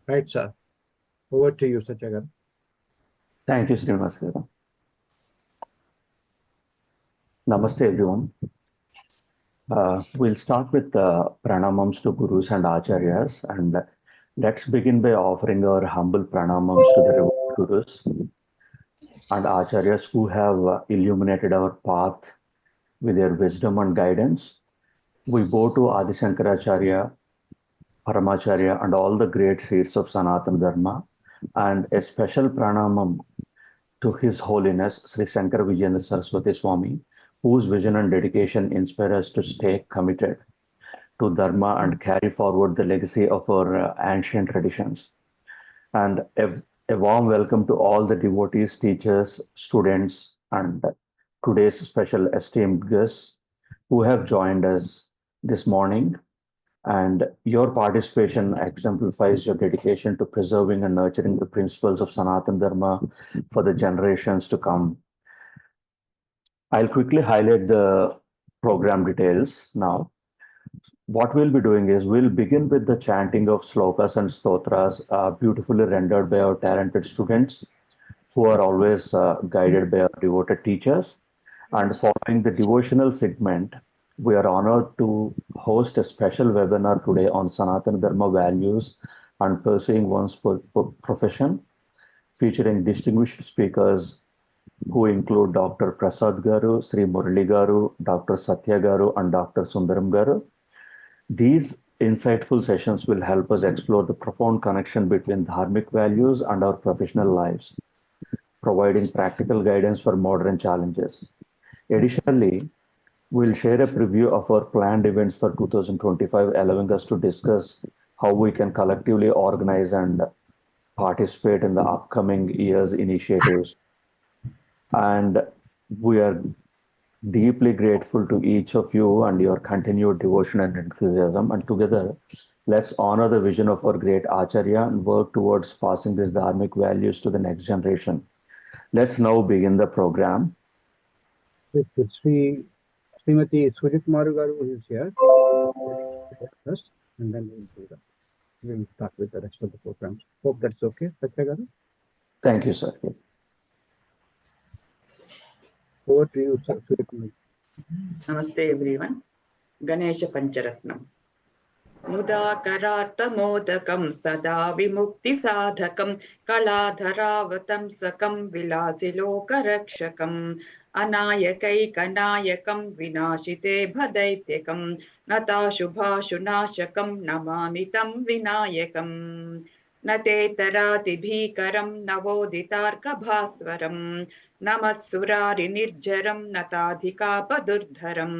Right, sir. Over to you, Satyagan. Thank you, Srinivas. Namaste, everyone. We'll start with pranamams to gurus and acharyas, and let's begin by offering our humble pranamams to the revered gurus and acharyas who have illuminated our path with their wisdom and guidance. We bow to Adi Shankaracharya, Paramacharya, and all the great seers of Sanatana Dharma, and a special pranamam to His Holiness Sri Shankara Vijayendra Saraswati Swami, whose vision and dedication inspire us to stay committed to Dharma and carry forward the legacy of our ancient traditions. And a warm welcome to all the devotees, teachers, students, and today's special esteemed guests who have joined us this morning. And your participation exemplifies your dedication to preserving and nurturing the principles of Sanatana Dharma for the generations to come. I'll quickly highlight the program details now. What we'll be doing is we'll begin with the chanting of slokas and stotras, beautifully rendered by our talented students who are always guided by our devoted teachers. And following the devotional segment, we are honored to host a special webinar today on Sanatana Dharma values and pursuing one's profession, featuring distinguished speakers who include Dr. Prasad Garu, Sri Murali Garu, Dr. Satya Garu, and Dr. Sundaram Garu. These insightful sessions will help us explore the profound connection between dharmic values and our professional lives, providing practical guidance for modern challenges. Additionally, we'll share a preview of our planned events for 2025, allowing us to discuss how we can collectively organize and participate in the upcoming year's initiatives. And we are deeply grateful to each of you and your continued devotion and enthusiasm. And together, let's honor the vision of our great Acharya and work towards passing these dharmic values to the next generation. Let's now begin the program. Srimati Sujitkumar Garu is here first, and then we'll start with the rest of the programs. Hope that's okay, Satya Garu. Thank you, sir. Over to you, sir. Namaste, everyone. Ganesha Pancharatnam. Mudakarattamodakam sada vimukti sadhakam kaladharavatam sakam vilasilokarakshakam anayakaikanayakam vinashite bhadaityakam natashubhashunashakam namamitam vinayakam nate tarati bhikaram navodhitarkabhaswaram namatsurari nirjaram natadhika padurdharam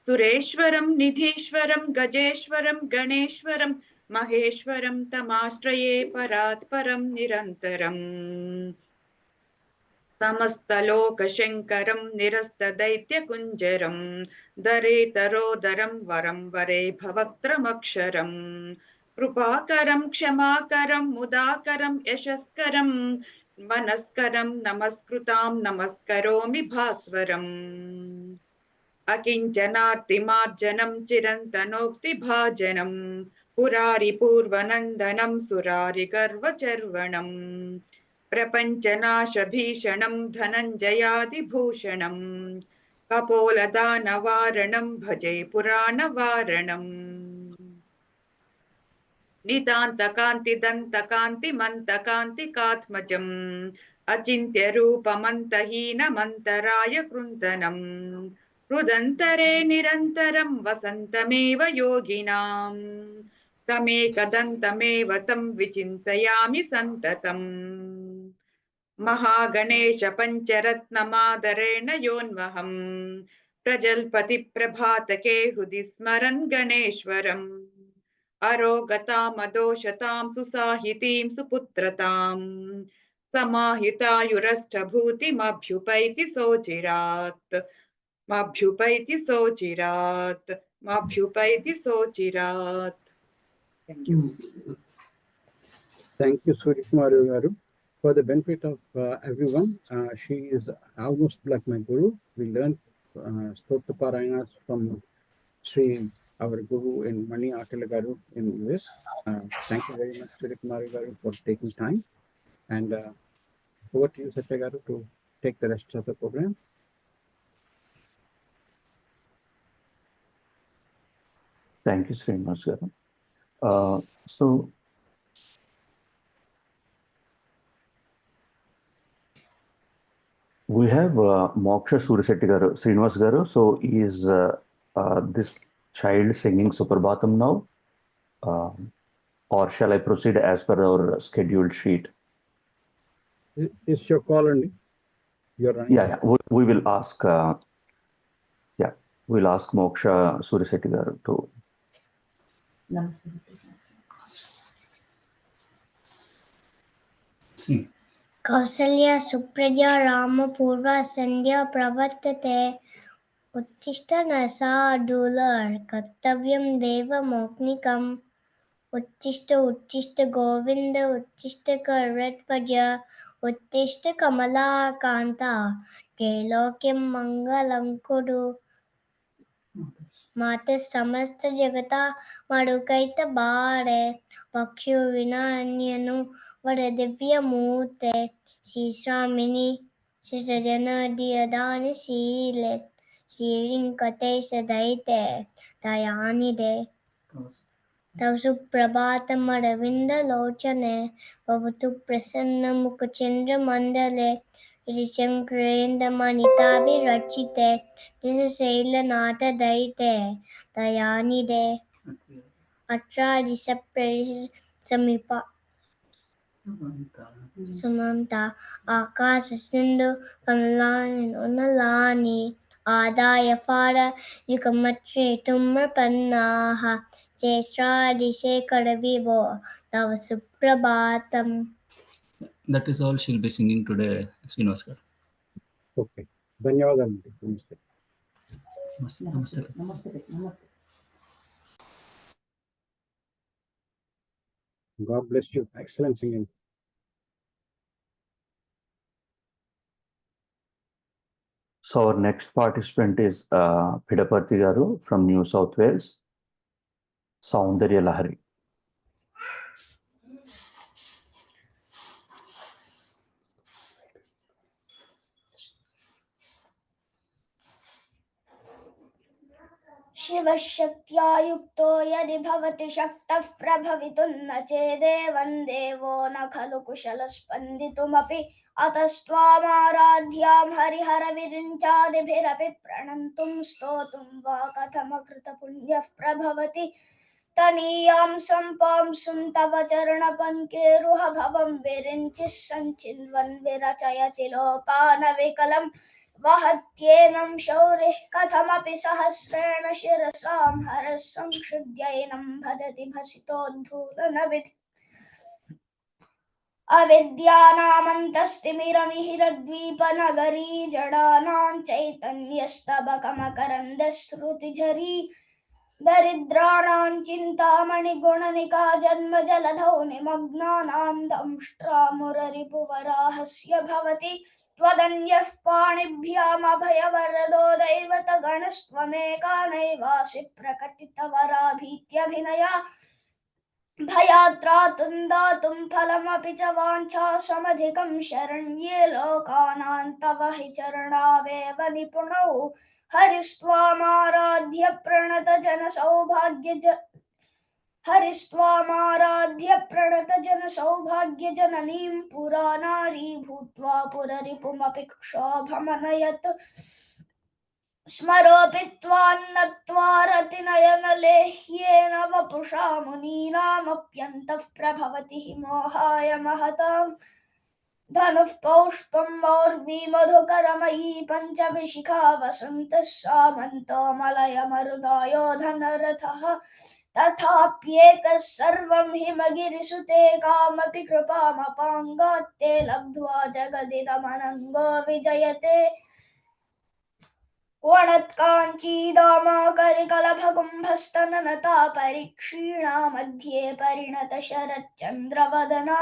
Sureshwaram, Nidhishwaram, Gajeshwaram, Ganeshwaram, Maheshwaram, Tamastraye, Paratparam, Nirantaram. Samastaloka Shankaram, Nirasta Daitya Kunjaram, Dare Tarodaram, Varam Vare Bhavaktram Krupakaram, Kshemakaram, Mudakaram, Yashaskaram, Manaskaram, Namaskrutam, Namaskaromi Bhaswaram. Akinchanaartimarjanam chirantanokti Purari Purvanandanam Surari Garvacharvanam Prapanchanashabhishanam Dhananjayadi Bhushanam Kapoladhanavaranam Bhaje Puranavaranam Nidantakanti Dantakanti Mantakanti Katmajam Achintya Rupamantahina Mantaraya Krundanam Rudantare Nirantaram Vasantameva Yoginam Tamekadantameva Tam Vichintayami Santatam Mahaganesha Pancharatnamadarena Yonvaham Prajalpati Prabhatake Hudismaran Ganeshwaram Arogatam Adoshatam Susahitim Suputratam Samahitayurastabhutim Abhyupaiti Sochirat Mabhyupaiti Sochirat Mabhyupaiti Sochirat. Thank you. Thank you, Sujitkumar Garu. For the benefit of everyone, she is almost like my guru. We learned Stotra Parayanas from Sri our Guru in Mani Akila Garu in US. Thank you very much, Suryakumari Garu, for taking time. And over to you, Satya Garu, to take the rest of the program. Thank you, Srinivas Garu. So we have Moksha Surisetti Garu, Srinivas Garu. So is this child singing Suprabhatam now? Or shall I proceed as per our scheduled sheet? Is your call only? You're running. Yeah. We will ask. We'll ask Moksha Surisetti Garu to. Kausalya Supraja रामपूर्वा संध्या प्रवर्तते उत्तिष्ठ नरसार्दूलः कर्तव्यं देवमौक्तिकम् उत्तिष्ठ गोविन्द उत्तिष्ठ गरुडध्वज उत्तिष्ठ कमलाकान्ता त्रैलोक्यं मङ्गलं कुरु माते समस्त जगता मरुकैत बारे पक्षु विनान्यनु वड दिव्य मूर्ते श्रीस्वामिनी शिष्टजन दियदानि शीले श्रीरिंकते सदैते दयानि दे तव सुप्रभातमरविन्द लोचने भवतु प्रसन्न मुखचन्द्र मण्डले ऋषंक्रेन्दमनिताभिरचिते दिशशैलनाथ दैते दयानिधे अत्रादिशप्रेरिसमीपा समन्ता आकाश सिंधु कमलानि आदाय फार युगमत्रे तुम्रपन्नाः चैत्रादिशेखर विभो तव Suprabhatam. That is all she'll be singing today, Srinivas Garu. Okay. Dhanyawadalu. Namaste. Namaste. God bless you. Excellent singing. So our next participant is Pidaparthi Garu from New South Wales. Saundarya Lahari. शिवशक्त्या युक्तो यदि भवति शक्तः प्रभवितुं न चेदेवं देवो न खलु कुशलः स्पन्दितुमपि अतस्त्वामाराध्यां हरिहरविरिञ्चादिभिरपि प्रणन्तुं स्तोतुं वा कथमकृतपुण्यः प्रभवति तनीयां सम्पांसुं तव चरणपङ्केरुह भवं विरिञ्चिः सञ्चिन्वन् विरचयति लोकानविकलं वहत्येनं शौरिः कथमपि सहस्रेण शिरसां हरः संक्षुद्यैनं भजति भसितोद्धूलनविधि अविद्यानामन्तस्तिमिरमिहिरद्वीपनगरी जडानां चैतन्यस्तबकमकरन्दश्रुतिझरी दरिद्राणां चिन्तामणिगुणनिका जन्मजलधौ निमग्नानां दंष्ट्रामुररिपुवराहस्य भवति त्वदन्यः पाणिभ्यामभयवरदो दैवतगणस्त्वमेका नैवासि प्रकटितवराभीत्यभिनया भयात्रातुं दातुं फलमपि च वाञ्छासमधिकं शरण्ये लोकानां तव हि चरणावेव निपुणौ हरिस्त्वामाराध्य प्रणतजनसौभाग्यजननीं पुरानारी भूत्वा पुररिपुमपि क्षोभमनयत् स्मरोऽपि त्वान्नत्वा रतिनयनलेह्येन वपुषा मुनीनामप्यन्तः प्रभवति हि मोहाय महताम् धनुः पौष्पं मौर्वी मधुकरमयी पञ्चविशिखा वसन्तः सामन्तो मलयमरुदायो धनरथः तथाप्येकः सर्वं हिमगिरिसुते कामपि कृपामपाङ्गात्ते लब्ध्वा जगदिदमनङ्गो विजयते वणत्काञ्चीदामाकरिकलभकुम्भस्तननता परिक्षीणा मध्ये परिणत शरच्चन्द्रवदना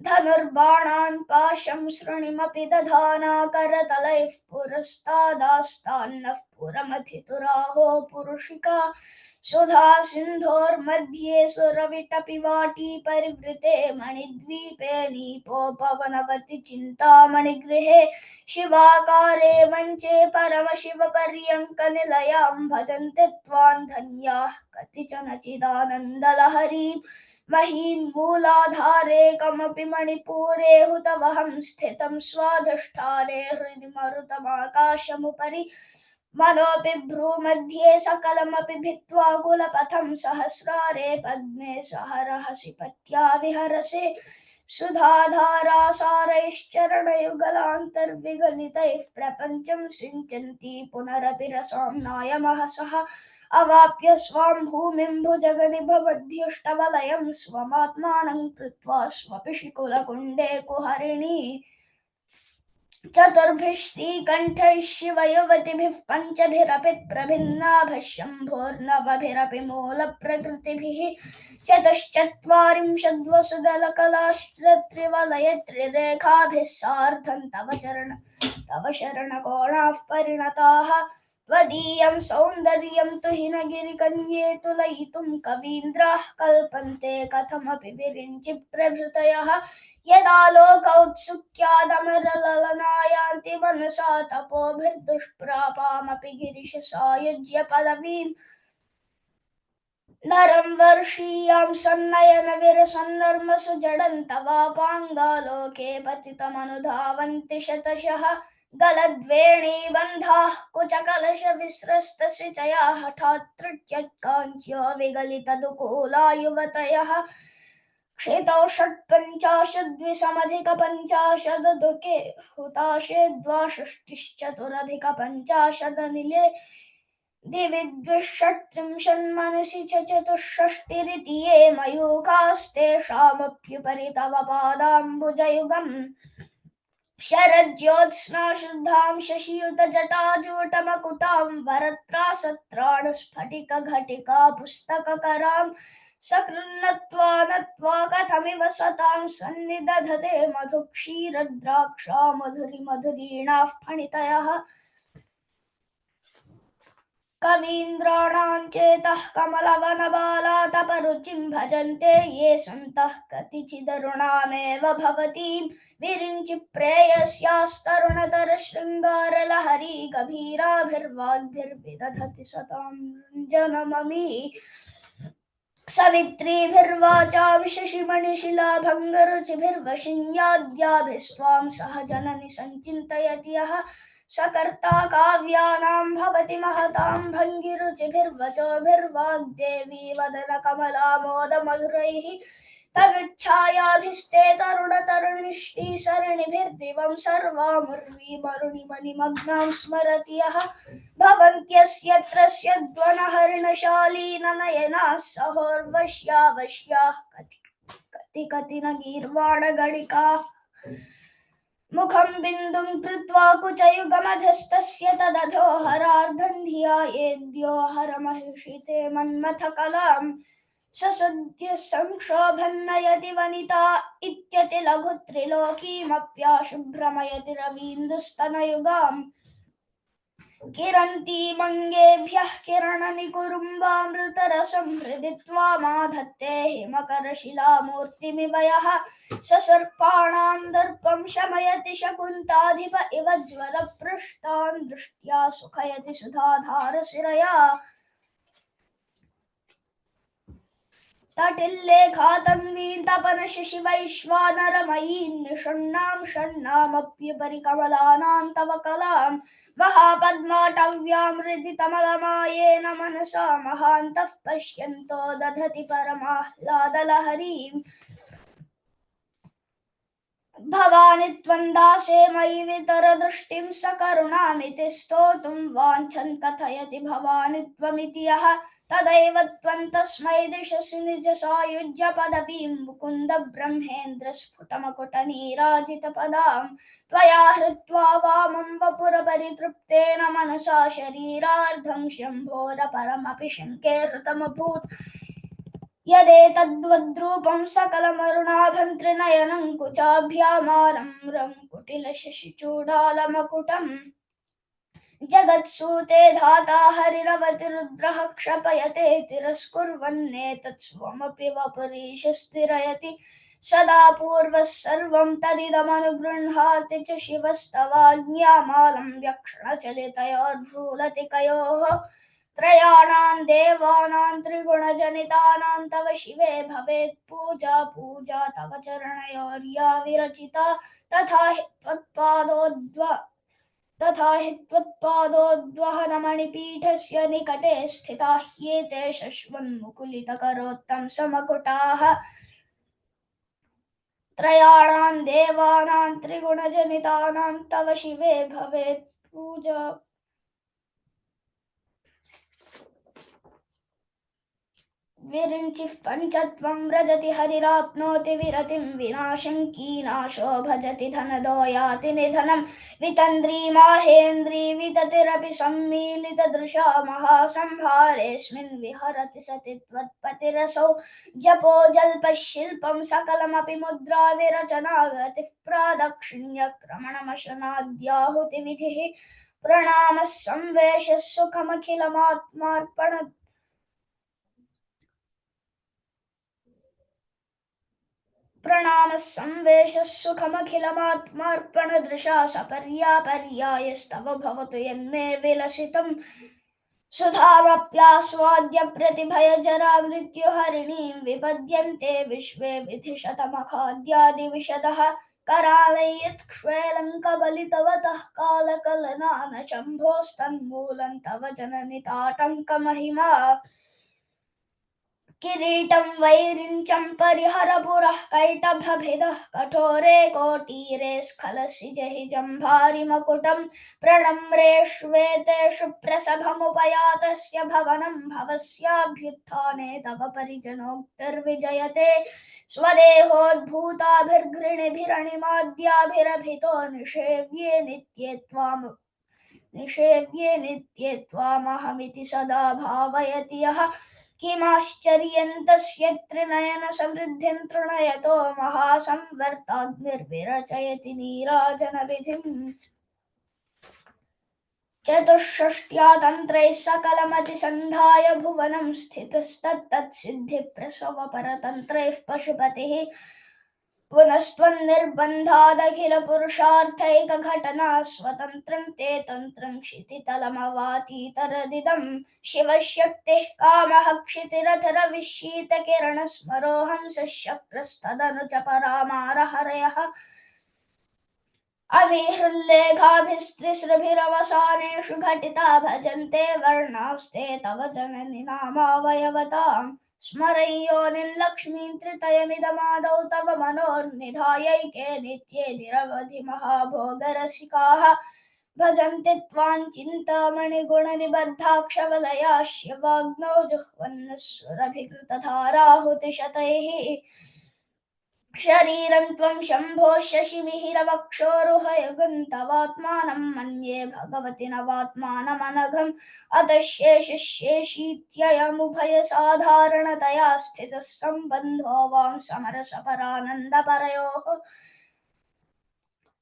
धनुर्बाणान् पाशं श्रुणिमपि दधाना करतलैः पुरस्तादास्तान्नः पुरमथितुराहो पुरुषिका सुधा सिन्धोर्मध्ये सुरविटपि वाटी परिवृते मणिद्वीपे नीपोपवनवति चिन्तामणिगृहे शिवाकारे मञ्चे परमशिवपर्यङ्कनिलयां भजन्ति त्वां धन्याः कतिचन चिदानन्दलहरीं महीं मूलाधारे कमपि मणिपूरे हुतवहं स्थितं स्वाधिष्ठाने हृदि मरुतमाकाशमुपरि मनोऽपि भ्रूमध्ये सकलमपि भित्त्वा कुलपथं सहस्रारे पद्मे सहरहसि पत्या विहरसे सुधाधारासारैश्चरणयुगलान्तर्विगलितैः प्रपञ्चं सिञ्चन्ती पुनरपि रसां नायमहसः अवाप्य स्वां भूमिं भुजगनिभवद्युष्टवलयं स्वमात्मानं कृत्वा स्वपिशिकुलकुण्डे कुहरिणी चतुर्भिः श्रीकण्ठैः शिवयुवतिभिः पञ्चभिरपि प्रभिन्नाभिः शम्भोर्नवभिरपि मूलप्रकृतिभिः चतुश्चत्वारिंशद्वसुदलकलाश्रित्रिवलयत्रिरेखाभिः सार्धं तव शरणकोणाः परिणताः त्वदीयं सौन्दर्यं तु हिनगिरिकन्ये तुलयितुं कवीन्द्राः कल्पन्ते कथमपि विरिञ्चि प्रभृतयः यदा लोकौत्सुक्यादमरललनायान्ति मनसा तपोभिर्दुष्प्रापामपि गिरिश सायुज्य पदवीं नरं वर्षीयां सन्नयन विरसन्नर्मसु जडन्तवापाङ्गालोके पतितमनुधावन्ति शतशः गलद्वेणीबन्धाः कुचकलशविस्रस्तसिचया हठात् तृट्यत्काञ्च्यो विगलितदुकूला युवतयः क्षेतौ षट्पञ्चाशद्विसमधिकपञ्चाशदुके हुताशे द्वाषष्टिश्चतुरधिकपञ्चाशदनिले दिवि द्विषट्त्रिंशन्मनसि च चतुष्षष्टिरिति ये मयूखास्तेषामप्युपरि तव पादाम्बुजयुगम् शरज्योत्स्ना शुद्धां शशियुतजटाजूटमकुटां वरत्रासत्राणस्फटिकघटिका पुस्तककरां सकृन्नत्वा नत्वा कथमिव सतां सन्निदधते मधुक्षीरद्राक्षा मधुरीणाः फणितयः कवीन्द्राणां चेतः कमलवनबालातपरुचिं भजन्ते ये सन्तः कतिचिदरुणामेव भवतीं विरिञ्चि प्रेयस्यास्तरुणतरशृङ्गारलहरी गभीराभिर्वाग्भिर्विदधति सतां रञ्जनममी सवित्रीभिर्वाचां शशिमणिशिलाभङ्गरुचिभिर्वशिन्याद्याभिस्त्वां सह जननि सञ्चिन्तयति यः सकर्ता काव्यानां भवति महतां भङ्गिरुचिभिर्वचोभिर्वाग्देवी वदनकमलामोदमधुरैः तनुच्छायाभिस्ते तरुणतरुणिष्टिसरणिभिर्दिवं सर्वामुर्वीमरुणिमणिमग्नां स्मरति यः भवन्त्यस्य त्रस्यद्वनहर्णशालीननयनाः सहोर्वश्यावश्याः कति न गीर्वाणगणिकाः मुखं बिन्दुं कृत्वा कुचयुगमधस्तस्य तदधोहरार्धं धियायेद्यो हरमहिषिते मन्मथकलां ससद्य संक्षोभन्नयति वनिता इत्यतिलघुत्रिलोकीमप्याशुभ्रमयति रवीन्दुस्तनयुगाम् किरन्तीमङ्गेभ्यः किरणनिकुरुम्बामृतरसं हृदि त्वामाधत्ते हिमकरशिलामूर्तिमिव यः ससर्पाणां दर्पं शमयति शकुन्ताधिप इव ज्वलपृष्टान् दृष्ट्या सुखयति सुधाधारशिरया तटिल्लेखातन्वीं तपनशिशिवैश्वानरमयीं निषण्णां षण्णामप्युपरि कमलानां तव कलां महापद्माटव्यां हृदि तमलमायेन मनसा महान्तः पश्यन्तो दधति परमाह्लादलहरीं भवानि त्वं दासे मयि वितरदृष्टिं सकरुणामिति स्तोतुं वाञ्छन् कथयति भवानि त्वमिति यः तदैव त्वं तस्मै दिशसि निजसायुज्यपदवीं मुकुन्द ब्रह्मेन्द्रस्फुटमकुटनीराजितपदां त्वया हृत्वा वामं वपुरपरितृप्तेन मनसा शरीरार्धं शम्भोरपरमपि शङ्के हृतमभूत् यदेतद्वद्रूपं सकलमरुणाभं त्रिनयनं कुचाभ्यामारम्रं कुटिलशशिचूडालमकुटम् जगत्सूते धाता हरिरवतिरुद्रः क्षपयते तिरस्कुर्वन्नेतत् स्वमपि वपुरीशस्थिरयति सदा पूर्वः सर्वं तदिदमनुगृह्णाति च शिवस्तवाज्ञामालं व्यक्षणचलितयोर्भ्रूलतिकयोः त्रयाणां देवानां त्रिगुणजनितानां तव शिवे भवेत् पूजा पूजा तव चरणयोर्या विरचिता तथा हि त्वत्पादोद्वहनमणिपीठस्य निकटे स्थिताः ह्येते शश्वन्मुकुलितकरोत्तं समकुटाः त्रयाणां देवानां त्रिगुणजनितानां तव शिवे भवेत् पूजा विरिञ्चिः पञ्चत्वं व्रजति हरिराप्नोति विरतिं विनाशङ्कीनाशो भजति धनदो याति निधनं वितन्द्री माहेन्द्री विततिरपि सम्मीलितदृशा महासंहारेऽस्मिन् विहरति सति त्वत्पतिरसौ जपो जल्पः शिल्पं सकलमपि मुद्रा विरचना गतिः प्रादक्षिण्यक्रमणमशनाद्याहुतिविधिः प्रणामः संवेशः सुखमखिलमात्मार्पण प्रणामः संवेशः सुखमखिलमात्मार्पणदृशा सपर्यापर्यायस्तव भवतु यन्मे विलसितं सुधामप्यास्वाद्य प्रतिभयजरा मृत्युहरिणीं विपद्यन्ते विश्वे विधिशतमखाद्यादिविशदः करालयत्क्ष्वेलङ्कबलितवतः कालकलना न शम्भोस्तन्मूलं तव जननि ताटङ्कमहिमा किरीटं वैरिञ्चं परिहर पुरः कैटभभिदः कठोरे कोटीरे स्खलसिजहि जम्भारिमकुटं प्रणम्रे श्वेतेषु प्रसभमुपयातस्य भवनं भवस्याभ्युत्थाने तव परिजनोक्तिर्विजयते स्वदेहोद्भूताभिर्घृणिभिरणिमाद्याभिरभितो निषेव्ये नित्ये त्वामहमिति सदा भावयति यः किमाश्चर्यन्तस्य त्रिनयन समृद्धिं तृणयतो महासंवर्ताग्निर्विरचयति नीराजनविधिम् चतुष्षष्ट्या तन्त्रैः सकलमतिसन्धाय भुवनं स्थितस्तत्तत्सिद्धिप्रसवपरतन्त्रैः पशुपतिः पुनस्त्वन्निर्बन्धादखिलपुरुषार्थैकघटना स्वतन्त्रं ते तन्त्रं क्षितितलमवातीतरदिदं शिवशक्तिः कामः क्षितिरथरविशीतकिरणस्मरोऽहं सशक्रस्तदनु च परामारहरयः अमीहृल्लेखाभिस्त्रिसृभिरवसानेषु घटिता भजन्ते वर्णास्ते तव जननि नामावयवताम् स्मरयोनिर्लक्ष्मीं त्रितयमिदमादौ तव मनोर्निधायैके नित्ये निरवधि महाभोगरसिकाः भजन्ति त्वां चिन्तामणिगुणनिबद्धाक्षवलया शिवाग्नौ जुह्वन्नस्सुरभिकृतधाराहुतिशतैः शरीरं त्वं शम्भो शशिमिहिरवक्षोरुहयुगं तवात्मानं मन्ये भगवति नवात्मानमनघम् अतः शेषशेषीत्ययमुभयसाधारणतया स्थितः सम्बन्धो वां समरसपरानन्दपरयोः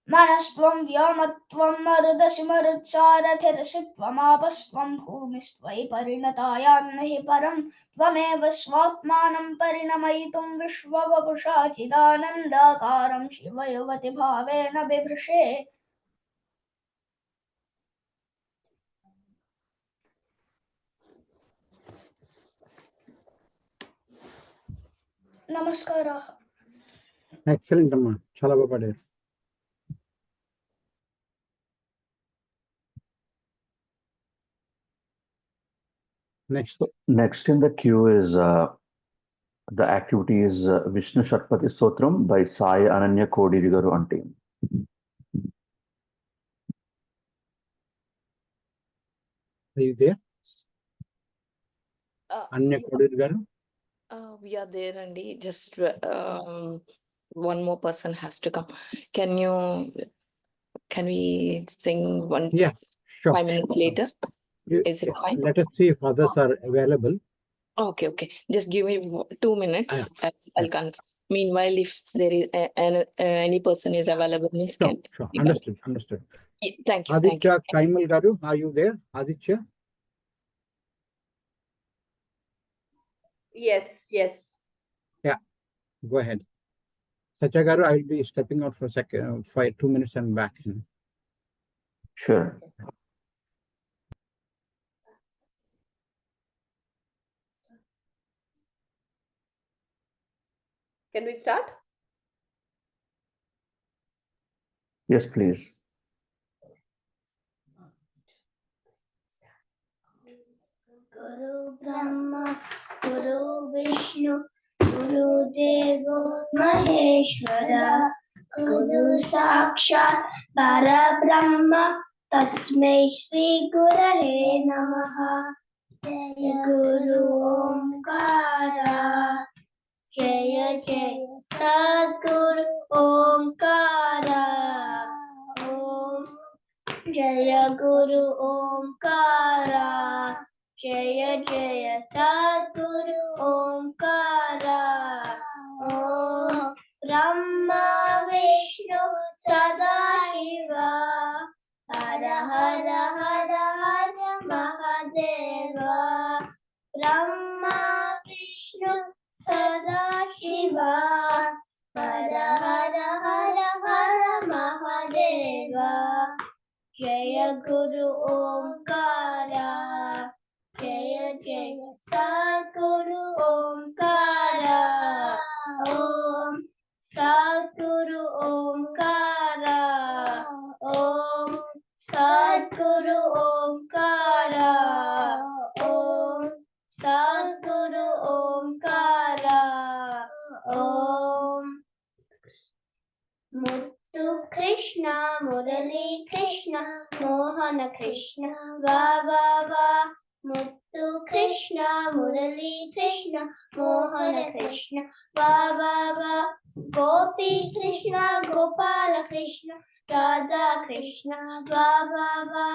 मनस्त्वं व्योमत्वं मरुदसि मरुत्सारथिरसि त्वमापस्त्वं भूमिस्त्वयि परिणता यान्नहि परं त्वमेव स्वात्मानं परिणमयितुं विश्ववपुषा चिदानन्दाकारं शिवयुवति भावेन बिभृशे नमस्काराः ఎక్సలెంట్ అమ్మా, చాలా బాగా పాడారు. Next in the queue is the activity is Vishnu Shatpati Stotram by Sai Ananya Kodiri Garu and team. Are you there? Anya Kodiri Garu? We are there, Andy. Just one more person has to come. Can we sing one? Yeah, sure. 5 minutes later? Is it fine? Let us see if others are available. Okay. Just give me 2 minutes. I'll confirm. Meanwhile, if there is any person is available, means Sure, can. sure. you can- Understood. Thank you. Aditya Kaimal Garu, are you there? Aditya? Yes. Yeah, go ahead. Satya Garu, I will be stepping out for a second, 2 minutes and back. Sure. Can we start? Yes, please. Guru Brahma, Guru Vishnu, Guru Devo Maheshwara, Guru Sakshat Parabrahma, Tasmai Shri Gurave Namaha. Jaya Guru Omkara, Jaya Sadguru Omkara, Om Jaya Guru Omkara, Jaya Sadguru Omkara, Om Brahma Vishnu Sadashiva, Hara Hara Hara Hara Mahadeva, Brahma Vishnu Sadashiva, Hara Hara Hara Hara Mahadeva. Jaya Guru Omkara, Jaya Sadguru Omkara, Om Sadguru Omkara, Om Sadguru Omkara, Om Sadguru Omkara, Om Muttu Krishna, Murali Krishna, Mohana Krishna, Va Va Va. Muttu Krishna, Murali Krishna, Mohana Krishna, Va Va Va. Gopi Krishna, Gopala Krishna, Radha Krishna, Va Va Va.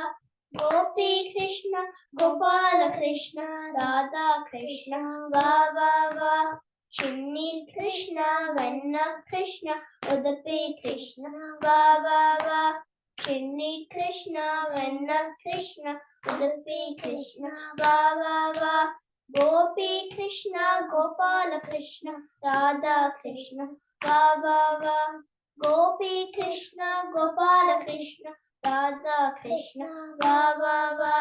Gopi Krishna, Gopala Krishna, Radha Krishna, Va Va Va. Chinni Krishna, Venna Krishna, Udupi Krishna, Va Va Va. Chinni Krishna, Venna Krishna, Udupi Krishna, Va Va Va. Gopi Krishna, Gopala Krishna, Radha Krishna, Va Va Va. Gopi Krishna, Gopala Krishna, Radha Krishna, Va Va Va.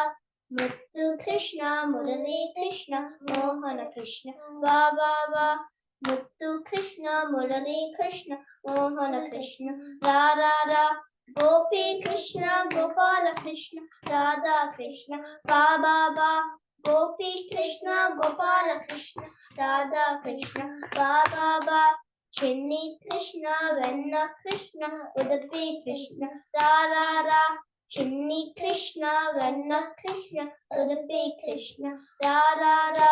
Muttu Krishna, Murali Krishna, Mohana Krishna, Va Va Va. Muttu Krishna, Murali Krishna, Mohana Krishna, Ra Ra Ra. Gopi Krishna, Gopala Krishna, Radha Krishna, Va Va Va. Gopi Krishna, Gopala Krishna, Radha Krishna, Va Va Va. Chinni Krishna, Venna Krishna, Udupi Krishna, Ra Ra Ra. Chinni Krishna, Venna Krishna, Udupi Krishna, Ra Ra Ra.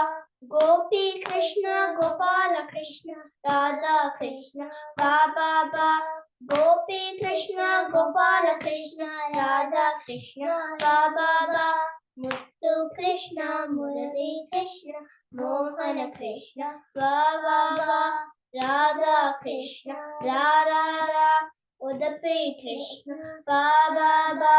Gopi Krishna, Gopala Krishna, Radha Krishna, Va Va Va. Gopi Krishna, Gopala Krishna, Radha Krishna, Va Va Va. Muttu Krishna, Murali Krishna, Mohana Krishna, Va Va Va. Radha Krishna, Ra Ra Ra. Udupi Krishna, Va Va Va.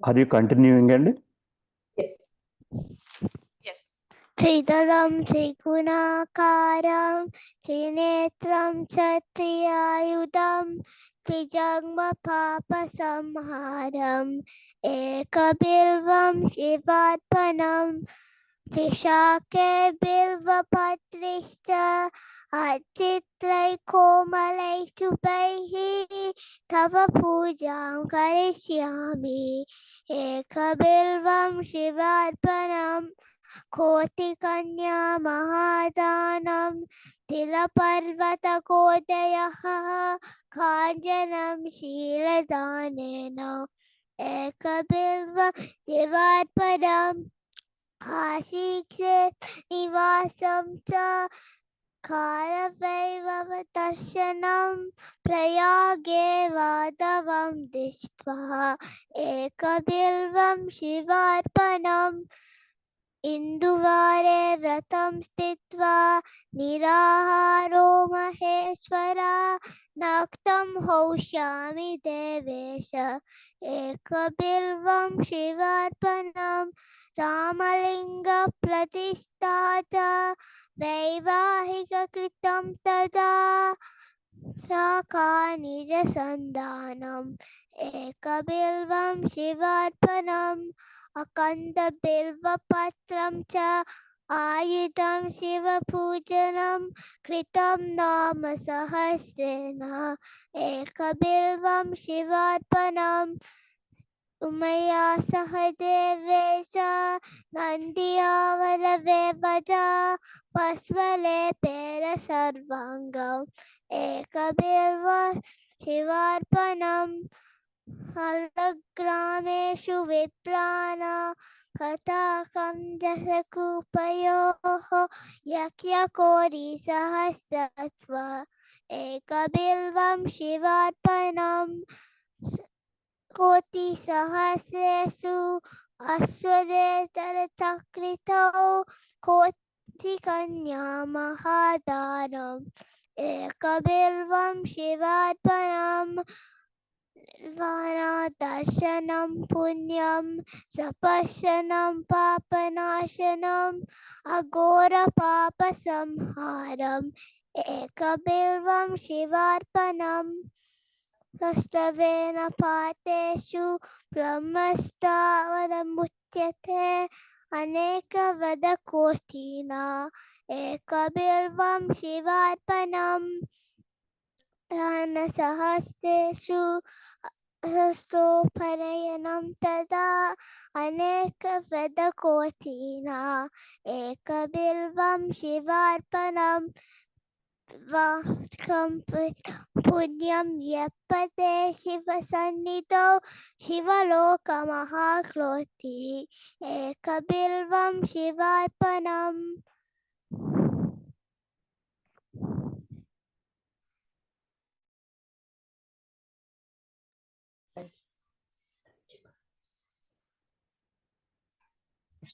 Are you continuing, Andy? Yes. Tridalam Triguణakaram Trinetram Satriyayudam Trijagma Papa Samharam Ekabilvam Shivatpanam Trishake Bilva Patrishta Atitrai Komalai Subaihi Tava Pujam Karishyami Ekabilvam Shivatpanam Koti Kanya Mahadanam Tila Parvata Kodayaha Kanjanam Shiladanena Ekabilva Sivatpadam काशीक्षेत्र निवासं च कारवैभवदर्शनं प्रयागे वादवं दृष्ट्वा एकबिल्वं शिवार्पणम् इन्दुवारे व्रतं स्थित्वा निराहारो महेश्वरा नक्तं हौष्यामि देवेश एकबिल्वं शिवार्पणं रामलिङ्गप्रतिष्ठा च वैवाहिककृतं तदा शाकानिजसन्धानम् एकबिल्वं शिवार्पणम् अकन्दबिल्वपत्रं च आयुधं शिवपूजनं कृतं नाम सहस्रेण एकबिल्वं शिवार्पणम् उमया सह देवेश नन्द्यावरवेवजा पस्वलेपेन सर्वाङ्गम् एकबिल्वं शिवार्पणम् हलग्रामेषु विप्राणा कथाकं जसकूपयोः यज्ञकोटिसहस्रत्व एकबिल्वं शिवार्पणम् कोटिसहस्रेषु अश्वरेतरचक्रितौ कोटिकन्या महादानम् एकबिल्वं शिवार्पणम् दर्शनं पुण्यं सपश्यनं पापनाशनम् अघोरपापसंहारम् एकबिल्वं शिवार्पणम् स्तवेन पातेषु ब्रह्मस्तावरमुच्यते अनेकवदकोष्ठिना एकबिल्वं शिवार्पणम् सहस्रेषु सहस्रोपनयनं तदा अनेकवदकोटिना एकबिल्वं शिवार्पणम् पुण्यं यपते शिवसन्निधौ शिवलोकमहाक्रोति एकबिल्वं शिवार्पणम्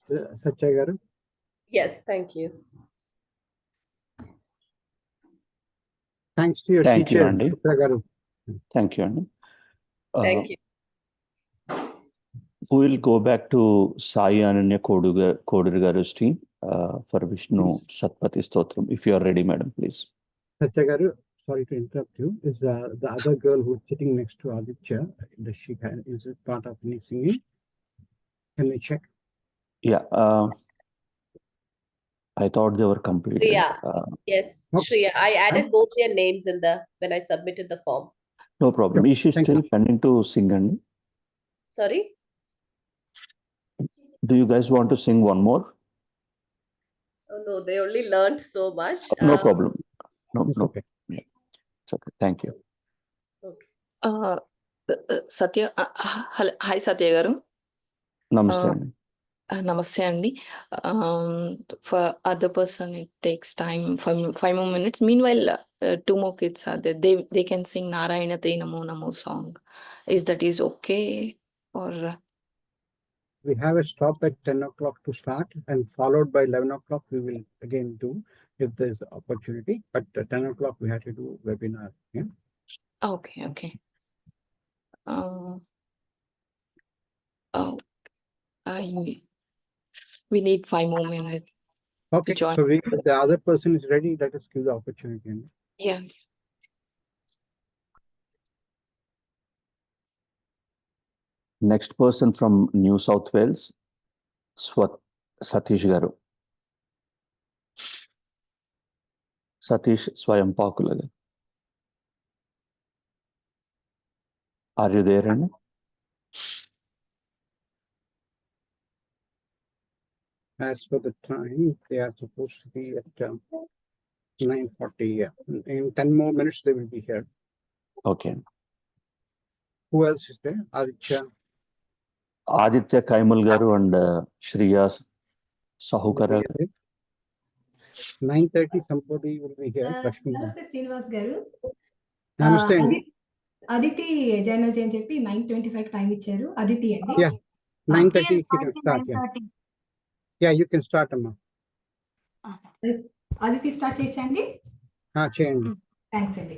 Satya garu. Yes, thank you. Thanks to your Thank you, teacher, Andy. Satya garu. Thank you, Andy. Thank you. We will go back to Sai Ananya Kodur Garu's team for Vishnu Satpati Stotram. If you are ready, madam, please. Satya garu, sorry to interrupt you. Is the other girl who's sitting next to Aditya, is it part of any singing? Can we check? Yeah. I thought they were completed. Shreya. Yes, Shreya. I added both their names in when I submitted the form. No problem. Sure. Is she Thank still you. pending to sing, Andy? Sorry? Do you guys want to sing one more? Oh, no, they only learned so much. No problem. No, It's no. okay. Yeah. It's okay. Thank you. Okay. Satya, hi Satya garu. Namaste, Andy. Namaste Andy. For other person it takes time, 5 more minutes. Meanwhile, 2 more kids are there. They can sing Narayana Te Namo Namo song. Is okay? Or We have a stop at 10 o'clock to start, and followed by 11 o'clock we will again do if there's opportunity. But at 10 o'clock we have to do webinar. Yeah. okay. We need 5 more minutes. Okay. Join. So if the other person is ready, let us give the opportunity. Yeah. Next person from New South Wales, Satish Garu. Satish Swayampakulaga. Are you there, Andy? As for the time, they are supposed to be at 9:40. Yeah. In 10 more minutes, they will be here. Okay. Who else is there? Aditya. Aditya Kaimal Garu and Shreya Sahukara. 9:30 somebody will be here. Lakshmi. Namaste Srinivas garu. Namaste అండి. Aditi Jainoji అని చెప్పి 9:25 time ఇచ్చారు. Aditi అండి. Yeah, 9:30 you can start. Yeah, you can start అమ్మా. Aditi start చేయండి. చేయండి. Thanks అండి.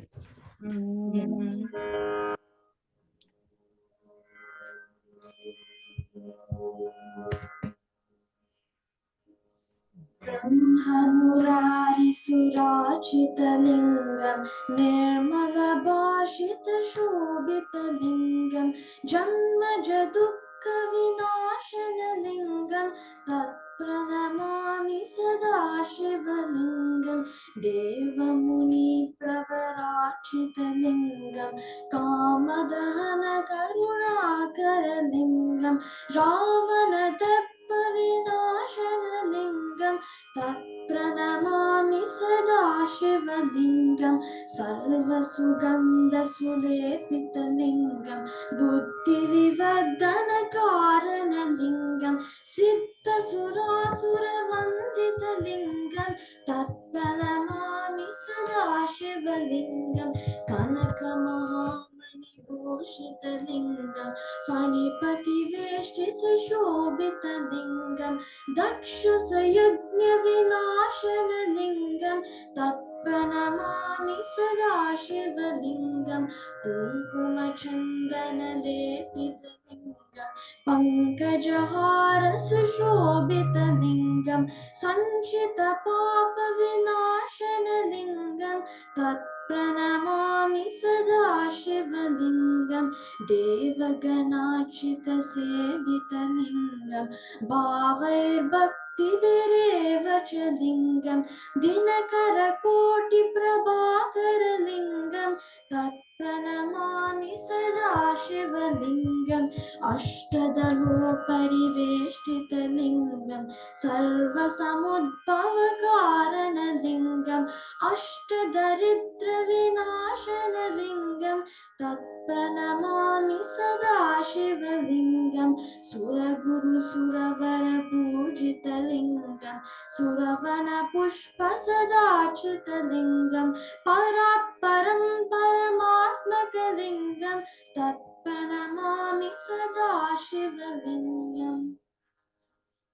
ब्रह्ममुरारिसुराचितलिङ्गं निर्मलभाषितशोभितलिङ्गं जन्मजदुःखविनाशनलिङ्गं तत्प्रणमामि सदा शिवलिङ्गं देवमुनिप्रवराचितलिङ्गं कामदहनकरुणाकरलिङ्गं रावणदर्पविनाशनलिङ्गं तत्प्रणमामि सदा शिवलिङ्गं सर्वसुगन्धसुलेपितलिङ्गं बुद्धिविवर्धनकारणलिङ्गं सिद्धसुरासुरवन्दितलिङ्गं तत्प्रणमामि सदा शिवलिङ्गं कनकमहामणिभूषितलिङ्गं फणिपतिवेष्टितशोभितलिङ्गं दक्षसयज्ञविनाशनलिङ्गं तत्प्रणमामि सदा शिवलिङ्गं कुङ्कुमचन्दनलेपितलिङ्गं पङ्कजहारसुशोभितलिङ्गं सञ्चितपापविनाशनलिङ्गं तत्प्रणमामि सदा शिवलिङ्गं देवगणार्चितसेवितलिङ्गं भावैर्भक्तिभिरेव च लिङ्गं दिनकरकोटिप्रभाकरलिङ्गं तत्प्रणमामि सदा शिवलिङ्गं अष्टदलोपरिवेष्टितलिङ्गं सर्वसमुद्भवकारणलिङ्गं अष्टदरिद्रविनाशनलिङ्गं तत्प्रणमामि सदा शिवलिङ्गं सुरगुरुसुरवरपूजितलिङ्गं सुरवनपुष्पसदाचितलिङ्गं परात्परं परमात्मकलिङ्गं तत्प्रणमामि सदा शिवलिङ्गम्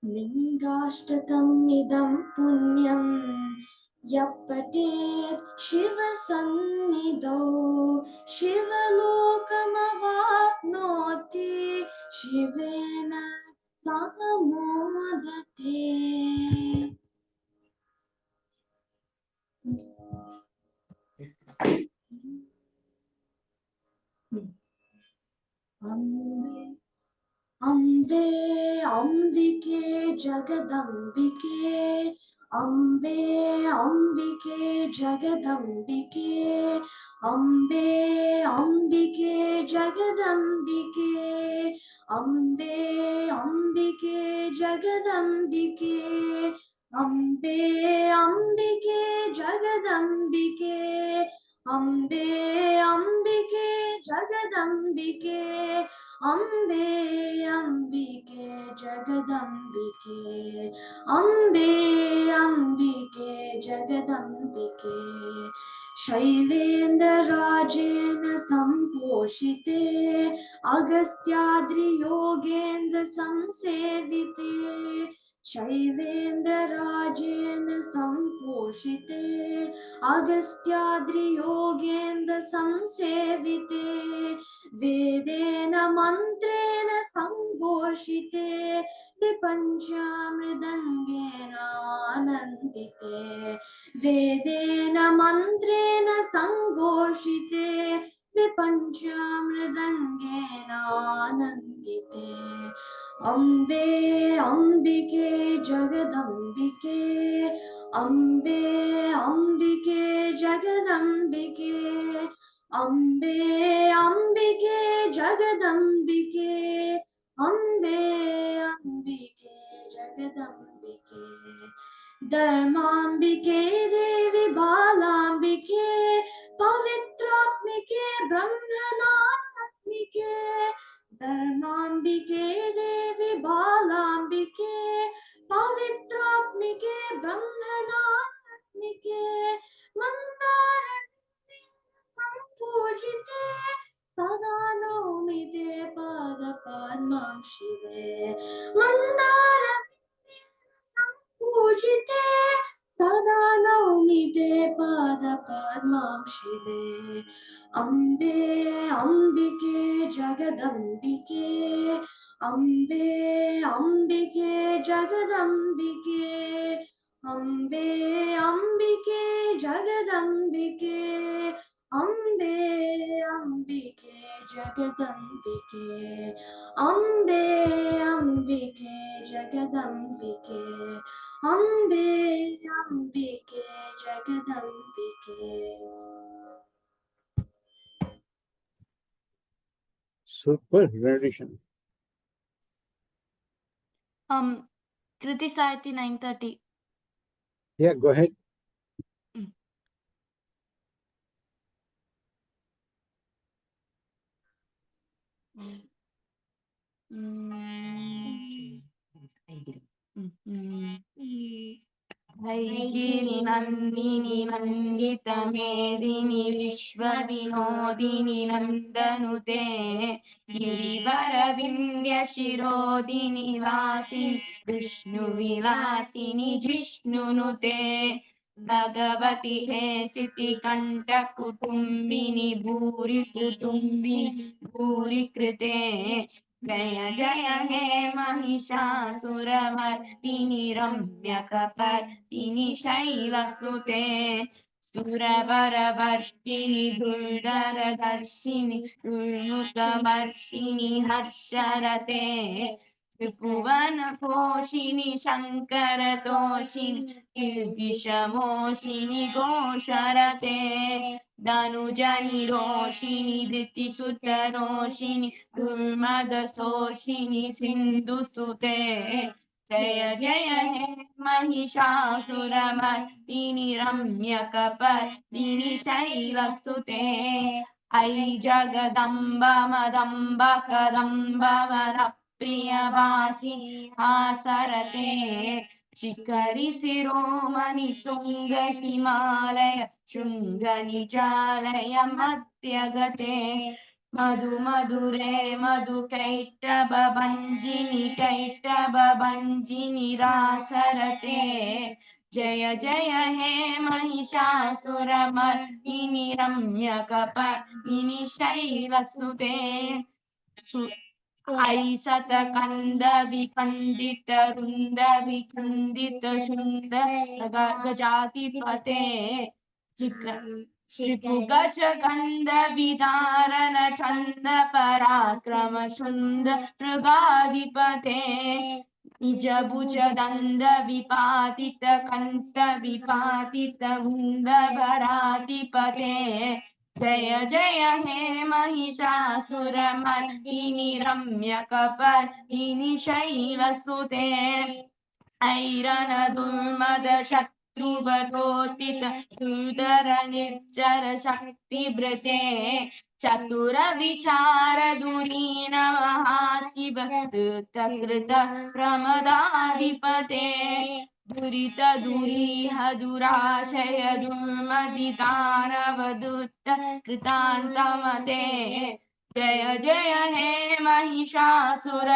लिङ्गाष्टकम् इदं पुण्यं यः पठेत् शिवसन्निधौ शिवलोकमवाप्नोति शिवेन सह मोदते। अम्बे अम्बिके जगदम्बिके अम्बे अम्बिके जगदम्बिके अम्बे अम्बिके जगदम्बिके अम्बे अम्बिके जगदम्बिके अम्बे अम्बिके जगदम्बिके अम्बे अम्बिके जगदम्बिके अम्बे अम्बिके जगदम्बिके अम्बे अम्बिके जगदम्बिके शैलेन्द्रराजेन सम्पोषिते अगस्त्याद्रियोगेन्द्र संसेविते शैलेन्द्रराजेन सम्पोषिते अगस्त्याद्रियोगेन्द्र संसेविते वेदेन मन्त्रेण संघोषिते विपञ्चामृदङ्गेन आनन्दिते वेदेन मन्त्रेण संघोषिते विपञ्चामृदङ्गेन आनन्दिते अम्बे अम्बिके जगदम्बिके अम्बे अम्बिके जगदम्बिके अम्बे अम्बिके जगदम्बिके अम्बे अम्बिके जगदम्बिके धर्माम्बिके देवी बालाम्बिके पवित्रात्मिके ब्रह्मणात्मिके धर्माम्बिके देवी बालाम्बिके पवित्र पद्मं शिवे मंदार पूजिते सदा नौमि ते पाद पद्मं शिवे Ambe अम्बिके जगदम्बिके Ambe अम्बिके जगदम्बिके Ambe अम्बिके जगदम्बिके Ambe अम्बिके जगदम्बिके Ambe अम्बिके जगदम्बिके Ambe अम्बिके जगदम्बिके. Super rendition. Kriti Sahiti 9:30. Yeah, go ahead. ऐगिरि नन्दिनि नन्दित मेदिनि विश्व विनोदिनि नन्दनुते गिरिवर विन्ध्य शिरोदिनि वासिनि विष्णु विलासिनि जिष्णुनुते भगवति हेसिति कंठ कुटुम्बिनि भूरि कुटुम्बिनि भूरि कृते जय जय हे महिषासुरमर्दिनि रम्यकपर्दिनि शैलसुते सुरवरवर्षिणि दुर्धरदर्शिनि दुर्मुखमर्षिणि हर्षरते त्रिभुवनपोषिणि शङ्करतोषिणि निर्विषमोषिणि घोषरते धनुजनिरोषिणि धृतिसुतरोषिणि दुर्मदशोषिणि सिन्धुसुते जय जय हे महिषासुरमर्दिनि रम्यकपर्दिनि शैलसुते ऐ जगदम्ब मदम्ब कदम्ब वरप्रियवासिनि आसरते शिखरि शिरोमणि तुंग हिमालय शृंग निजालय मध्यगते मधु मधुरे मधु कैटभ भंजिनि रासरते जय जय हे महिषासुरमर्दिनि रम्यकपर्दिनि शैलसुते ऐसत कंद विकंदित रुंद विखंडित सुंदर गजातिपते श्रीपुगज कंद विदारण चंद पराक्रम सुंदर मृगाधिपते निज भुज दंड विपातित कंठ विपातित मुंड भराधिपते जय जय हे महिषासुरमर्दिनि रम्यकपर्दिनि शैलसुते ऐरन दुर्मद शत्रुवतोतित दुर्धर निर्जर शक्तिभृते चतुर विचार धुरीन महाशिव कृत प्रमदाधिपते दुरित दुरीह दुराशय दुर्मदितानवदुत्त कृतान्तमते जय जय हे महिषासुरमर्दिनि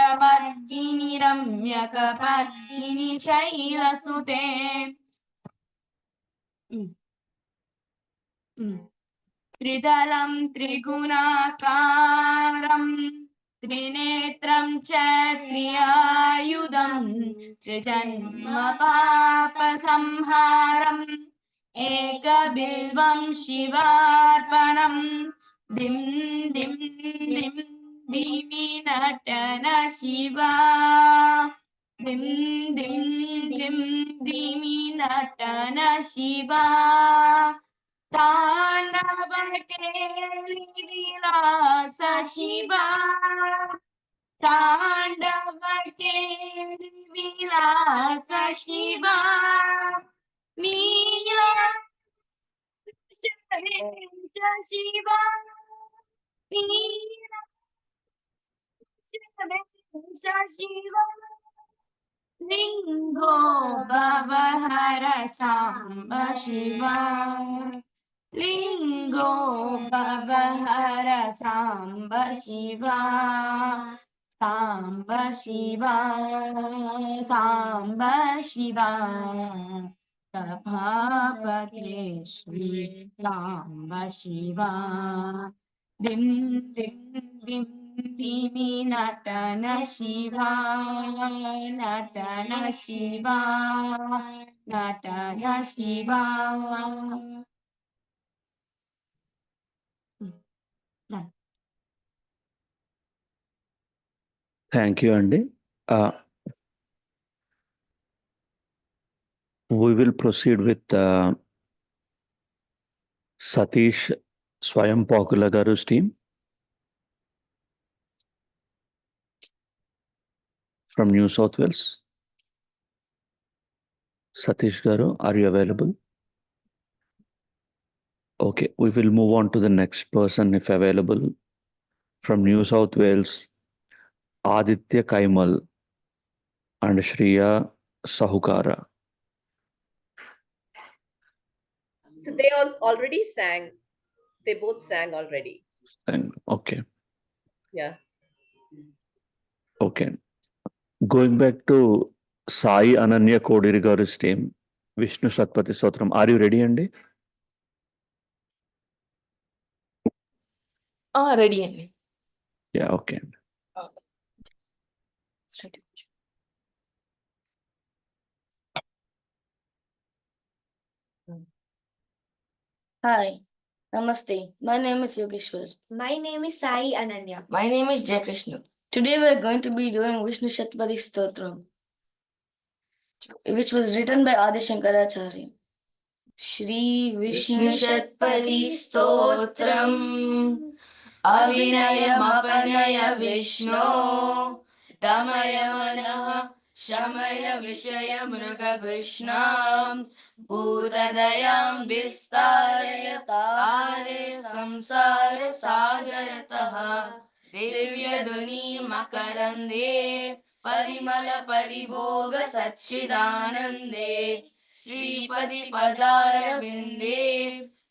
रम्यकपर्दिनि शैलसुते त्रिदलं त्रिगुणाकारं त्रिनेत्रं च त्रियायुधं त्रिजन्म पापसंहारम् एकबिल्वं शिवार्पणं दिं दिं दिं दिमि नटन शिवा दिं दिं दिं दिमि नटन शिवा तांडव केली विलास शिवा तांडव केली विलास शिवा नीला शिवा नीला शिवा लिंगो भवहर सांब शिवा लिंगो भवहर Samba Shiva Samba Shiva, Samba Shiva, Tapapati Shri Samba Shiva, Dim Dim Dim Dimi Natana Shiva, Natana Shiva, Natana Shiva. Done. Thank you, Andy. We will proceed with Satish Swayampakula Garu's team from New South Wales. Satish Garu, are you available? Okay, we will move on to the next person if available. From New South Wales, Aditya Kaimal and Shriya Sahukara. So they already sang. They both sang already. Okay. Yeah. Okay. Going back to Sai Ananya Kodiri Garu's team, Vishnu Satpati Stotram. Are you ready, Andy? Ready అండి. Yeah, okay. Okay. Ready. Hi, Namaste. My name is Yogeshwar. My name is Sai Ananya. My name is Jai Krishna. Today we are going to be doing Vishnu Shatpadi Stotram, which was written by Adi Shankaracharya. Shri Vishnu Shatpadi Stotram Avinayam Apanaya Vishnu Damaya Manaha Shamaya Vishaya Mruga Krishnam Bhutadayam Vistaraya Tare Samsara Sagarataha Divya Duni Makarande Parimala Paribhoga Satchidanande Sripati Padara Vinde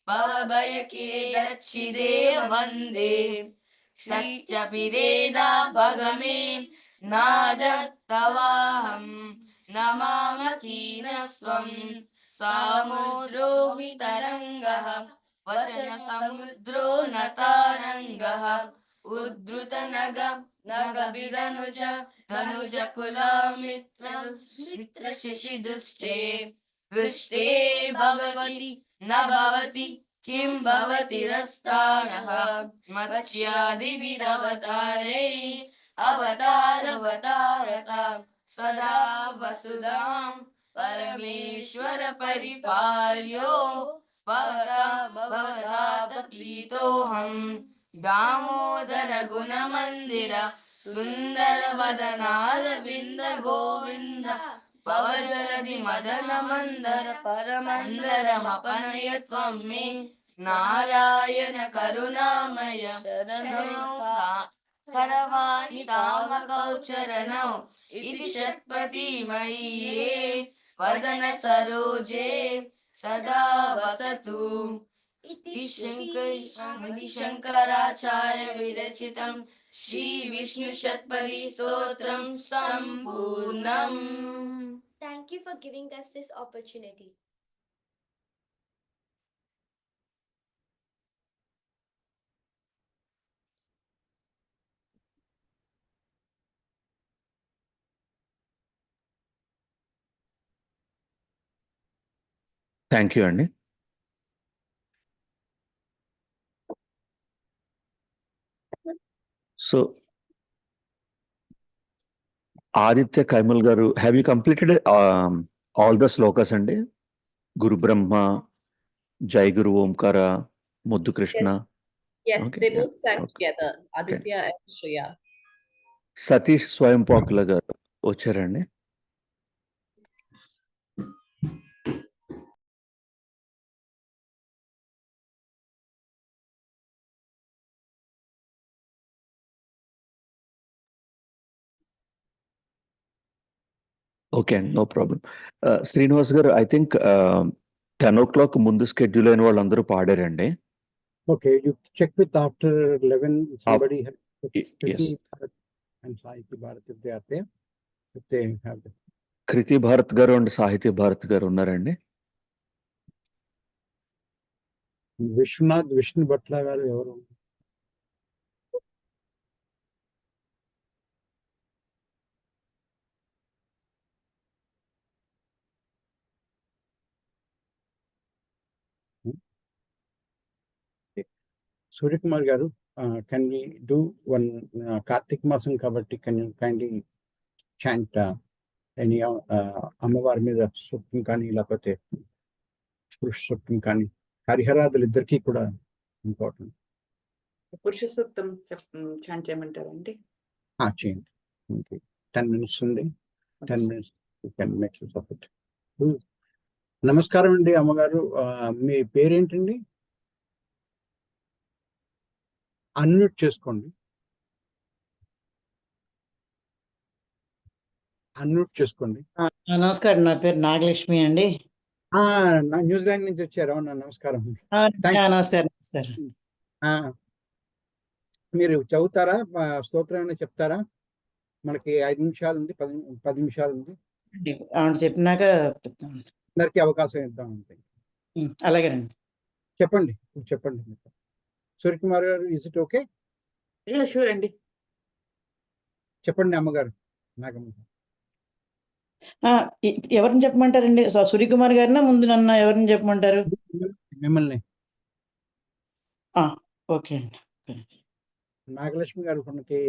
Bhavabhayake Dachide Vande Satyapireda Bhagame Nadattavaham Namamakhinasvam Samudrohi Tarangaha Vachana Samudro Natarangaha Udrutanaga Nagabidanuja Danuja Kulamitra Mitra Shishidusте Vishte Bhavati Nabhavati Kim Bhavati Rastanaha Matsyadi Vidavatare Avatarata Sada Vasudam Parameshwara Paripalyo Bhavata Plitoham Damodara Gunamandira Sundara Vadanara Vinda Govinda Pavajaladi Madana Mandara Paramandara Mapanayatvam me Narayana Karunamaya Sharanam Karavani Tamakau Charanam Iti Shatpati Maiye Vadana Saroje Sada Vasatu Iti Shankaracharya Virachitam Shri Vishnu Shatpadi Stotram Sampurnam. Thank you for giving us this opportunity. Thank you, Andy. So, Aditya Kaimal Garu, have you completed all the slokas, Andy? Guru Brahma, Jai Guru Omkara, Muddu Krishna. Yes, Okay, they yeah, both sang okay. together, Aditya and Shriya. Satish Swayampakula Garu, వచ్చారండి. Okay, no problem. Srinivas garu, I think 10 o'clock ముందు schedule అయిన వాళ్ళందరూ పాడారండి. Okay, you check with after 11. Somebody has yes. and Sahiti Bharat if they are there. If they have the కృతి భారత్ గారు and సాహితీ భారత్ గారు ఉన్నారండి. విశ్వనాథ్ విష్ణు భట్ల గారు ఎవరు? సూర్యకుమార్ గారు, can we do one Karthika మాసం కాబట్టి can you kindly chant any అమ్మవారి మీద సూక్తం కానీ లేకపోతే పురుష సూక్తం కానీ, హరిహరాదులు ఇద్దరికీ కూడా ఇంపార్టెంట్. పురుష సూక్తం చాంట్ చేయమంటారండి? చేయండి. 10 minutes ఉంది. 10 minutes you can make use of it. నమస్కారం అండి అమ్మగారు, మీ పేరేంటండి? అన్మ్యూట్ చేసుకోండి. అన్మ్యూట్ చేసుకోండి. నమస్కారం, నా పేరు నాగలక్ష్మి అండి. న్యూజిలాండ్ నుంచి వచ్చారు. అవునా, నమస్కారం. నమస్కారం. మీరు చదువుతారా? స్తోత్రం ఏమైనా చెప్తారా? మనకి 5 నిమిషాలు ఉంది, 10 నిమిషాలు ఉంది. చెప్పినాక చెప్తాను. అందరికీ అవకాశం ఇద్దాం. అలాగేనండి. చెప్పండి. సూర్యకుమార్ గారు, ఇస్ ఇట్ ఓకే? షూర్ అండి. చెప్పండి అమ్మగారు. నాగమ్మ ఎవరిని చెప్పమంటారండి? సూర్యకుమార్ గారినా ముందు నన్ను ఎవరిని చెప్పమంటారు? మిమ్మల్ని. ఓకే అండి. నాగలక్ష్మి గారు, మనకి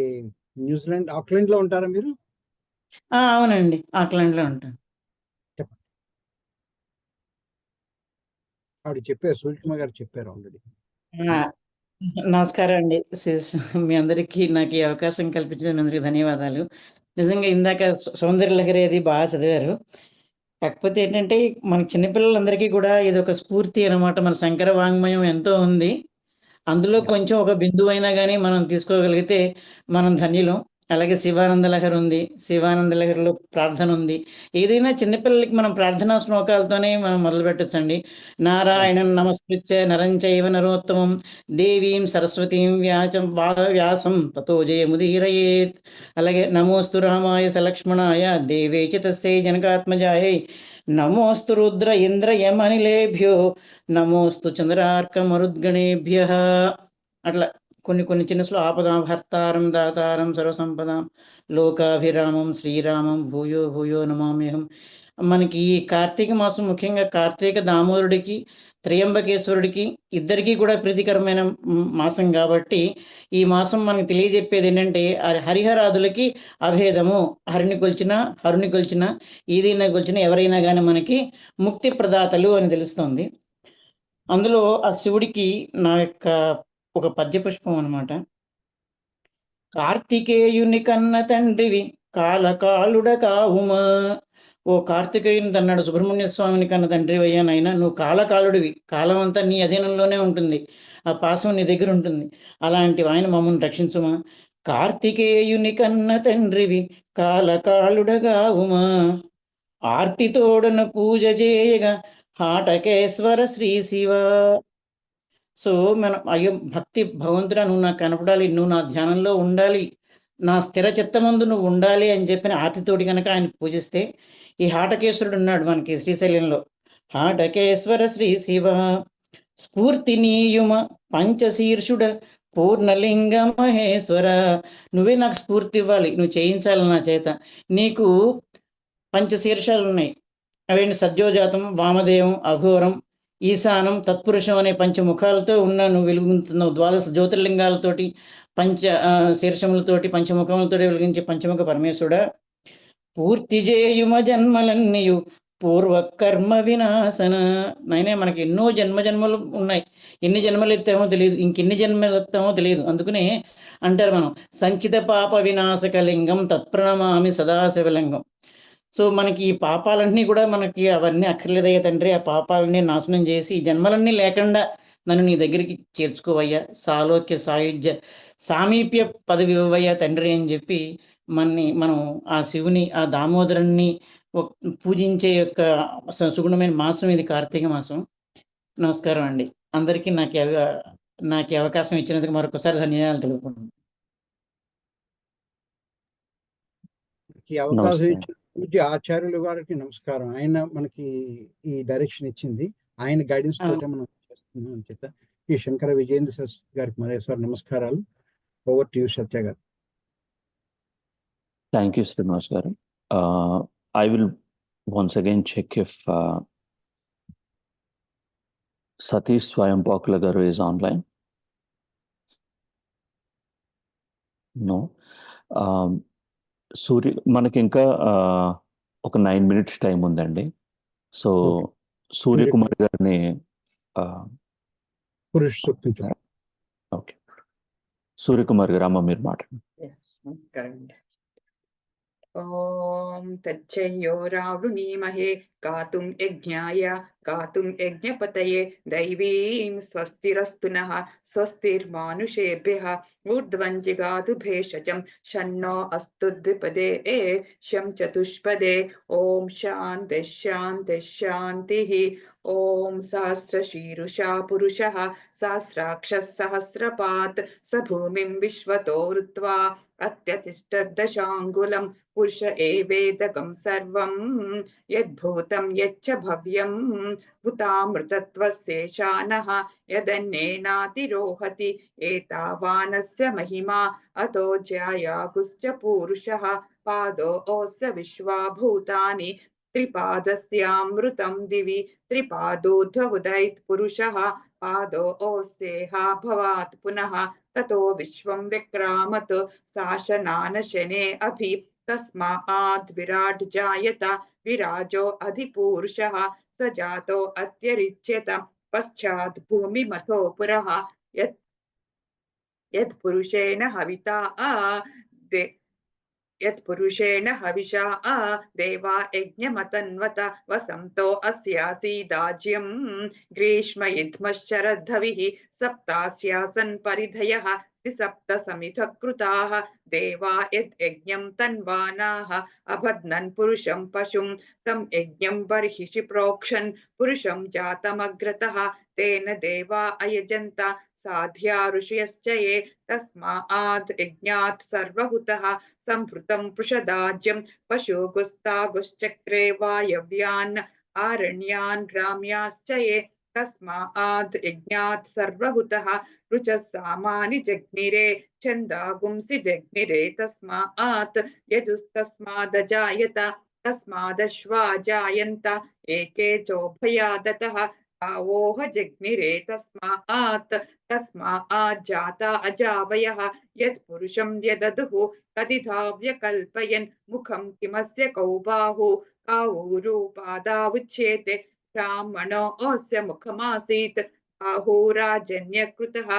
న్యూజిలాండ్ ఆక్లాండ్ లో ఉంటారా మీరు? అవునండి, ఆక్లాండ్ లో ఉంటాను. చెప్పండి. ఆవిడ చెప్పారు, సూర్యకుమార్ గారు చెప్పారు ఆల్రెడీ. నమస్కారం అండి. మీ అందరికీ నాకు ఈ అవకాశం కల్పించినందుకు ధన్యవాదాలు. నిజంగా ఇందాక సౌందర్య లహరి అది బాగా చదివారు. కాకపోతే ఏంటంటే మన చిన్నపిల్లలందరికీ కూడా ఇది ఒక స్ఫూర్తి అనమాట. మన శంకర వాంగ్మయం ఎంతో ఉంది. అందులో కొంచెం ఒక బిందువు అయినా కానీ మనం తీసుకోగలిగితే మనం ధన్యులం. అలాగే శివానంద లహరి ఉంది. శివానంద లహరిలో ప్రార్థన ఉంది. ఏదైనా చిన్నపిల్లలకి మనం ప్రార్థనా శ్లోకాలతోనే మనం మొదలు పెట్టచ్చండి. నారాయణం నమస్కృత్య నరం చైవ నరోత్తమం దేవీం సరస్వతీం వ్యాసం తతో జయముదీరయేత్. అలాగే నమోస్తు రామాయ సలక్ష్మణాయ దేవే చ తస్యై జనకాత్మజాయై నమోస్తు రుద్ర ఇంద్ర యమనిలేభ్యో నమోస్తు చంద్రార్క మరుద్గణేభ్యః. అట్లా కొన్ని చిన్న ఆపదాం హర్తారం దాతారం సర్వసంపదాం లోకాభిరామం శ్రీరామం భూయో భూయో నమామ్యహం. మనకి ఈ కార్తీక మాసం ముఖ్యంగా కార్తీక దామోదరుడికి త్రయంబకేశ్వరుడికి ఇద్దరికీ కూడా ప్రీతికరమైన మాసం కాబట్టి ఈ మాసం మనకు తెలియజెప్పేది ఏంటంటే హరిహరాదులకి అభేదము. హరుని కొలిచిన ఏదైనా కొలిచిన ఎవరైనా కానీ మనకి ముక్తి ప్రదాతలు అని తెలుస్తుంది. అందులో ఆ శివుడికి నా యొక్క ఒక పద్యపుష్పం అనమాట. కార్తికేయుని కన్న తండ్రివి కాలకాలుడ కావుమా. ఓ కార్తికేయుని అన్నాడు సుబ్రహ్మణ్య స్వామిని కన్న తండ్రి అయ్యా నాయనా, నువ్వు కాలకాలుడివి. కాలం అంతా నీ అధీనంలోనే ఉంటుంది. ఆ పాశం నీ దగ్గర ఉంటుంది. అలాంటి ఆయన మమ్మల్ని రక్షించుమా. కార్తికేయుని కన్న తండ్రివి కాలకాలుడగావుమా. ఆర్తితోడను పూజ చేయగా హాటకేశ్వర శ్రీ శివ. సో మనం అయ్యో భక్తి భగవంతుడా, నువ్వు నాకు కనపడాలి, నువ్వు నా ధ్యానంలో ఉండాలి, నా స్థిర చిత్తమందు నువ్వు ఉండాలి అని చెప్పిన ఆర్తితోటి కనుక ఆయన పూజిస్తే ఈ హాటకేశ్వరుడు ఉన్నాడు మనకి శ్రీశైలంలో. హాటకేశ్వర శ్రీ శివ స్ఫూర్తినీయుమ పంచశీర్షుడ పూర్ణలింగ మహేశ్వర. నువ్వే నాకు స్ఫూర్తి ఇవ్వాలి, నువ్వు చేయించాలి నా చేత. నీకు పంచశీర్షాలు ఉన్నాయి. అవేంటి? సద్యోజాతం, వామదేవం, అఘోరం, ఈశానం, తత్పురుషం అనే పంచముఖాలతో నువ్వు వెలుగుతున్నావు. ద్వాదశ జ్యోతిర్లింగాలతోటి శీర్షములతోటి పంచముఖములతో వెలిగించే పంచముఖ పరమేశ్వరుడా, పూర్తి చేయుమ జన్మలన్నీయు పూర్వకర్మ వినాశన. నైనా మనకి ఎన్నో జన్మలు ఉన్నాయి. ఎన్ని జన్మలు ఎత్తామో తెలియదు, ఇంకెన్ని జన్మలు ఎత్తామో తెలియదు. అందుకనే అంటారు మనం సంచిత పాప వినాశకలింగం తత్ప్రణమామి సదాశివలింగం. సో మనకి ఈ పాపాలన్నీ కూడా మనకి అవన్నీ అక్కర్లేదయ్యా తండ్రి. ఆ పాపాలన్నీ నాశనం చేసి ఈ జన్మలన్నీ లేకుండా నన్ను నీ దగ్గరికి చేర్చుకోవయ్యా. సాలోక్య సాయుధ్య సామీప్య పదవి ఇవ్వయ్యా తండ్రి అని చెప్పి మనం ఆ శివుని, ఆ దామోదరుణ్ణి పూజించే యొక్క సుగుణమైన మాసం ఇది కార్తీక మాసం. నమస్కారం అండి అందరికీ. నాకు అవకాశం ఇచ్చినందుకు మరొకసారి ధన్యవాదాలు తెలుపుకుంటున్నాను. మనకి అవకాశం నమస్తే. ఇచ్చిన పూజ్య ఆచార్యుల గారికి నమస్కారం. ఆయన మనకి ఈ డైరెక్షన్ ఇచ్చింది, ఆయన గైడెన్స్ తోటే మనం చేస్తున్నాం అని చేత ఈ శంకర విజయేంద్ర సార్ గారికి మరోసారి నమస్కారాలు. ఓవర్ టు యు సత్య గారు. Thank you, Srinivas garu. I will once again check if Satish Swayampakula garu is online. No. సూర్య మనకి ఇంకా ఒక 9 minutes టైం ఉందండి. సో సూర్యకుమార్ గారిని పురుష సూక్తం. ఓకే, సూర్యకుమార్ గారు అమ్మ మీరు మాట్లాడండి. నమస్కారం. ఓం తచ్చయోరావృణీమహే గాతుం యజ్ఞాయ గాతుం యజ్ఞపతయే దైవీం స్వస్తిరస్తు నః స్వస్తిర్మానుషేభ్యః ఊర్ధ్వం జిగాతు భేషజం షన్నో అస్తు ద్విపదే శం చతుష్పదే. ఓం శాంతి శాంతి శాంతిః. ఓం సహస్రశీరుషా పురుషః సహస్రాక్షः సహస్రపాత్ స భూమిం విశ్వతో వృత్వా అత్యతిష్టదశాంగులం పురుష ఏవేదకం సర్వం యద్భూతం యచ్చ భవ్యం భూతామృతత్వస్యేషానః యదన్నేనాతిరోహతి ఏతావానస్య మహిమా అతో జ్యాయాగుశ్చ పూరుషః పాదో ఓస్య విశ్వాభూతాని త్రిపాదస్యామృతం దివి త్రిపాదోధ్వదైత్ పురుషః పాదో ఓస్యేహా భవాత్ పునః తతో విశ్వం విక్రామత్ శాసనానశనే అభి తస్మాద్ విరాట్ జాయత విరాజో అధిపూరుషః స జాతో అత్యరిచ్యత పశ్చాద్ భూమిమథో పురః యత్ పురుషేణ హవితా యత్పురుషేణ హవిషా దేవా యజ్ఞమతన్వత వసంతో అస్యాసీదాజ్యం గ్రీష్మ యుధ్మశ్చరద్ధవిః సప్తాస్యాసన్ పరిధయః త్రిసప్త సమిధ కృతాః దేవా యజ్ఞం తన్వానాః అబధ్నన్ పురుషం పశుం తం యజ్ఞం బర్హిషి ప్రోక్షన్ పురుషం జాతమగ్రతః తేన దేవా అయజంత సాధ్యా ఋషయశ్చ ఏ తస్మాద్ యజ్ఞాత్ సర్వహుతః సంభృతం పృషదాజ్యం పశుగుస్తాగుశ్చక్రే వాయవ్యాన్ ఆరణ్యాన్ గ్రామ్యాశ్చ ఏ తస్మాద్ యజ్ఞాత్ సర్వహుతః రుచః సామాని జగ్నిరే ఛందాగుంసి జగ్నిరే తస్మాత్ యజుస్తస్మాదజాయత తస్మాదశ్వా జాయంత ఏకే చోభయాదతః గావోః జగ్నిరే తస్మాత్ జాతా అజావయః యత్ పురుషం యదదుః తదిధా వ్యకల్పయన్ ముఖం కిమస్య కౌ బాహు కాఊరూపాదా ఉచ్యేతే బ్రాహ్మణో అస్య ముఖమాసీత్ బాహూరాజన్యకృతః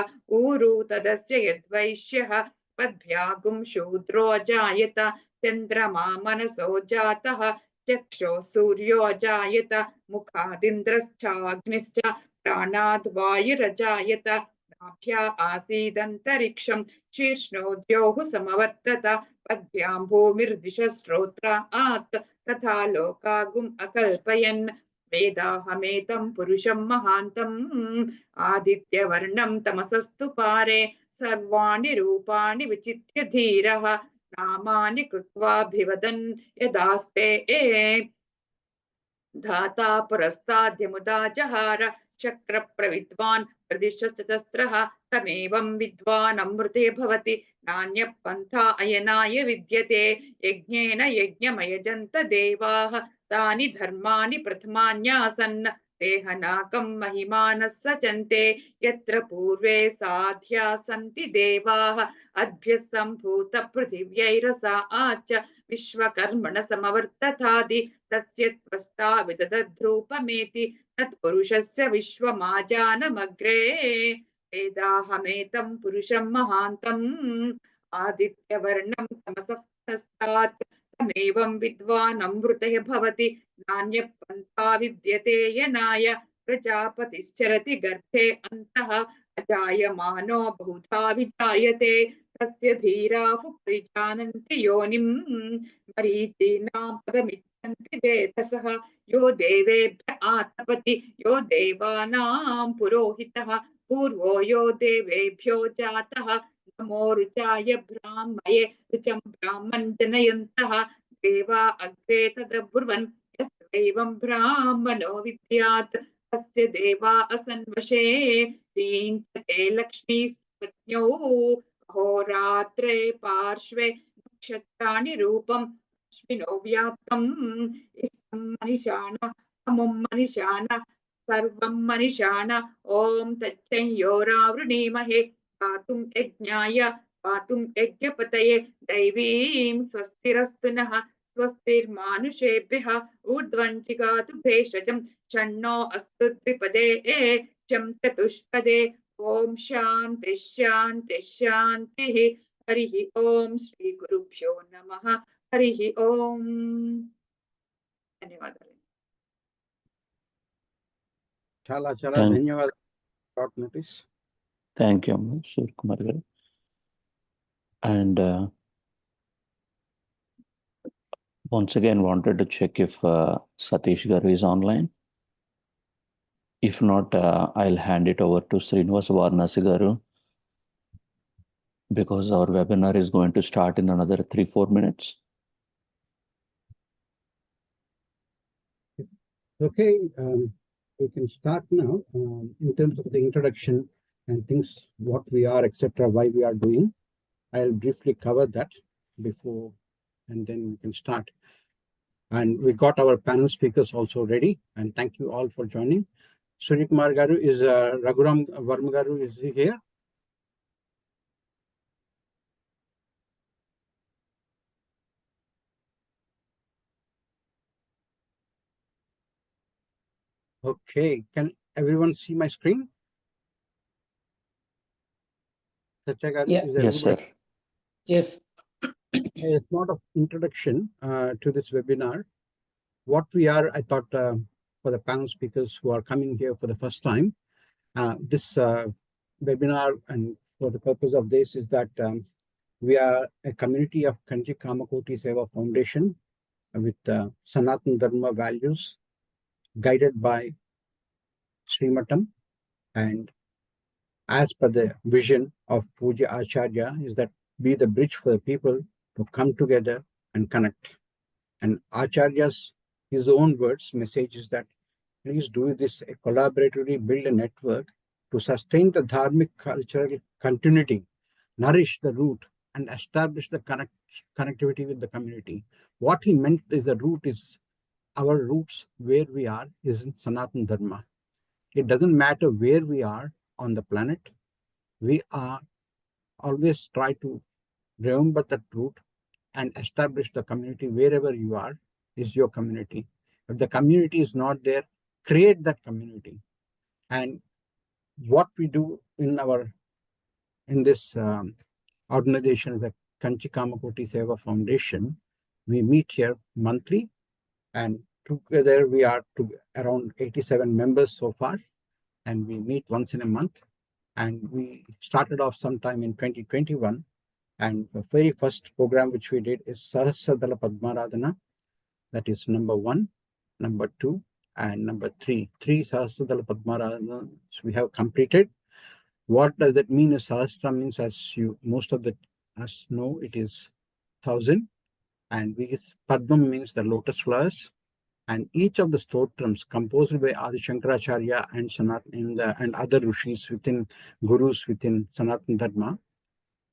ఊరు తదస్య యద్వైశ్యః పద్భ్యాగుం శూద్రో అజాయత చంద్రమా మనసో జాతః చక్షో సూర్యో జాయత ముఖాదింద్రశ్చాగ్నిశ్చ ప్రాణాద్ వాయురజాయత నాభ్యా ఆసీదంతరిక్షం శీర్ష్ణోద్యోః సమవర్తత పద్భ్యాం భూమిర్దిశశ్రోత్రాత్ తథా లోకాగుం అకల్పయన్ వేదాహమేతం పురుషం మహాంతం ఆదిత్యవర్ణం తమసస్తు పారే సర్వాణి రూపాణి విచిత్య ధీరః నామాని కృత్వాభివదన్ యదాస్తే ధాతా పురస్తాద్యముదా జహార చక్ర ప్రవిద్వాన్ ప్రదిశశ్చతస్రః తమేవం విద్వాన్ అమృతే భవతి నాణ్య పంథా అయనాయ విద్యతే యజ్ఞేన యజ్ఞమయజంత దేవాః తాని ధర్మాని ప్రథమాన్యాసన్ దేహనాకం మహిమానః సచంతే యత్ర పూర్వే సాధ్యా సంతి దేవాః అద్భ్యః సంభూత పృథివ్యైరసా ఆచ విశ్వకర్మణ సమవర్తతాది తస్య త్వష్టా విదదద్రూపమేతి తత్పురుషస్య విశ్వమాజానమగ్రే వేదాహమేతం పురుషం మహాంతం ఆదిత్యవర్ణం తమసః తమేవం విద్వాన్ అమృతః భవతి నాణ్య పంథా విద్యతే యనాయ ప్రజాపతిశ్చరతి గర్భే అంతః అజాయమానో బహుధా విజాయతే తస్య ధీరాః పరిజానంతి యోనిం మరీచీనాం పదమిచ్చంతి వేదసః యో దేవేభ్య ఆతపతి యో దేవానాం పురోహితః పూర్వో యో దేవేభ్యో జాతః నమో రుచాయ బ్రాహ్మయే రుచం బ్రాహ్మణ్ జనయంతః देवा अग्रे तदब्रुवन् यस्यैवं ब्राह्मणो विद्यात् तस्य देवा असन्वशे ह्रीं ते लक्ष्मीस्त्वज्ञौ अहोरात्रे पार्श्वे नक्षत्राणि रूपम् अश्विनो व्याप्तम् इष्टं मनिषाण अमुं मनिषाण सर्वं मनिषाण ॐ तच्चयोरावृणीमहे पातुं यज्ञाय पातुं यज्ञपतये दैवीं स्वस्तिरस्तु नः स्वस्तिर्मानुषेभ्यः ऊर्ध्वञ्चिगातु भेषजं षण्णो अस्तु द्विपदे चं चतुष्पदे ॐ शान्ति शान्ति शान्तिः हरिः ॐ श्रीगुरुभ्यो नमः हरिः ॐ धन्यवादाలు చాలా Thank- ధన్యవాదాలు. Short notice. Thank you, Surya Kumar garu. And once again, wanted to check if Satish garu is online. If not, I'll hand it over to Srinivas Varnasi garu, because our webinar is going to start in another 3-4 minutes. Okay, we can start now in terms of the introduction and things, what we are, etc., why we are doing. I'll briefly cover that before, and then we can start. And we got our panel speakers also ready, and thank you all for joining. Surya Kumar garu is Raghuram Varma garu is he here? Okay, can everyone see my screen? Satya garu, Yeah. is Yes, sir. everybody? Yes. A sort of introduction to this webinar. What we are, I thought, for the panel speakers who are coming here for the first time, this webinar, and for the purpose of this, is that we are a community of Kanchi Kamakoti Seva Foundation with Sanathana Dharma values, guided by Srimatam, and as per the vision of Puja Acharya, is that be the bridge for the people to come together and connect. And Acharya's, his own words, message is that please do this collaboratively, build a network to sustain the dharmic cultural continuity, nourish the root, and establish the connectivity with the community. What he meant is the root is our roots, where we are, is in Sanatana Dharma. It doesn't matter where we are on the planet. We are always try to remember that root and establish the community wherever you are is your community. If the community is not there, create that community. And what we do in this organization is the Kanchi Kamakoti Seva Foundation. We meet here monthly, and together we are around 87 members so far, and we meet once in a month. And we started off sometime in 2021, and the very first program which we did is Sahasradala Padmaradhana. That is number 1, number 2, and number 3. 3 Sahasradala Padmaradhana we have completed. What does that mean? Sahasra means, as you most of us know, it is 1,000, and Padmam means the lotus flowers. And each of the stotrams composed by Adi Shankaracharya and Sanatana and other rishis within gurus within Sanatana Dharma,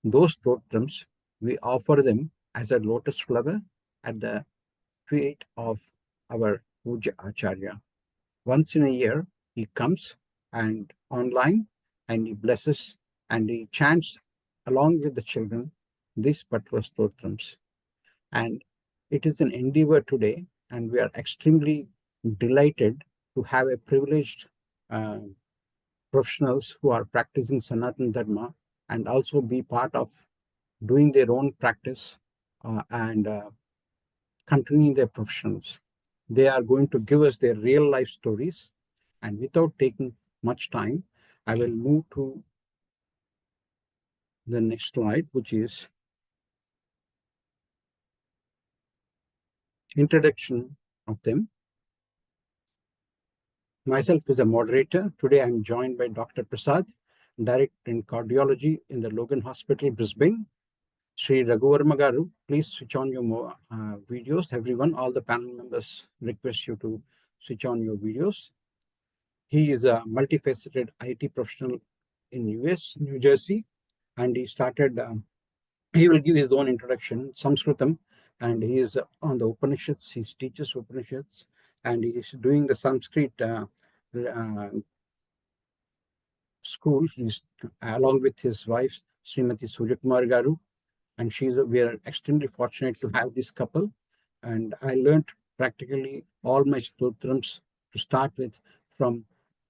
those stotrams, we offer them as a lotus flower at the feet of our Puja Acharya. Once in a year, he comes and online, and he blesses and he chants along with the children these particular stotrams. And it is an endeavor today, and we are extremely delighted to have a privileged professionals who are practicing Sanatana Dharma and also be part of doing their own practice and continuing their professions. They are going to give us their real life stories. And without taking much time, I will move to the next slide, which is introduction of them. Myself is a moderator. Today I'm joined by Dr. Prasad, Director in Cardiology in the Logan Hospital, Brisbane. Sri Raghuvarma Garu, please switch on your videos. Everyone, all the panel members request you to switch on your videos. He is a multifaceted IT professional in US, New Jersey, and he started, he will give his own introduction, Sanskritam, and he is on the Upanishads, he teaches Upanishads, and he is doing the Sanskrit school. He's along with his wife, Srimati Suryakumar Garu, and we are extremely fortunate to have this couple. And I learned practically all my stotrams to start with from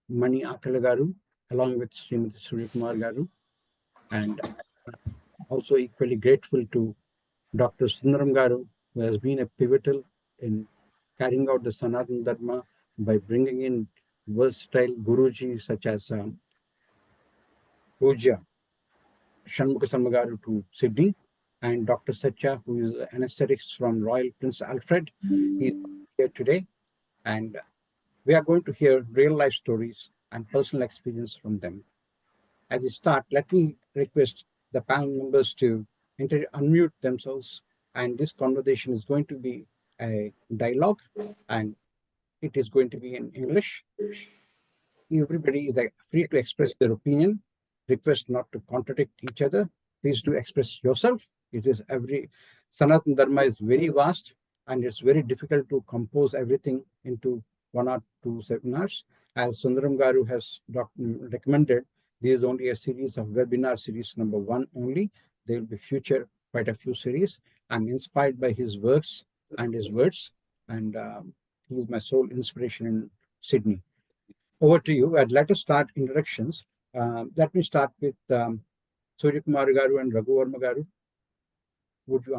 Mani Akala Garu, along with Srimati Suryakumar Garu, and also equally grateful to Dr. Sundaram Garu, who has been a pivotal in carrying out the Sanatana Dharma by bringing in versatile Guruji such as Puja Shanmukha Garu to Sydney, and Dr. Satya, who is anesthetics from Royal Prince Alfred. He's here today, and we are going to hear real life stories and personal experience from them. As we start, let me request the panel members to unmute themselves, and this conversation is going to be a dialogue, and it is going to be in English. Everybody is free to express their opinion. Request not to contradict each other. Please do express yourself. It is Sanatana Dharma is very vast, and it's very difficult to compose everything into 1 or 2 seminars. As Sundaram Garu has recommended, this is only a series of webinar series number 1 only. There will be quite a few series. I'm inspired by his works and his words, and he is my sole inspiration in Sydney. Over to you. I'd like to start introductions. Let me start with Suryakumar Garu and Raghuvarma Garu. Would you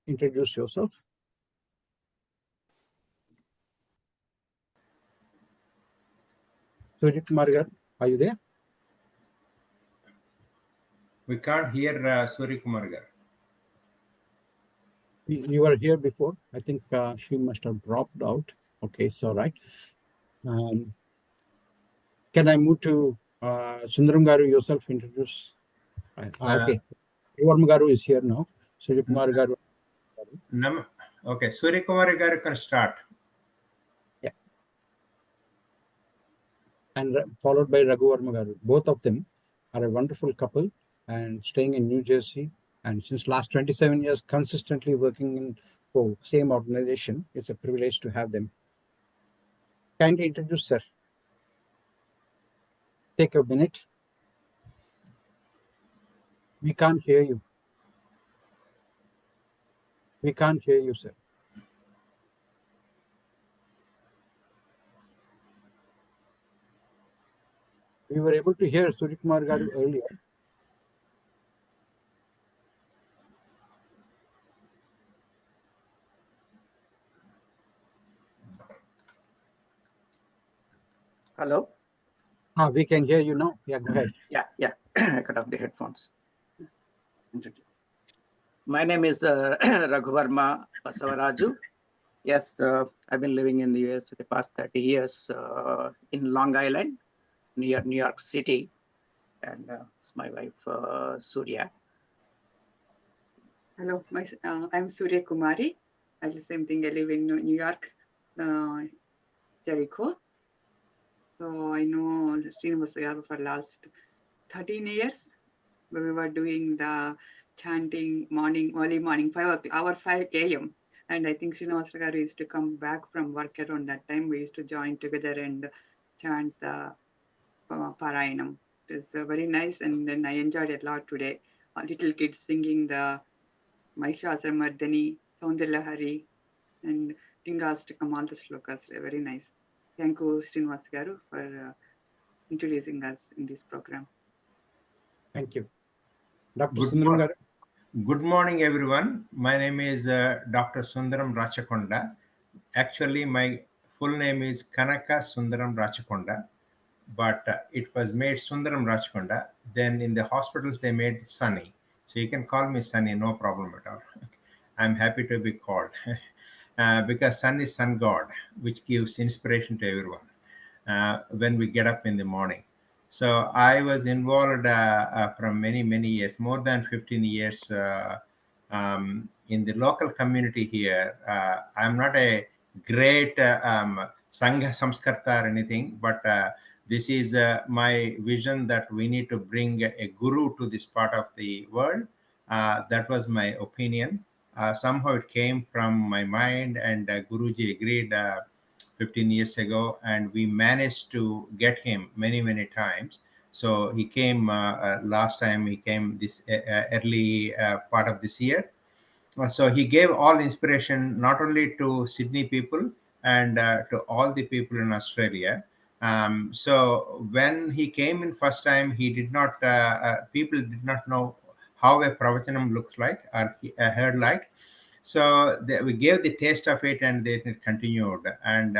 introduce yourself? Suryakumar Garu, are you there? We can't hear Suryakumar Garu. You were here before. I think she must have dropped out. Okay, it's all right. Can I move to Sundaram Garu, yourself introduce? Okay. Raghuvarma Garu is here now. Suryakumar Garu. Okay, Suryakumar Garu can start. Yeah. And followed by Raghuvarma Garu. Both of them are a wonderful couple and staying in New Jersey. And since last 27 years, consistently working in same organization. It's a privilege to have them. Kindly introduce, sir. Take a minute. We can't hear you. We can't hear you, sir. We were able to hear Suryakumar Garu earlier. Hello? We can hear you now. Yeah, go ahead. Yeah. I cut off the headphones. My name is Raghuvarma Basavaraju. Yes, I've been living in the US for the past 30 years in Long Island, near New York City. And it's my wife, Surya. Hello, I'm Surya Kumari. I do the same thing. I live in New York, Jericho. So I know Srinivasa Garu for last 13 years. We were doing the chanting early morning, 5 a.m. And I think Srinivasa Garu used to come back from work around that time. We used to join together and chant the Parayanam. It was very nice, and then I enjoyed it a lot today. Little kids singing the Mahishasramardhani, Soundarlahari, and Tingastakam, all the slokas. Very nice. Thank you, Srinivasa Garu, for introducing us in this program. Thank you. Dr. Sundaram Garu. Good morning, everyone. My name is Dr. Sundaram Rachakonda. Actually, my full name is Kanaka Sundaram Rachakonda, but it was made Sundaram Rachakonda. Then in the hospitals, they made Sunny. So you can call me Sunny, no problem at all. I'm happy to be called because Sun is sun god, which gives inspiration to everyone when we get up in the morning. So I was involved from many years, more than 15 years in the local community here. I'm not a great Sangha Samskarta or anything, but this is my vision that we need to bring a guru to this part of the world. That was my opinion. Somehow it came from my mind, and Guruji agreed 15 years ago, and we managed to get him many times. So he came last time. He came this early part of this year. So he gave all inspiration not only to Sydney people and to all the people in Australia. So when he came in first time, he did not people did not know how a pravachanam looks like or heard like. So we gave the taste of it, and then it continued, and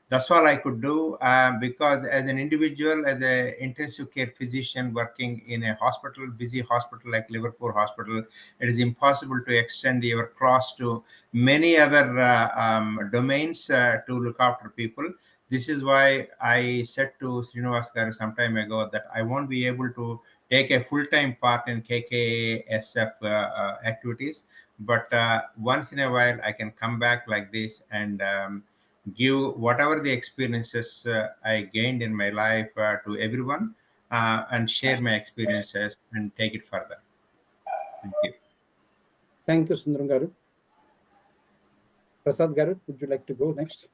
that's all I could do, because as an individual, as a intensive care physician working in a hospital, busy hospital like Liverpool Hospital, it is impossible to extend your cross to many other domains to look after people. This is why I said to Srinivas Garu some time ago that I won't be able to take a full-time part in KKSF activities, but once in a while I can come back like this and give whatever the experiences I gained in my life to everyone, and share my experiences and take it further. Thank you. Thank you, Sundaram Garu. Prasad Garu, would you like to go next?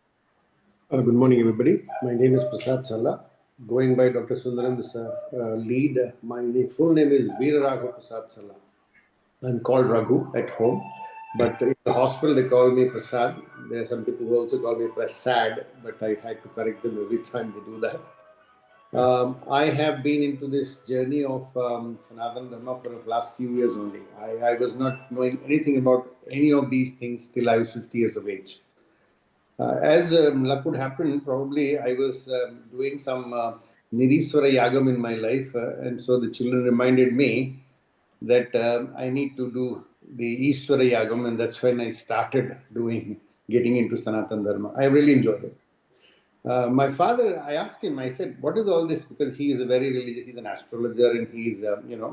Good morning, everybody. My name is Prasad Salla. Going by Dr. Sundaram's lead, my full name is Veeraragha Prasad Salla. I'm called Raghu at home, but in the hospital they call me Prasad. There are some people who also call me Prasad, but I had to correct them every time they do that. I have been into this journey of Sanatana Dharma for the last few years only. I was not knowing anything about any of these things till I was 50 years of age. As luck would happen, probably I was doing some Niriswara Yagam in my life, and so the children reminded me that I need to do the Ishvara Yagam, and that's when I started getting into Sanatana Dharma. I really enjoyed it. My father, I asked him, I said, what is all this? Because he is a very religious, he's an astrologer, and he's,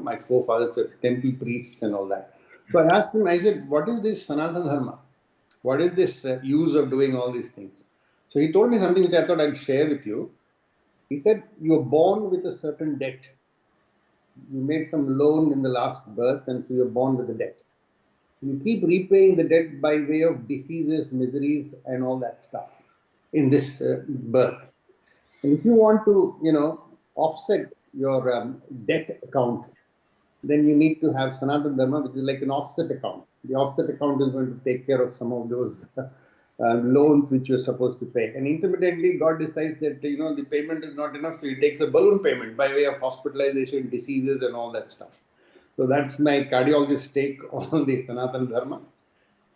my forefathers were temple priests and all that. So I asked him, I said, what is this Sanatana Dharma? What is this use of doing all these things? So he told me something which I thought I'd share with you. He said, you're born with a certain debt. You made some loan in the last birth, and so you're born with a debt. You keep repaying the debt by way of diseases, miseries, and all that stuff in this birth. And if you want to, offset your debt account, then you need to have Sanatana Dharma, which is like an offset account. The offset account is going to take care of some of those loans which you're supposed to pay. And intermittently, God decides that, the payment is not enough, so he takes a balloon payment by way of hospitalization, diseases, and all that stuff. So that's my cardiologist take on the Sanatana Dharma.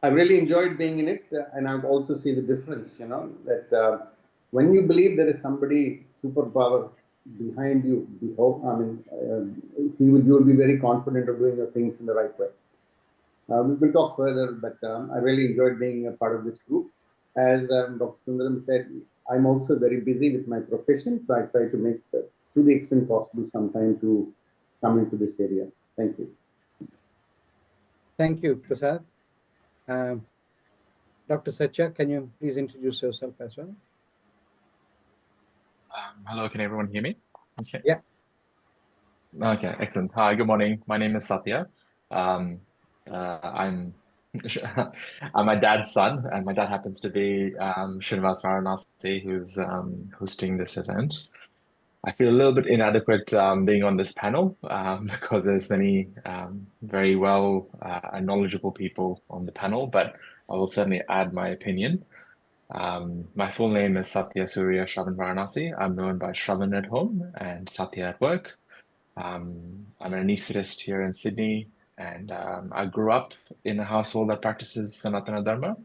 I really enjoyed being in it, and I've also seen the difference, that when you believe there is somebody superpower behind you, you will be very confident of doing your things in the right way. We will talk further, but I really enjoyed being a part of this group. As Dr. Sundaram said, I'm also very busy with my profession, so I try to make, to the extent possible, some time to come into this area. Thank you. Thank you, Prasad. Dr. Satya, can you please introduce yourself as well? Hello, can everyone hear me? Okay. Yeah. Okay, excellent. Hi, good morning. My name is Satya. I'm I'm my dad's son, and my dad happens to be Srinivas Varanasi, who's hosting this event. I feel a little bit inadequate being on this panel because there's many very well and knowledgeable people on the panel, but I will certainly add my opinion. My full name is Satya Surya Shravan Varanasi. I'm known by Shravan at home and Satya at work. I'm an anesthetist here in Sydney, and I grew up in a household that practices Sanatana Dharma.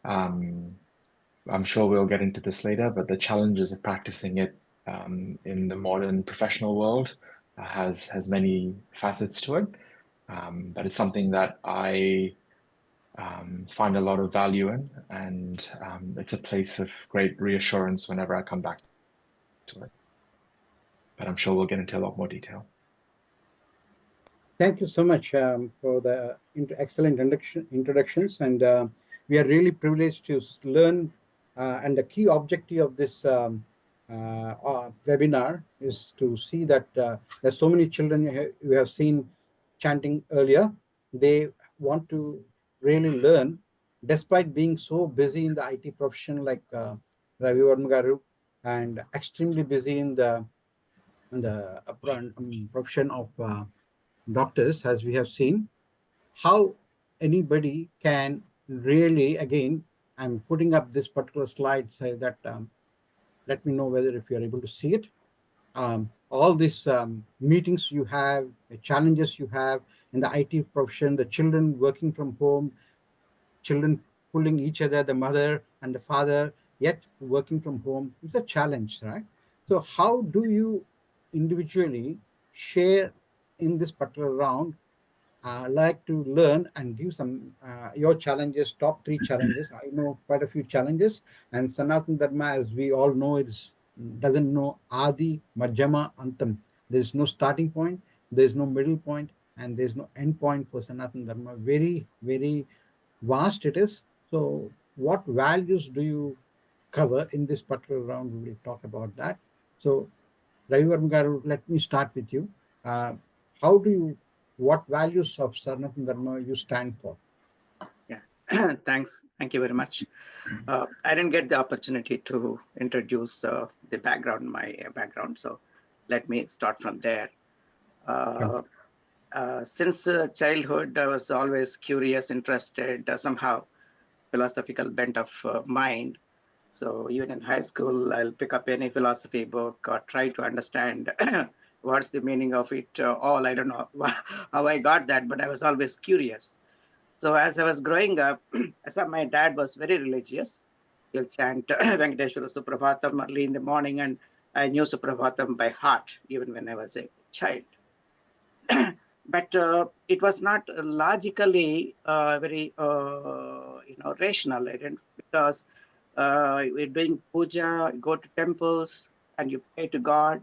I'm sure we'll get into this later, but the challenges of practicing it in the modern professional world has many facets to it. But it's something that I find a lot of value in, and it's a place of great reassurance whenever I come back to it. but I'm sure we'll get into a lot more detail. Thank you so much for the excellent introductions, and we are really privileged to learn. And the key objective of this webinar is to see that there's so many children we have seen chanting earlier. They want to really learn, despite being so busy in the IT profession, like Ravi Varma Garu, and extremely busy in the profession of doctors, as we have seen, how anybody can really, again, I'm putting up this particular slide so that let me know whether if you're able to see it. All these meetings you have, the challenges you have in the IT profession, the children working from home, children pulling each other, the mother and the father, yet working from home, it's a challenge, right? So how do you individually share in this particular round, like to learn and give some your challenges, top 3 challenges? I know quite a few challenges, and Sanatana Dharma, as we all know, doesn't know Adi, Majjama, Antam. There's no starting point, there's no middle point, and there's no end point for Sanatana Dharma. Very, very vast it is. So what values do you cover in this particular round? We will talk about that. So Ravi Varma Garu, let me start with you. What values of Sanatana Dharma you stand for? Yeah, thanks. Thank you very much. I didn't get the opportunity to introduce the background, my background. So let me start from there. Since childhood, I was always curious, interested, somehow philosophical bent of mind. So even in high school, I'll pick up any philosophy book or try to understand what's the meaning of it all. I don't know how I got that, but I was always curious. So as I was growing up, I saw my dad was very religious. He'll chant Venkateshwara Suprabhatam early in the morning, and I knew Suprabhatam by heart, even when I was a child. But it was not logically very rational. I didn't, because we're doing puja, go to temples, and you pray to God,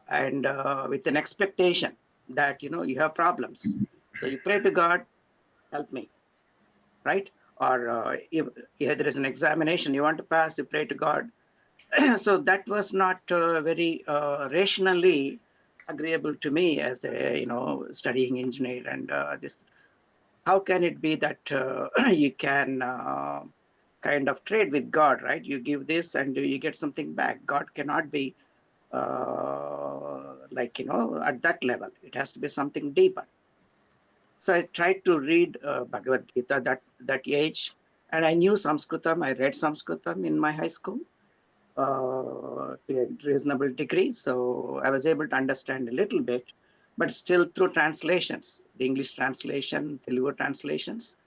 and with an expectation that you have problems. So you pray to God, help me, right? Or if there is an examination you want to pass, you pray to God. So that was not very rationally agreeable to me as a studying engineer. And this, how can it be that you can kind of trade with God, right? You give this and you get something back. God cannot be at that level. It has to be something deeper. So I tried to read Bhagavad Gita that age, and I knew Sanskritam. I read Sanskritam in my high school to a reasonable degree. So I was able to understand a little bit, but still through translations, the English translation, Telugu translations,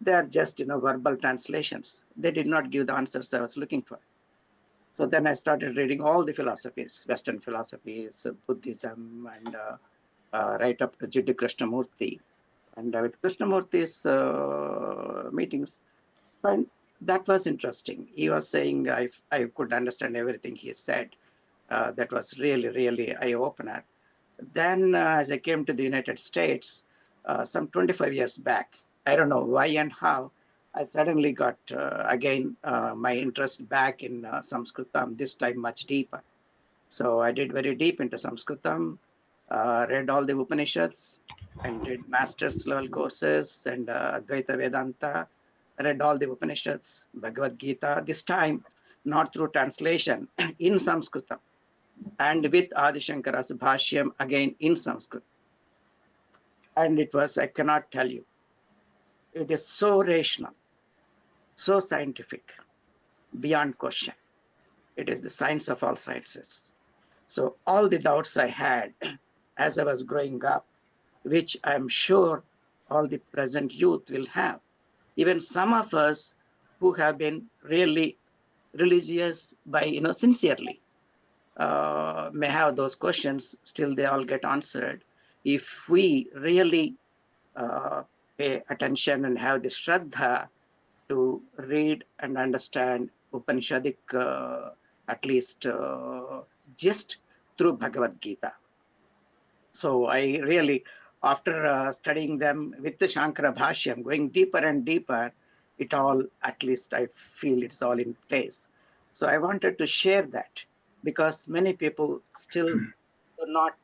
they are just verbal translations. They did not give the answers I was looking for. So then I started reading all the philosophies, Western philosophies, Buddhism, and right up to Jiddu Krishnamurti. And with Krishnamurti's meetings, and that was interesting. He was saying I could understand everything he said. That was really, really eye-opener. Then as I came to the United States, some 25 years back, I don't know why and how, I suddenly got, again, my interest back in Sanskritam, this time much deeper. So I did very deep into Sanskritam, read all the Upanishads, and did master's level courses and Advaita Vedanta, read all the Upanishads, Bhagavad Gita, this time not through translation, in Sanskritam, and with Adi Shankara's Bhashyam, again in Sanskrit. And it was, I cannot tell you, it is so rational, so scientific, beyond question. It is the science of all sciences. So all the doubts I had as I was growing up, which I'm sure all the present youth will have, even some of us who have been really religious by, sincerely, may have those questions, still they all get answered if we really pay attention and have the Shraddha to read and understand Upanishadic, at least gist through Bhagavad Gita. So I really, after studying them with the Shankara Bhashyam, going deeper and deeper, it all, at least I feel it's all in place. So I wanted to share that because many people still do not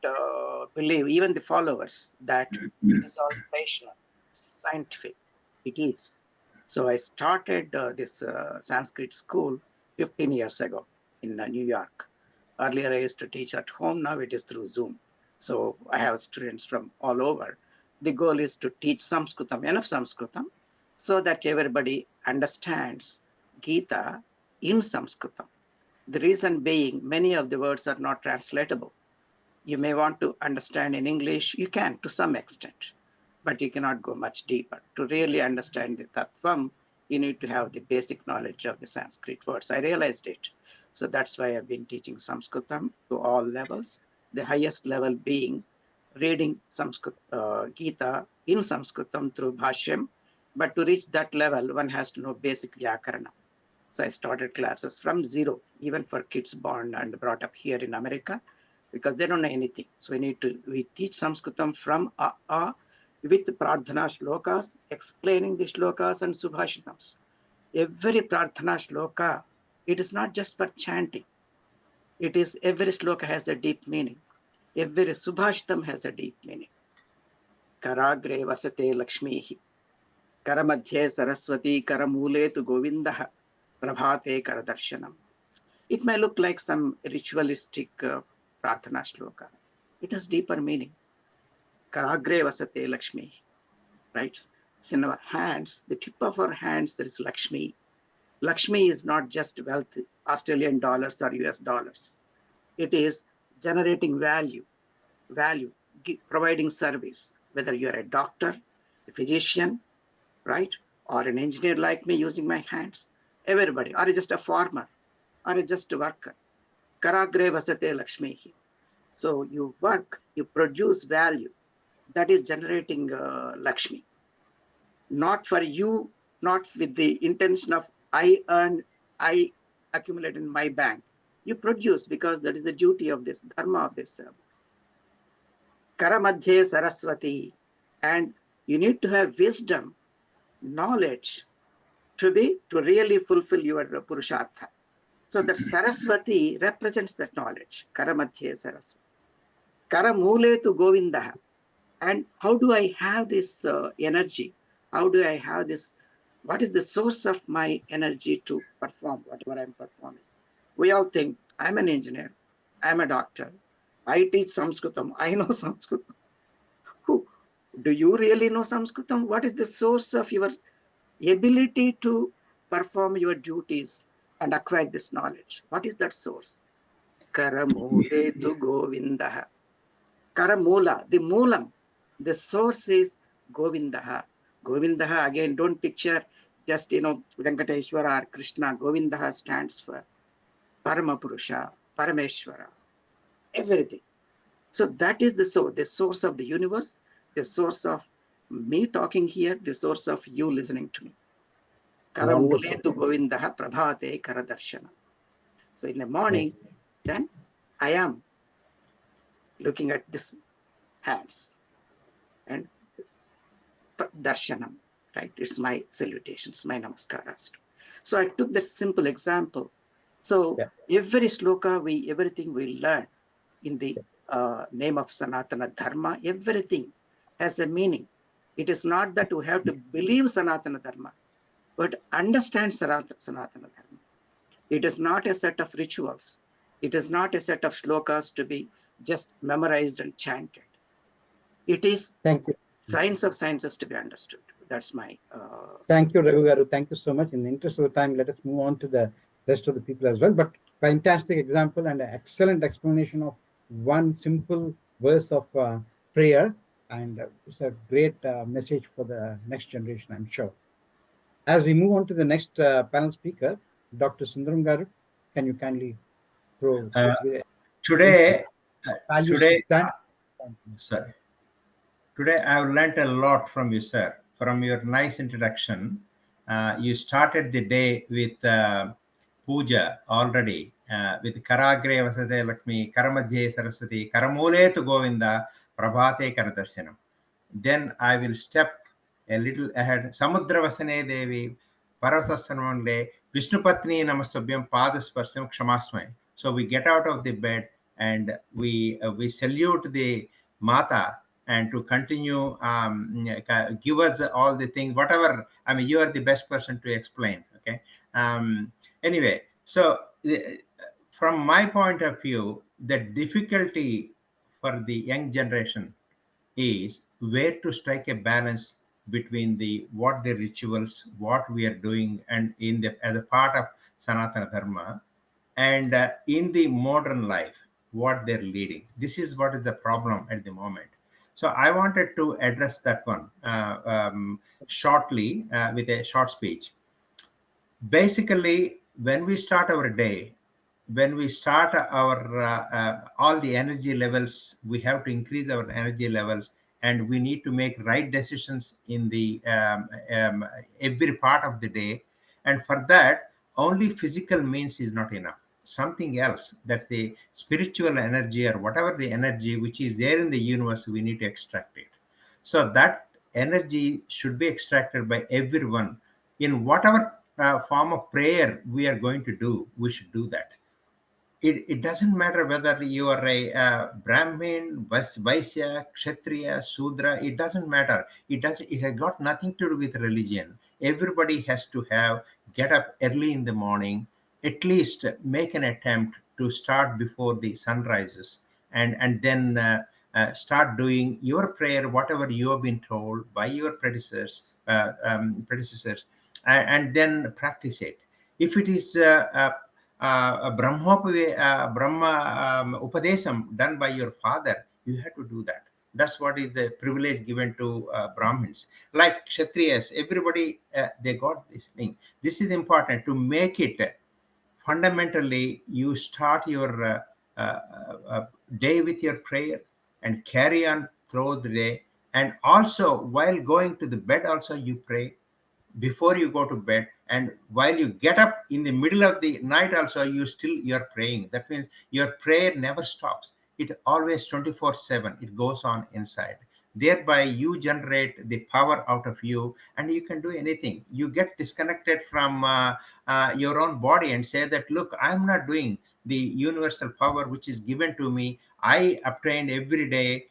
believe, even the followers, that it is all rational, scientific. It is. So I started this Sanskrit school 15 years ago in New York. Earlier I used to teach at home, now it is through Zoom. So I have students from all over. The goal is to teach Sanskritam, enough Sanskritam, so that everybody understands Gita in Sanskritam. The reason being, many of the words are not translatable. You may want to understand in English, you can to some extent, but you cannot go much deeper. To really understand the Tattvam, you need to have the basic knowledge of the Sanskrit words. I realized it. So that's why I've been teaching Sanskritam to all levels, the highest level being reading Sanskrit, Gita in Sanskritam through Bhashyam. But to reach that level, one has to know basic Vyakarana. So I started classes from zero, even for kids born and brought up here in America, because they don't know anything. So we teach Sanskritam from with Prarthana shlokas, explaining the shlokas and subhashitams. Every Prarthana shloka, it is not just for chanting. It is, every shloka has a deep meaning. Every subhashitam has a deep meaning. Karagre vasate Lakshmihi. Karamadhye Saraswati, Karamule tu Govindaha, Prabhate Karadarshanam. It may look like some ritualistic Prarthana shloka. It has deeper meaning. Karagre vasate Lakshmi, right? It's in our hands, the tip of our hands, there is Lakshmi. Lakshmi is not just wealth, Australian dollars or US dollars. It is generating value, providing service, whether you're a doctor, a physician, right? Or an engineer like me using my hands, everybody, or just a farmer, or just a worker. Karagre vasate Lakshmi. So you work, you produce value, that is generating Lakshmi. Not for you, not with the intention of I earn, I accumulate in my bank. You produce because that is the duty of this, Dharma of this. Karamadhye Saraswati. And you need to have wisdom, knowledge to really fulfill your Purushartha. So that Saraswati represents that knowledge. Karamadhye Saraswati. Karamule tu Govindaha. And how do I have this energy? How do I have this? What is the source of my energy to perform whatever I'm performing? We all think, I'm an engineer, I'm a doctor, I teach Sanskritam, I know Sanskritam. Do you really know Sanskritam? What is the source of your ability to perform your duties and acquire this knowledge? What is that source? Karamule tu Govindaha. Karamula, the moolam, the source is Govindaha. Govindaha, again, don't picture just, Venkateshwara or Krishna. Govindaha stands for Paramapurusha, Parameshwara, everything. So that is the source of the universe, the source of me talking here, the source of you listening to me. Karamule tu Govindaha Prabhate Karadarshana. So in the morning, then I am looking at this hands and darshanam, right? It's my salutations, my namaskaras. So I took that simple example. So every sloka, everything we learn in the name of Sanatana Dharma, everything has a meaning. It is not that we have to believe Sanatana Dharma, but understand Sanatana Dharma. It is not a set of rituals. It is not a set of shlokas to be just memorized and chanted. It is science of sciences to be understood. That's my... Thank you, Raghu Garu. Thank you so much. In the interest of the time, let us move on to the rest of the people as well. But fantastic example and an excellent explanation of one simple verse of prayer. And it's a great message for the next generation, I'm sure. As we move on to the next panel speaker, Dr. Sundaram Garu, can you kindly throw... Today, sorry. Today, I've learnt a lot from you, sir. From your nice introduction, you started the day with puja already, with Karagre Vasade Lakshmi, Karamadhye Saraswati, Karamule to Govinda, Prabhate Karadarshanam. Then I will step a little ahead. Samudra Vasane Devi, Paravatasanamanle, Vishnupatni Namastabhyam, Padasparsam Kshamasmai. So we get out of the bed and we salute the Mata and to continue, give us all the things, whatever. I mean, you are the best person to explain. Okay. Anyway, so from my point of view, the difficulty for the young generation is where to strike a balance between what the rituals, what we are doing, and as a part of Sanatana Dharma, and in the modern life, what they're leading. This is what is the problem at the moment. So I wanted to address that one shortly with a short speech. Basically, when we start our day, when we start our all the energy levels, we have to increase our energy levels, and we need to make right decisions in the every part of the day. And for that, only physical means is not enough. Something else, that's the spiritual energy or whatever the energy which is there in the universe, we need to extract it. So that energy should be extracted by everyone in whatever form of prayer we are going to do. We should do that. It doesn't matter whether you are a Brahmin, Vaisya, Kshatriya, Sudra. It doesn't matter. It has got nothing to do with religion. Everybody has to get up early in the morning, at least make an attempt to start before the sun rises, and then start doing your prayer, whatever you have been told by your predecessors, and then practice it. If it is Brahma Upadesam done by your father, you have to do that. That's what is the privilege given to Brahmins. Like Kshatriyas, everybody, they got this thing. This is important to make it. Fundamentally, you start your day with your prayer and carry on through the day. And also, while going to the bed, also you pray before you go to bed, and while you get up in the middle of the night also you're praying. That means your prayer never stops. It always 24/7, it goes on inside. Thereby you generate the power out of you, and you can do anything. You get disconnected from your own body and say that, look, I'm not doing the universal power which is given to me. I obtained every day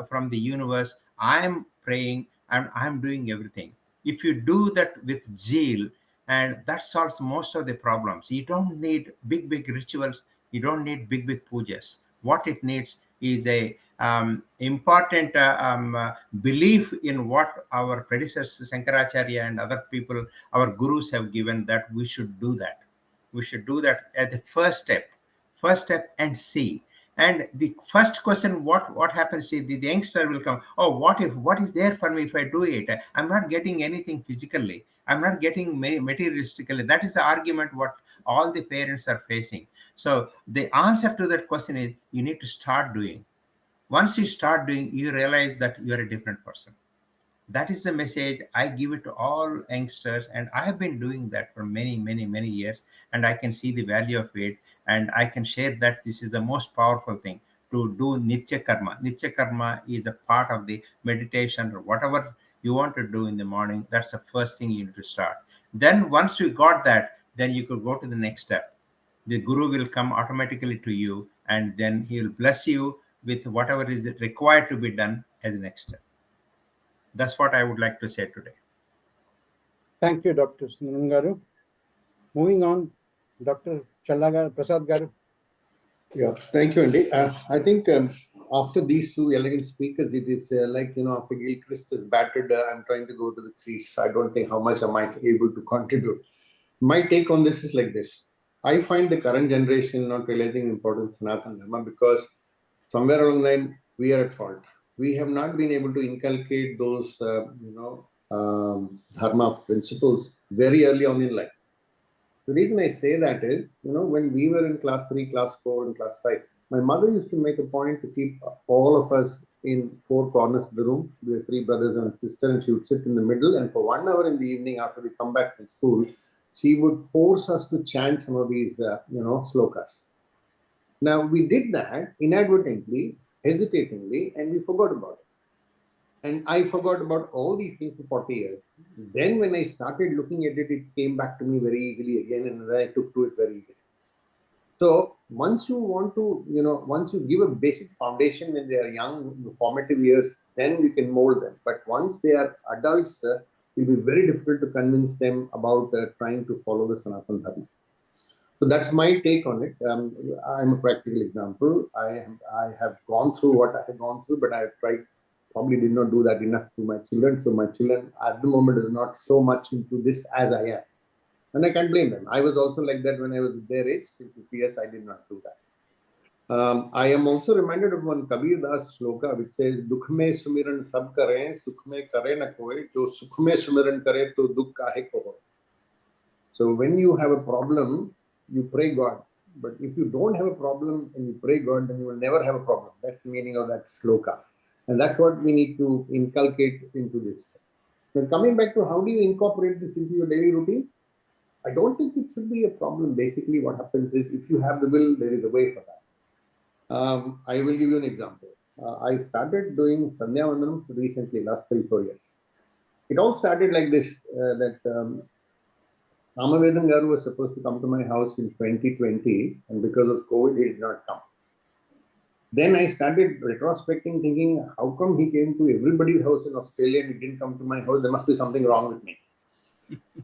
from the universe. I'm praying and I'm doing everything. If you do that with zeal, and that solves most of the problems. You don't need big rituals. You don't need big pujas. What it needs is a important belief in what our predecessors, Shankaracharya and other people, our gurus have given, that we should do that. We should do that as the first step and see. And the first question, what happens is the youngster will come, oh, what is there for me if I do it? I'm not getting anything physically. I'm not getting materialistically. That is the argument what all the parents are facing. So the answer to that question is, you need to start doing. Once you start doing, you realize that you are a different person. That is the message I give it to all youngsters, and I have been doing that for many years, and I can see the value of it, and I can share that this is the most powerful thing, to do nitya karma. Nitya karma is a part of the meditation or whatever you want to do in the morning. That's the first thing you need to start. Then once you got that, then you could go to the next step. The guru will come automatically to you, and then he will bless you with whatever is required to be done as the next step. That's what I would like to say today. Thank you, Dr. Sundaram Garu. Moving on, Dr. Challa Prasad Garu. Yeah, thank you, Andy. I think after these two elegant speakers, it is like, after Gilchrist is battered, I'm trying to go to the crease. I don't think how much I might be able to contribute. My take on this is like this. I find the current generation not realizing the importance of Sanathana Dharma, because somewhere along the line, we are at fault. We have not been able to inculcate those, Dharma principles very early on in life. The reason I say that is, when we were in class 3, class 4, and class 5, my mother used to make a point to keep all of us in 4 corners of the room. We were 3 brothers and a sister, and she would sit in the middle. And for 1 hour in the evening, after we come back from school, she would force us to chant some of these, slokas. Now, we did that inadvertently, hesitatingly, and we forgot about it. And I forgot about all these things for 40 years. Then when I started looking at it, it came back to me very easily again, and I took to it very easily. So once you want to, once you give a basic foundation when they are young, the formative years, then you can mold them. But once they are adults, it will be very difficult to convince them about trying to follow the Sanathana Dharma. So that's my take on it. I'm a practical example. I have gone through what I have gone through, but I have tried, probably did not do that enough to my children. So my children at the moment is not so much into this as I am. And I can't blame them. I was also like that when I was their age. Yes, I did not do that. I am also reminded of one Kabir Das sloka which says, "Dukh mein sumiran sab kare, sukh mein kare na koi, jo sukh mein sumiran kare to dukh kahe ko hoy." So when you have a problem, you pray God. But if you don't have a problem and you pray God, then you will never have a problem. That's the meaning of that sloka. And that's what we need to inculcate into this. Now, coming back to how do you incorporate this into your daily routine? I don't think it should be a problem. Basically, what happens is if you have the will, there is a way for that. I will give you an example. I started doing Sandhya Vandanam recently, last 3-4 years. It all started like this, that Samavedam Garu was supposed to come to my house in 2020, and because of COVID, he did not come. Then I started retrospecting, thinking, how come he came to everybody's house in Australia and he didn't come to my house? There must be something wrong with me.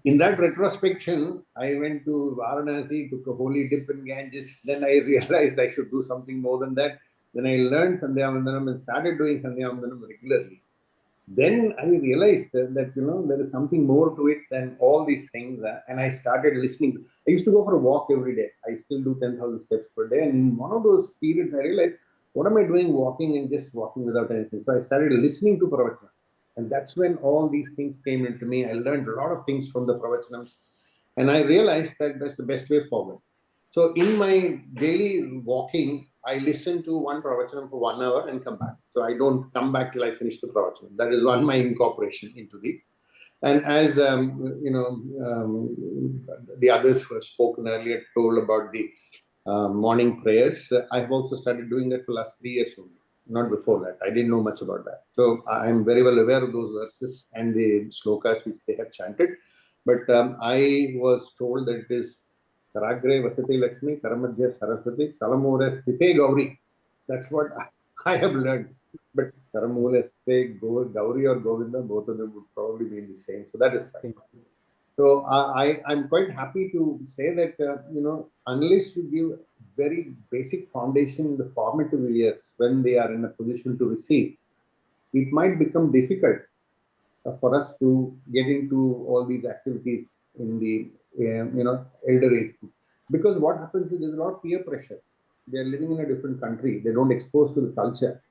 In that retrospection, I went to Varanasi, took a holy dip in Ganges. Then I realized I should do something more than that. Then I learned Sandhya Vandanam and started doing Sandhya Vandanam regularly. Then I realized that there is something more to it than all these things, and I started listening. I used to go for a walk every day. I still do 10,000 steps per day, and in one of those periods, I realized, what am I doing walking and just walking without anything? So I started listening to pravachanams, and that's when all these things came into me. I learned a lot of things from the pravachanams, and I realized that that's the best way forward. So in my daily walking, I listen to one pravachanam for 1 hour and come back. So I don't come back till I finish the pravachanam. That is one my incorporation into the. And as the others who have spoken earlier told about the morning prayers, I have also started doing that for the last 3 years only. Not before that. I didn't know much about that. So I am very well aware of those verses and the slokas which they have chanted. But I was told that it is Karagre Vasati Lakshmi, Karamadhya Saraswati, Kalamura Sthite Gauri. That's what I have learned. But Karamula Sthite Gauri or Govinda, both of them would probably be the same. So that is fine. So I'm quite happy to say that, unless you give very basic foundation in the formative years when they are in a position to receive, it might become difficult for us to get into all these activities in the elder age group. Because what happens is there's a lot of peer pressure. They're living in a different country. They don't expose to the culture.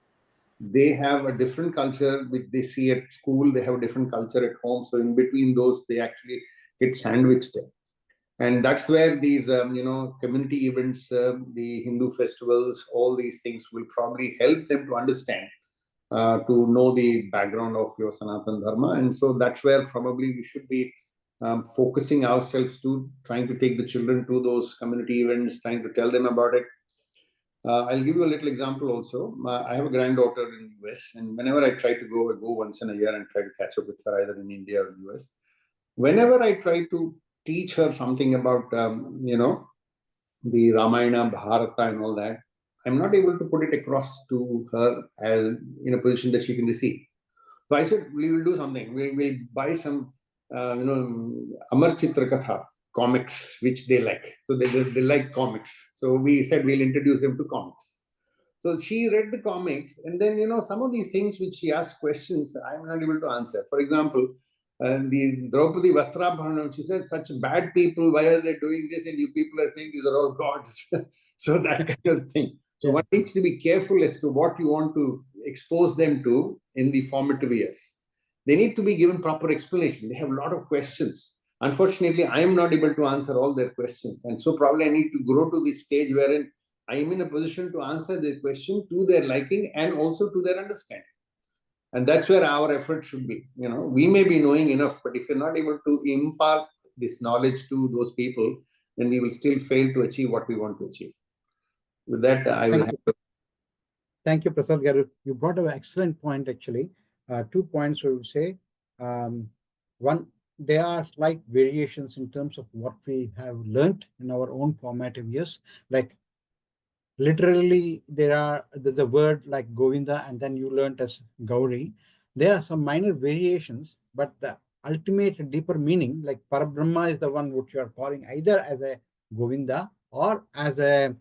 They have a different culture which they see at school. They have a different culture at home. So in between those, they actually get sandwiched. And that's where these, community events, the Hindu festivals, all these things will probably help them to understand, to know the background of your Sanatana Dharma. And so that's where probably we should be focusing ourselves to trying to take the children to those community events, trying to tell them about it. I'll give you a little example also. I have a granddaughter in the US, and whenever I try to go, I go once in a year and try to catch up with her either in India or the US. Whenever I try to teach her something about, the Ramayana, Bharata and all that, I'm not able to put it across to her as in a position that she can receive. So I said, we will do something. We'll buy some, Amar Chitra Katha comics, which they like. So they like comics. So we said we'll introduce them to comics. So she read the comics, and then, some of these things which she asked questions, I'm not able to answer. For example, the Draupadi Vastrabharanam, she said, such bad people, why are they doing this? And you people are saying these are all gods. So that kind of thing. So one needs to be careful as to what you want to expose them to in the formative years. They need to be given proper explanation. They have a lot of questions. Unfortunately, I am not able to answer all their questions. And so probably I need to grow to this stage wherein I am in a position to answer their question to their liking and also to their understanding. And that's where our effort should be. We may be knowing enough, but if you're not able to impart this knowledge to those people, then we will still fail to achieve what we want to achieve. With that, I will have to. Thank you, Prasad Garu. You brought up an excellent point, actually. 2 points I would say. One, there are slight variations in terms of what we have learned in our own formative years. Like literally, there's a word like Govinda, and then you learned as Gauri. There are some minor variations, but the ultimate deeper meaning, like Parabrahma is the one which you are calling either as a Govinda or as a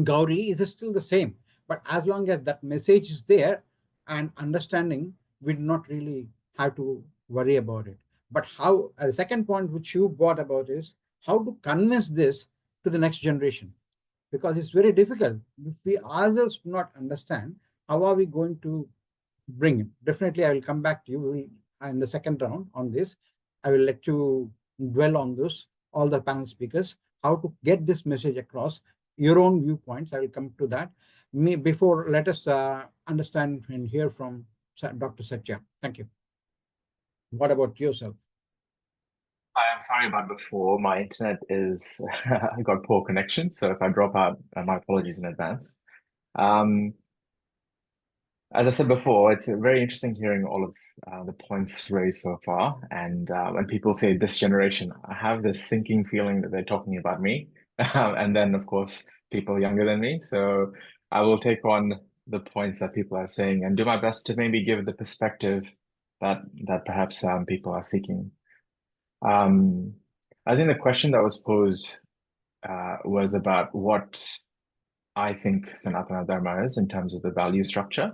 Gauri, is still the same. But as long as that message is there and understanding, we do not really have to worry about it. But how, the second point which you brought about is how to convince this to the next generation, because it's very difficult. If we ourselves do not understand, how are we going to bring it? Definitely, I will come back to you in the second round on this. I will let you dwell on this, all the panel speakers, how to get this message across, your own viewpoints. I will come to that. Before, let us understand and hear from Dr. Satya. Thank you. What about yourself? I'm sorry about before. My internet is, I got poor connection. So if I drop out, my apologies in advance. As I said before, it's very interesting hearing all of the points raised so far. And when people say this generation, I have this sinking feeling that they're talking about me. And then, of course, people younger than me. So I will take on the points that people are saying and do my best to maybe give the perspective that perhaps people are seeking. I think the question that was posed was about what I think Sanatana Dharma is in terms of the value structure.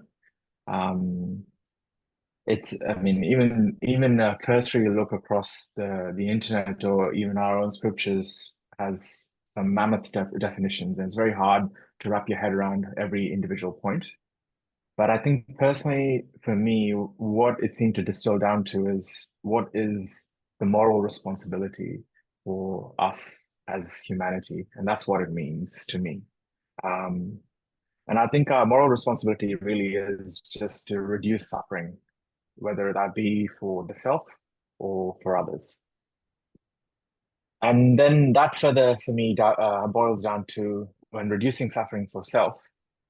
It's, I mean, even a cursory look across the internet or even our own scriptures has some mammoth definitions, and it's very hard to wrap your head around every individual point. But I think personally, for me, what it seemed to distill down to is what is the moral responsibility for us as humanity, and that's what it means to me. And I think our moral responsibility really is just to reduce suffering, whether that be for the self or for others. And then that further, for me, boils down to when reducing suffering for self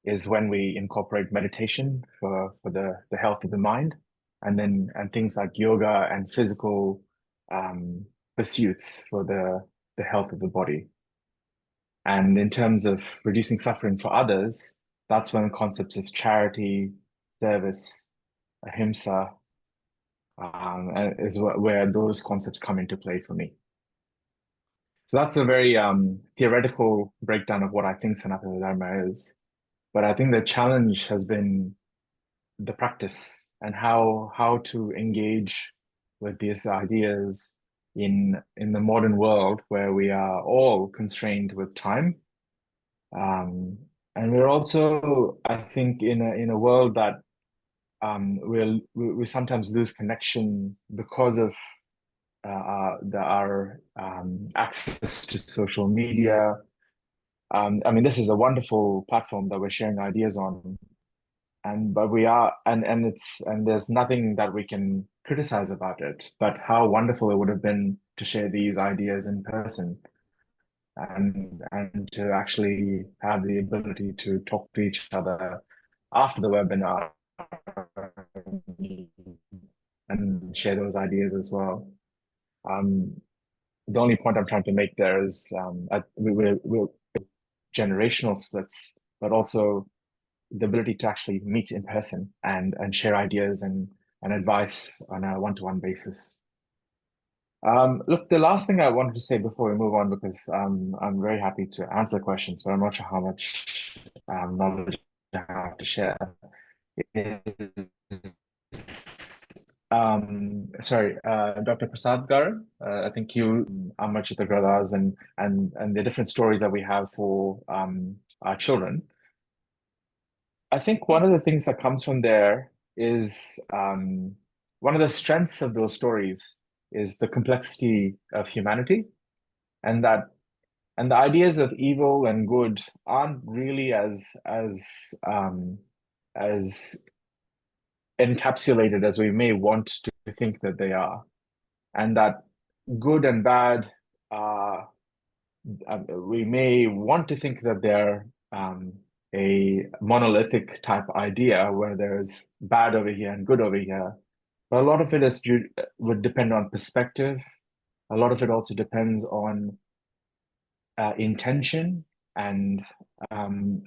is when we incorporate meditation for the health of the mind, and things like yoga and physical pursuits for the health of the body. And in terms of reducing suffering for others, that's when concepts of charity, service, ahimsa, is where those concepts come into play for me. So that's a very theoretical breakdown of what I think Sanatana Dharma is. But I think the challenge has been the practice and how to engage with these ideas in the modern world where we are all constrained with time. And we're also, I think, in a world that we sometimes lose connection because of our access to social media. I mean, this is a wonderful platform that we're sharing ideas on, but we are, and there's nothing that we can criticize about it. But how wonderful it would have been to share these ideas in person, and to actually have the ability to talk to each other after the webinar and share those ideas as well. The only point I'm trying to make there is we're generational splits, but also the ability to actually meet in person and share ideas and advice on a one-to-one basis. Look, the last thing I wanted to say before we move on, because I'm very happy to answer questions, but I'm not sure how much knowledge I have to share. Sorry, Dr. Prasad Garu, I think you, Amachita Gradas, and the different stories that we have for our children. I think one of the things that comes from there is one of the strengths of those stories is the complexity of humanity, and the ideas of evil and good aren't really as encapsulated as we may want to think that they are, and that good and bad, we may want to think that they're a monolithic type idea where there's bad over here and good over here. But a lot of it would depend on perspective. A lot of it also depends on intention and other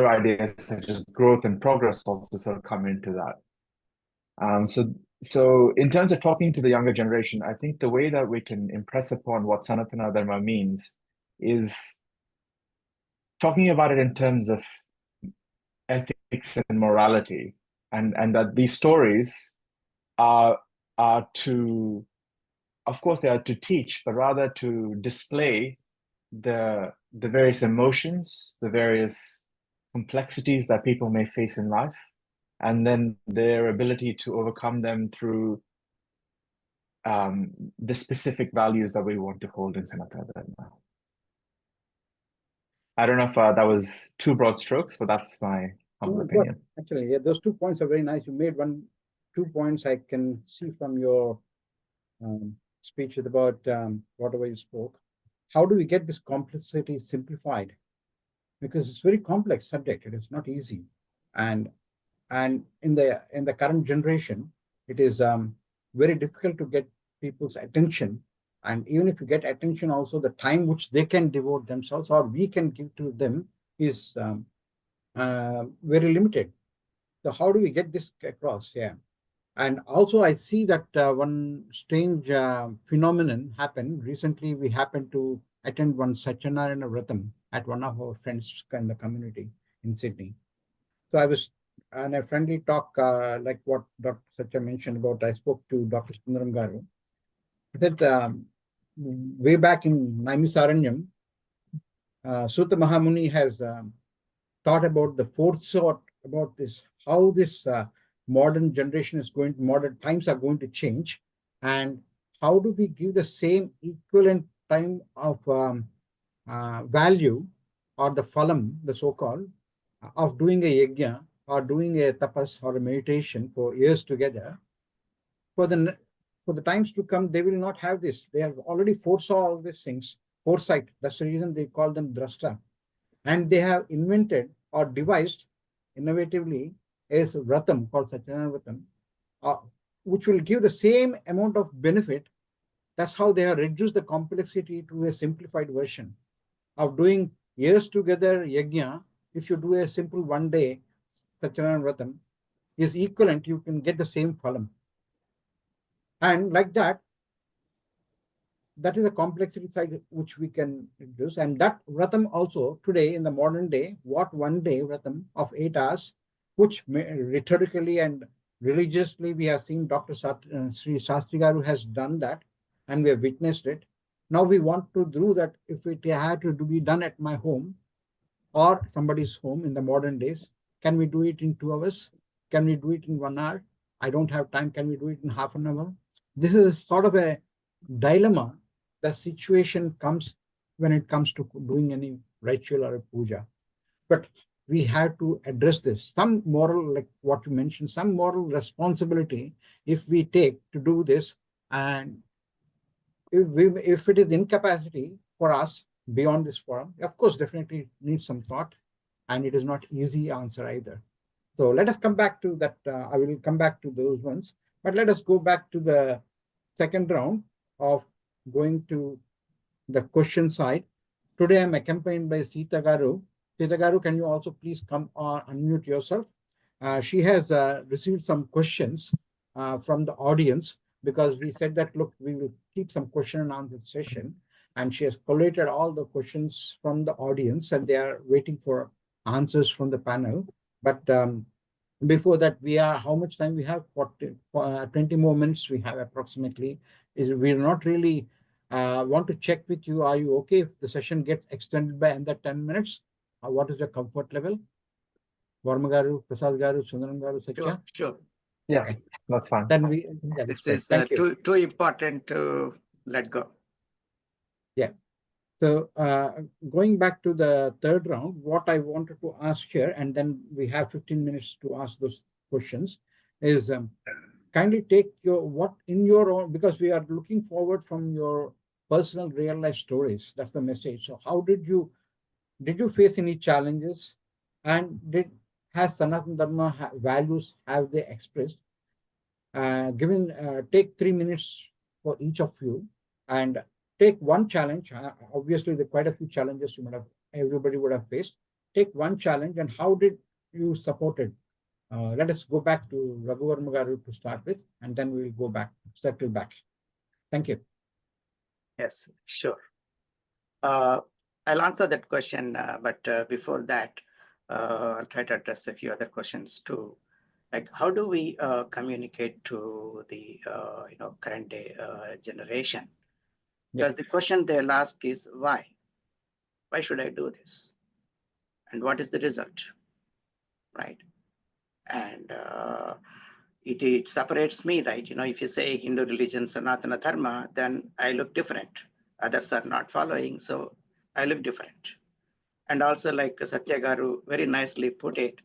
ideas such as growth and progress also sort of come into that. So in terms of talking to the younger generation, I think the way that we can impress upon what satanadharma means is talking about it in terms of ethics and morality, and that these stories are to, of course, they are to teach, but rather to display the various emotions, the various complexities that people may face in life, and then their ability to overcome them through the specific values that we want to hold in Sanathana Dharma. I don't know if that was too broad strokes, but that's my humble opinion. Actually, yeah, those 2 points are very nice. You made 2 points I can see from your speech about whatever you spoke. How do we get this complexity simplified? Because it's a very complex subject. It is not easy, and in the current generation, it is very difficult to get people's attention. And even if you get attention, also the time which they can devote themselves or we can give to them is very limited. So how do we get this across? Yeah. And also I see that one strange phenomenon happened. Recently, we happened to attend one Satanadharma Vratam at one of our friends in the community in Sydney. So I was on a friendly talk, like what Dr. Satya mentioned about, I spoke to Dr. Sundaram Garu. He said, way back in Naimisaranyam, Sutta Mahamuni has thought about the forethought about this, how this modern generation is going to, modern times are going to change, and how do we give the same equivalent time of value or the phalam, the so-called, of doing a yajna or doing a tapas or a meditation for years together. For the times to come, they will not have this. They have already foresaw all these things, foresight. That's the reason they call them drashta. And they have invented or devised innovatively is vratam called Satanadharma Vratam, which will give the same amount of benefit. That's how they have reduced the complexity to a simplified version of doing years together yajna. If you do a simple 1 day Satanadharma Vratam is equivalent, you can get the same phalam. And like that, that is a complexity side which we can reduce. And that Vratam also today in the modern day, what 1 day Vratam of 8 hours, which rhetorically and religiously we have seen Dr. Sri Sastri Garu has done that and we have witnessed it. Now we want to do that if it had to be done at my home or somebody's home in the modern days. Can we do it in 2 hours? Can we do it in 1 hour? I don't have time. Can we do it in half an hour? This is sort of a dilemma. The situation comes when it comes to doing any ritual or a puja. But we have to address this. Some moral, like what you mentioned, some moral responsibility if we take to do this. And if it is incapacity for us beyond this forum, of course, definitely needs some thought. And it is not easy answer either. So let us come back to that. I will come back to those ones. But let us go back to the second round of going to the question side. Today I'm accompanied by Sita Garu. Sita Garu, can you also please come or unmute yourself? She has received some questions from the audience because we said that, look, we will keep some question and answer session. And she has collated all the questions from the audience and they are waiting for answers from the panel. But before that, we are, how much time we have? 20 more minutes we have approximately. We're not really want to check with you. Are you okay if the session gets extended by another 10 minutes? What is your comfort level? Varma Garu, Prasad Garu, Sundaram Garu, Satya? Sure. Yeah, okay. That's fine. Then we. This is too important to let go. Yeah. So going back to the third round, what I wanted to ask here, and then we have 15 minutes to ask those questions, is kindly take what in your own, because we are looking forward from your personal real life stories. That's the message. So how did you face any challenges, and has Sanatana Dharma values, have they expressed? Take 3 minutes for each of you and take one challenge. Obviously, there are quite a few challenges everybody would have faced. Take one challenge and how did you support it? Let us go back to Raghuvarma Garu to start with, and then we will circle back. Thank you. Yes, sure. I'll answer that question, but before that, I'll try to address a few other questions too. Like, how do we communicate to the current day generation? Because the question they'll ask is why? Why should I do this? And what is the result? Right? And it separates me, right? If you say Hindu religion, Sanathana Dharma, then I look different. Others are not following, so I look different. And also, like Satya Garu very nicely put it,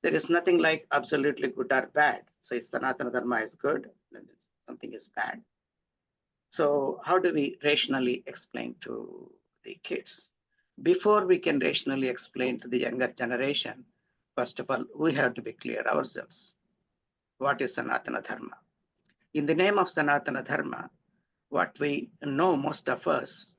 there is nothing like absolutely good or bad. So if Sanatana Dharma is good, then something is bad. So how do we rationally explain to the kids? Before we can rationally explain to the younger generation, first of all, we have to be clear ourselves. What is Sanatana Dharma? In the name of Sanatana Dharma, what we know, most of us,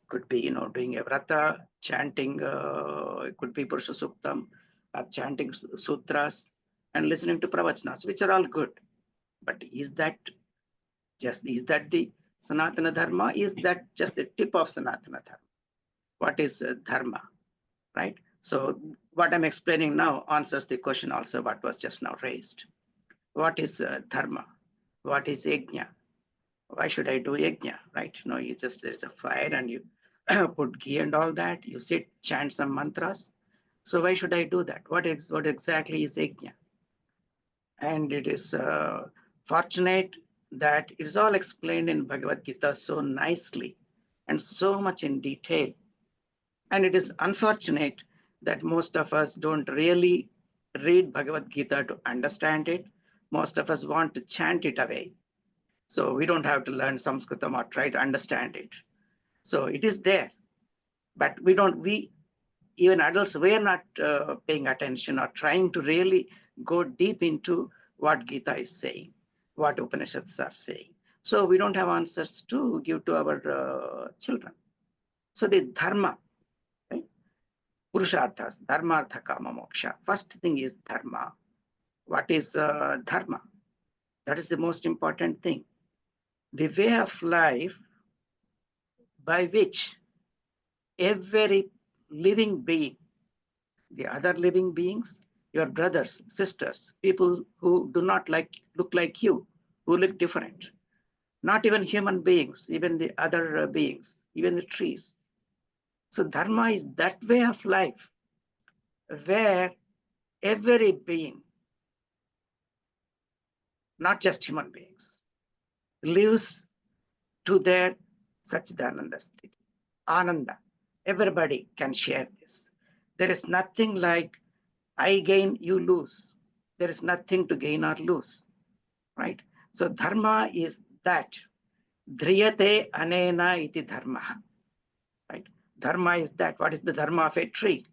could be doing a vrata, chanting, it could be Purusha Suktam, or chanting sutras and listening to pravachnas, which are all good. But is that the Sanatana Dharma? Is that just the tip of Sanatana Dharma? What is Dharma, right? So what I'm explaining now answers the question also what was just now raised. What is Dharma? What is yajna? Why should I do yajna, right? There's a fire and you put ghee and all that. You sit, chant some mantras. So why should I do that? What exactly is yajna? And it is fortunate that it is all explained in Bhagavad Gita so nicely and so much in detail. And it is unfortunate that most of us don't really read Bhagavad Gita to understand it. Most of us want to chant it away. So we don't have to learn Sanskritam or try to understand it. So it is there, but we even adults, we are not paying attention or trying to really go deep into what Gita is saying, what Upanishads are saying. So we don't have answers to give to our children. So the dharma, right? Purusharthas, dharma, artha, kama, moksha. First thing is dharma. What is dharma? That is the most important thing. The way of life by which every living being, the other living beings, your brothers, sisters, people who do not look like you, who look different, not even human beings, even the other beings, even the trees. So dharma is that way of life where every being, not just human beings, lives to their Satchidananda sthiti, Ananda. Everybody can share this. There is nothing like I gain, you lose. There is nothing to gain or lose, right? So dharma is that. Dhriyate anena iti dharma, right? Dharma is that. What is the dharma of a tree?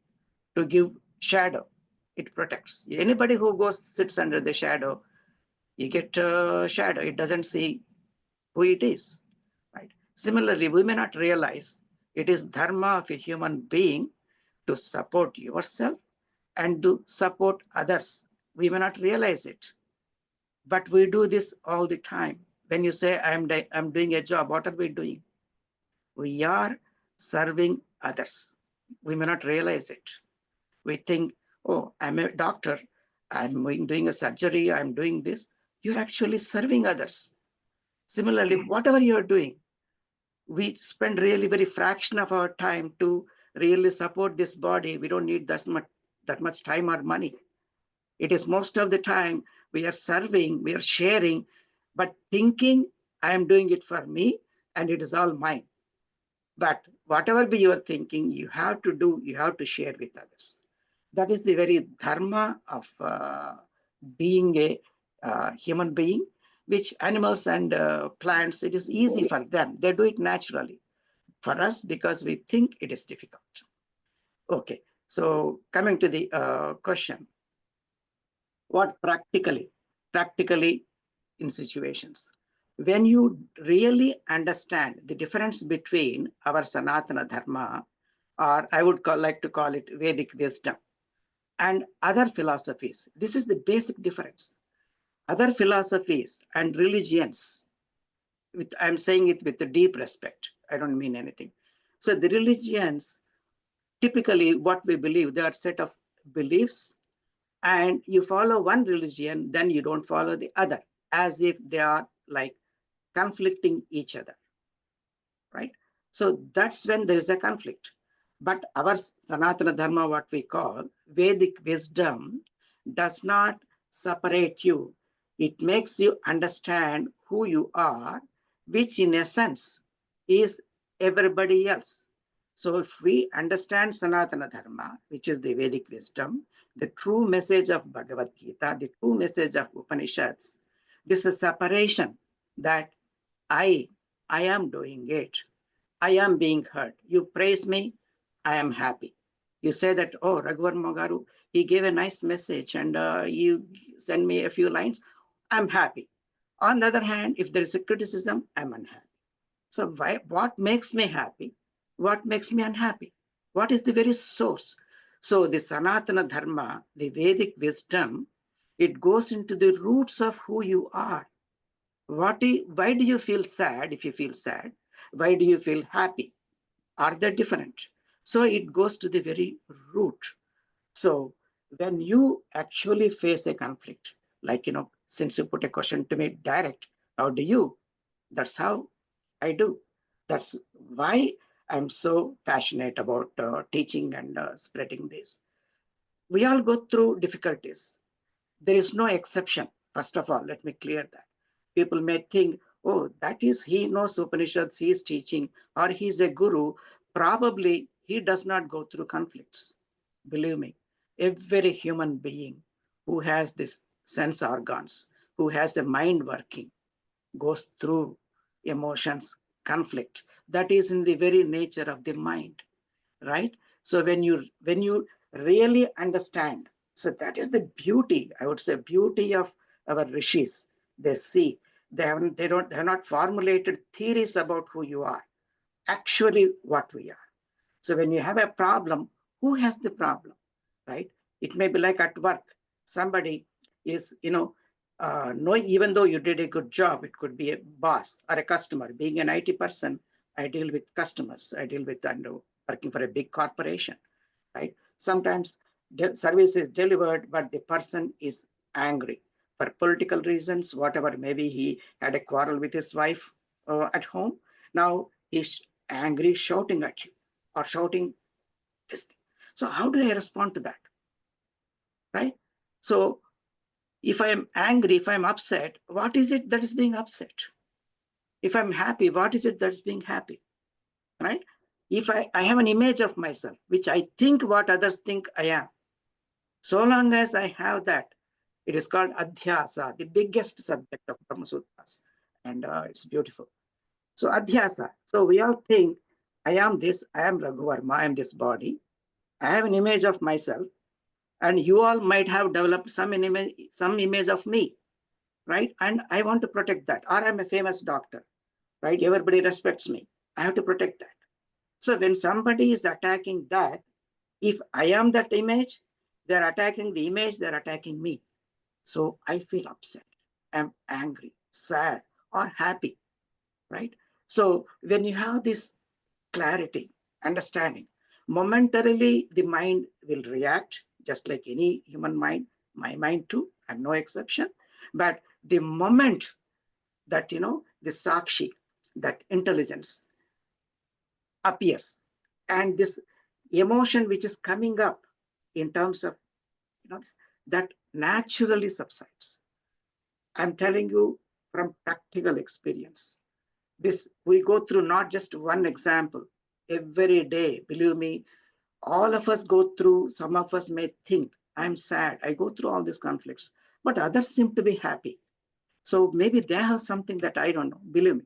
To give shadow. It protects. Anybody who sits under the shadow, you get shadow. It doesn't see who it is, right? Similarly, we may not realize it is dharma of a human being to support yourself and to support others. We may not realize it, but we do this all the time. When you say, I'm doing a job, what are we doing? We are serving others. We may not realize it. We think, oh, I'm a doctor, I'm doing a surgery, I'm doing this. You're actually serving others. Similarly, whatever you're doing, we spend really very fraction of our time to really support this body. We don't need that much time or money. It is most of the time we are serving, we are sharing, but thinking I am doing it for me and it is all mine. But whatever be your thinking, you have to share with others. That is the very dharma of being human being, which animals and plants, it is easy for them. They do it naturally. For us, because we think it is difficult. Okay, so coming to the question, what practically in situations, when you really understand the difference between our Sanatana Dharma, or I would like to call it Vedic wisdom, and other philosophies, this is the basic difference. Other philosophies and religions, I'm saying it with a deep respect, I don't mean anything. So the religions, typically what we believe, there are a set of beliefs, and you follow one religion, then you don't follow the other, as if they are like conflicting each other, right? So that's when there is a conflict. But our Sanatana Dharma, what we call Vedic wisdom, does not separate you. It makes you understand who you are, which in essence is everybody else. So if we understand Sanatana Dharma, which is the Vedic wisdom, the true message of Bhagavad Gita, the true message of Upanishads, this is separation that I am doing it. I am being heard. You praise me, I am happy. You say that, oh, Raghuvarma Garu, he gave a nice message and you send me a few lines, I'm happy. On the other hand, if there is a criticism, I'm unhappy. So what makes me happy? What makes me unhappy? What is the very source? So the Sanatana Dharma, the Vedic wisdom, it goes into the roots of who you are. Why do you feel sad if you feel sad? Why do you feel happy? Are they different? So it goes to the very root. So when you actually face a conflict, like, since you put a question to me direct, how do you? That's how I do. That's why I'm so passionate about teaching and spreading this. We all go through difficulties. There is no exception. First of all, let me clear that. People may think, oh, that is, he knows Upanishads, he is teaching, or he's a guru. Probably he does not go through conflicts. Believe me, every human being who has this sense organs, who has a mind working, goes through emotions, conflict. That is in the very nature of the mind, right? So when you really understand, so that is the beauty, I would say, beauty of our rishis. They see, they have not formulated theories about who you are, actually what we are. So when you have a problem, who has the problem, right? It may be like at work, somebody is, even though you did a good job, it could be a boss or a customer. Being an IT person, I deal with customers. I deal with working for a big corporation, right? Sometimes the service is delivered, but the person is angry for political reasons, whatever. Maybe he had a quarrel with his wife at home. Now he's angry, shouting at you or shouting this thing. So how do I respond to that, right? So if I am angry, if I'm upset, what is it that is being upset? If I'm happy, what is it that's being happy, right? If I have an image of myself, which I think what others think I am, so long as I have that, it is called adhyasa, the biggest subject of Brahma Sutras, and it's beautiful. So adhyasa, so we all think, I am this, I am Raghuvarma, I am this body, I have an image of myself, and you all might have developed some image of me, right? And I want to protect that. Or I'm a famous doctor, right? Everybody respects me. I have to protect that. So when somebody is attacking that, if I am that image, they're attacking the image, they're attacking me. So I feel upset, I'm angry, sad, or happy, right? So when you have this clarity, understanding, momentarily the mind will react just like any human mind, my mind too, I'm no exception. But the moment that, the sakshi, that intelligence appears, and this emotion which is coming up in terms of, that naturally subsides. I'm telling you from practical experience. This, we go through not just one example, every day, believe me, all of us go through, some of us may think, I'm sad, I go through all these conflicts. but others seem to be happy. So maybe they have something that I don't know. Believe me,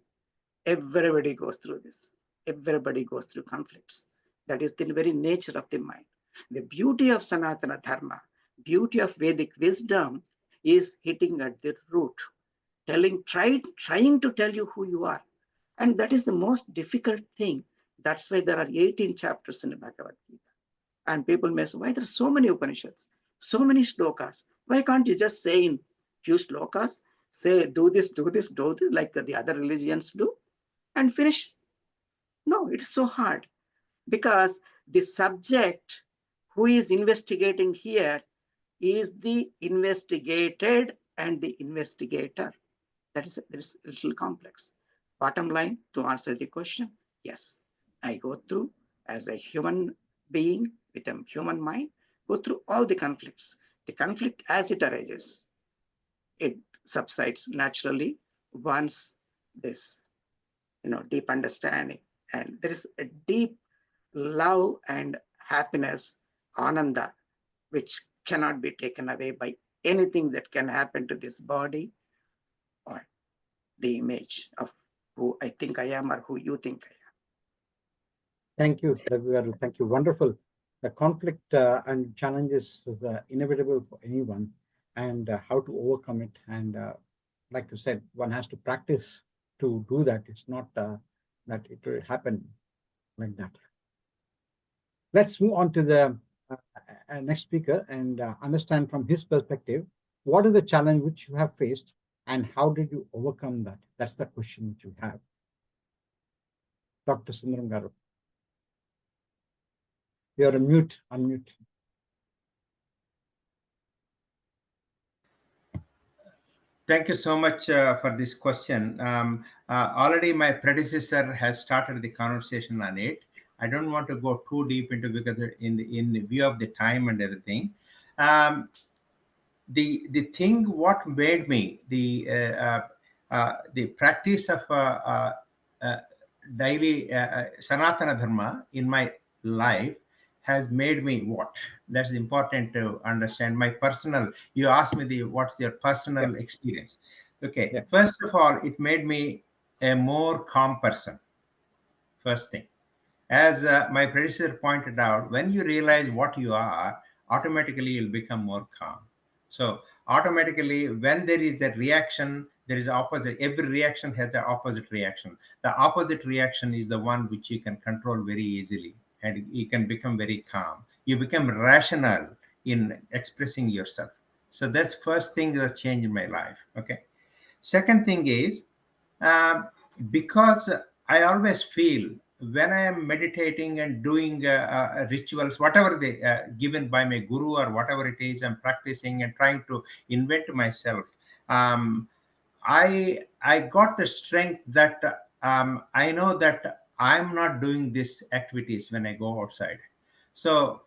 everybody goes through this. Everybody goes through conflicts. That is the very nature of the mind. The beauty of Sanatana Dharma, beauty of Vedic wisdom is hitting at the root, trying to tell you who you are. And that is the most difficult thing. That's why there are 18 chapters in the Bhagavad Gita. And people may say, why there are so many Upanishads, so many shlokas? Why can't you just say in few shlokas, say, do this, like the other religions do, and finish? No, it's so hard because the subject who is investigating here is the investigated and the investigator. That is a little complex. Bottom line, to answer the question, yes, I go through as a human being with a human mind, go through all the conflicts. The conflict as it arises, it subsides naturally once this, deep understanding, and there is a deep love and happiness, ananda, which cannot be taken away by anything that can happen to this body or the image of who I think I am or who you think I am. Thank you, Raghu garu. Thank you. Wonderful. The conflict and challenges is inevitable for anyone, and how to overcome it. And like you said, one has to practice to do that. It's not that it will happen like that. Let's move on to the next speaker and understand from his perspective, what is the challenge which you have faced and how did you overcome that? That's the question which you have. Dr. Sundaram garu. You're on mute, unmute. Thank you so much for this question. Already my predecessor has started the conversation on it. I don't want to go too deep into because in the view of the time and everything. The thing what made me the practice of daily Sanatana Dharma in my life has made me what? That's important to understand. My personal, you asked me what's your personal experience. Okay, first of all, it made me a more calm person. First thing. As my predecessor pointed out, when you realize what you are, automatically you'll become more calm. So automatically, when there is a reaction, there is opposite. Every reaction has an opposite reaction. The opposite reaction is the one which you can control very easily, and you can become very calm. You become rational in expressing yourself. So that's first thing that changed in my life. Okay. Second thing is, because I always feel when I am meditating and doing rituals, whatever they given by my guru or whatever it is, I'm practicing and trying to invent myself. I got the strength that I know that I'm not doing these activities when I go outside. So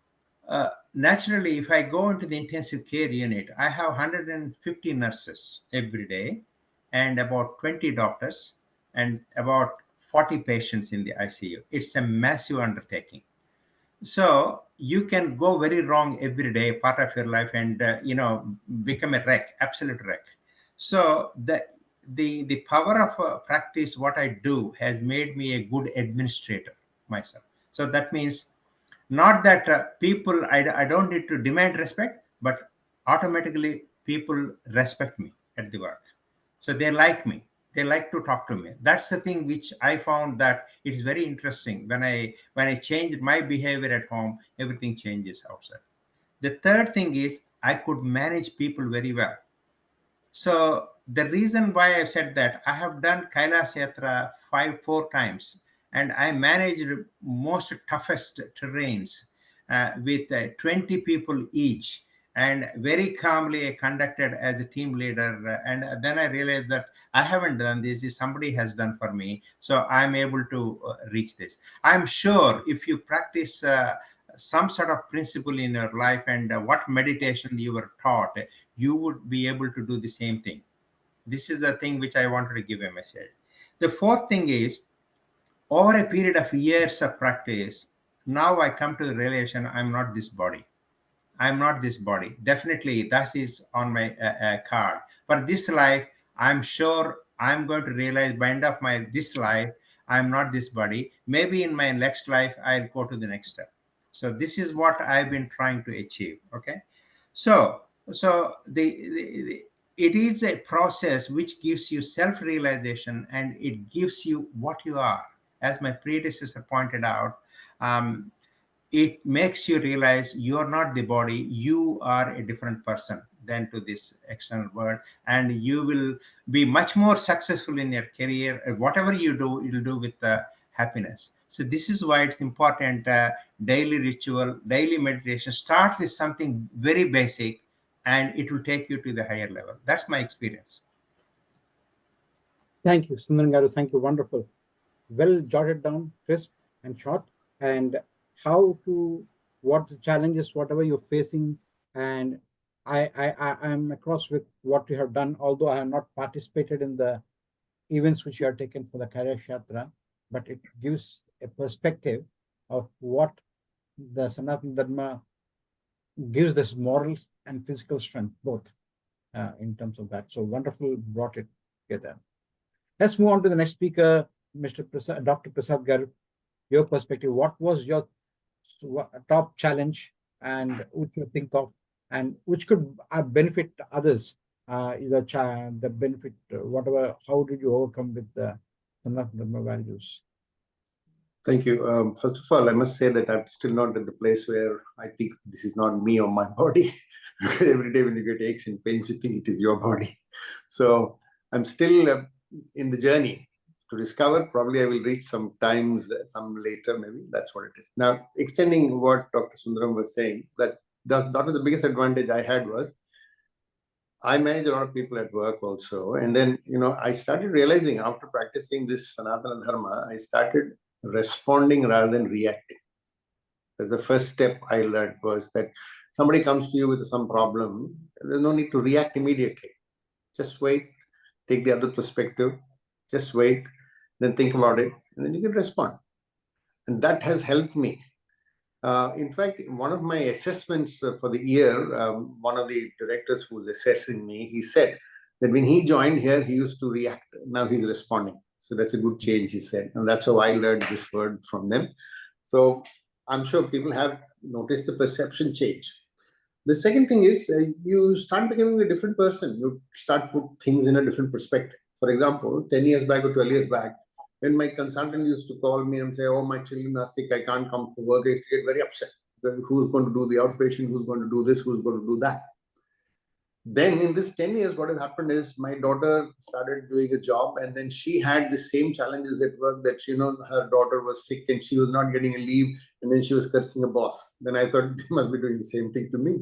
naturally, if I go into the intensive care unit, I have 150 nurses every day and about 20 doctors and about 40 patients in the ICU. It's a massive undertaking. So you can go very wrong every day, part of your life, and become a wreck, absolute wreck. So the power of practice, what I do, has made me a good administrator myself. So that means not that people, I don't need to demand respect, but automatically people respect me at the work. So they like me. They like to talk to me. That's the thing which I found that it's very interesting. When I changed my behavior at home, everything changes outside. The third thing is I could manage people very well. So the reason why I said that, I have done Kailas Yatra 4 times, and I managed most toughest terrains with 20 people each, and very calmly I conducted as a team leader. And then I realized that I haven't done this somebody has done for me, so I'm able to reach this. I'm sure if you practice some sort of principle in your life and what meditation you were taught, you would be able to do the same thing. This is the thing which I wanted to give a message. The fourth thing is, over a period of years of practice, now I come to the realization I'm not this body. I'm not this body. Definitely, that is on my card. For this life, I'm sure I'm going to realize by end of this life, I'm not this body. Maybe in my next life, I'll go to the next step. So this is what I've been trying to achieve. Okay, so it is a process which gives you self-realization, and it gives you what you are. As my predecessor pointed out, it makes you realize you're not the body, you are a different person than to this external world, and you will be much more successful in your career. Whatever you do, you'll do with happiness. So this is why it's important, daily ritual, daily meditation. Start with something very basic, and it will take you to the higher level. That's my experience. Thank you, Sundaram Garu. Thank you. Wonderful. Well jotted down, crisp and short. And how to, what the challenges, whatever you're facing. And I'm across with what you have done, although I have not participated in the events which you have taken for the Kailash Yatra, but it gives a perspective of what the Sanatana Dharma gives this moral and physical strength, both in terms of that. So wonderful, brought it together. Let's move on to the next speaker, Mr. Prasad, Dr. Prasad Garu. Your perspective, what was your top challenge, and which you think of, and which could benefit others, the benefit, whatever, how did you overcome with the Sanatana Dharma values? Thank you. First of all, I must say that I'm still not at the place where I think this is not me or my body. Because every day when you get aches and pains, you think it is your body. So I'm still in the journey to discover. Probably I will reach some times, some later, maybe. That's what it is. Now, extending what Dr. Sundaram was saying, that was the biggest advantage I had was, I manage a lot of people at work also. And then, I started realizing after practicing this Sanatana Dharma, I started responding rather than reacting. That's the first step I learned, was that somebody comes to you with some problem, there's no need to react immediately. Just wait, take the other perspective, just wait, then think about it, and then you can respond. And that has helped me. In fact, one of my assessments for the year, one of the directors who was assessing me, he said that when he joined here, he used to react. Now he's responding. So that's a good change, he said. And that's how I learned this word from them. So I'm sure people have noticed the perception change. The second thing is you start becoming a different person. You start put things in a different perspective. For example, 10 years back or 12 years back, when my consultant used to call me and say, oh, my children are sick, I can't come for work, I used to get very upset. Who's going to do the outpatient? Who's going to do this? Who's going to do that? Then in this 10 years, what has happened is my daughter started doing a job, and then she had the same challenges at work, that, her daughter was sick and she was not getting a leave, and then she was cursing a boss. Then I thought they must be doing the same thing to me.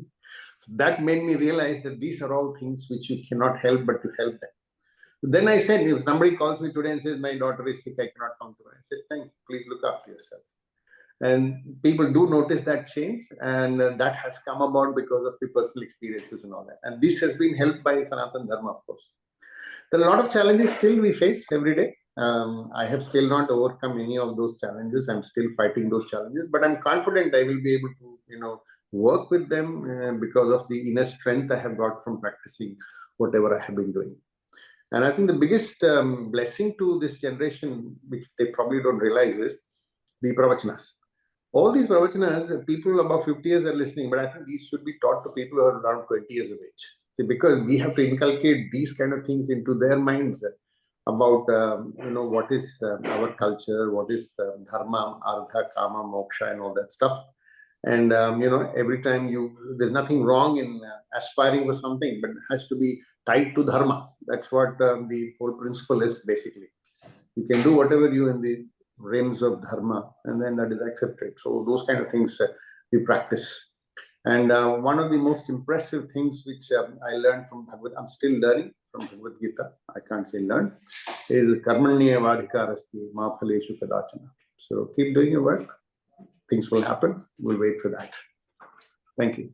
So that made me realize that these are all things which you cannot help but to help them. Then I said, if somebody calls me today and says, my daughter is sick, I cannot come to her. I said, thank you, please look after yourself. And people do notice that change, and that has come about because of the personal experiences and all that. And this has been helped by Sanatana Dharma, of course. There are a lot of challenges still we face every day. I have still not overcome any of those challenges. I'm still fighting those challenges, but I'm confident I will be able to, work with them because of the inner strength I have got from practicing whatever I have been doing. And I think the biggest blessing to this generation, which they probably don't realize, is the pravachanas. All these pravachanas, people above 50 years are listening, but I think these should be taught to people who are around 20 years of age. See, because we have to inculcate these kind of things into their minds about, what is our culture, what is the dharma, artha, kama, moksha, and all that stuff. And, every time there's nothing wrong in aspiring for something, but it has to be tied to dharma. That's what the whole principle is, basically. You can do whatever you in the realms of dharma, and then that is accepted. So those kind of things we practice. And one of the most impressive things which I learned from Bhagavad, I'm still learning from Bhagavad Gita, I can't say learn, is karmanya vadhikarasti ma phaleshu kadachana. So keep doing your work. Things will happen. We'll wait for that. Thank you.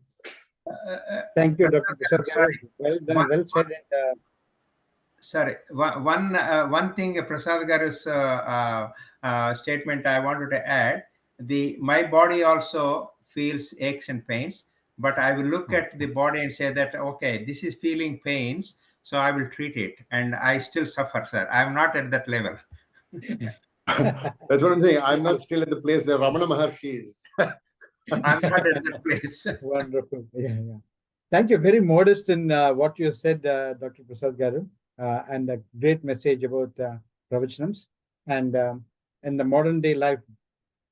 Thank you, Dr. Prasad. Well done, well said. Sorry, one thing, Prasad Garu's statement I wanted to add. My body also feels aches and pains, but I will look at the body and say that, okay, this is feeling pains, so I will treat it. And I still suffer, sir. I'm not at that level. That's what I'm saying. I'm not still at the place where Ramana Maharshi is. I'm not at that place. Wonderful. Yeah, yeah. Thank you. Very modest in what you said, Dr. Prasad Garu, and a great message about pravachanams. And in the modern day life,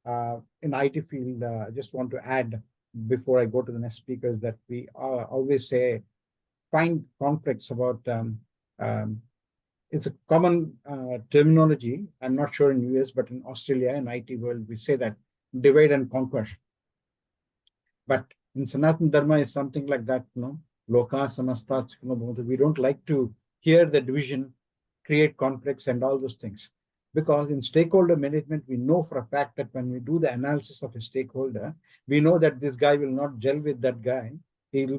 in IT field, I just want to add before I go to the next speakers that we always say, find conflicts about, it's a common terminology. I'm not sure in US, but in Australia and IT world, we say that divide and conquer. But in Sanatana Dharma is something like that, Loka Samasta. We don't like to hear the division, create conflicts and all those things. Because in stakeholder management, we know for a fact that when we do the analysis of a stakeholder, we know that this guy will not gel with that guy.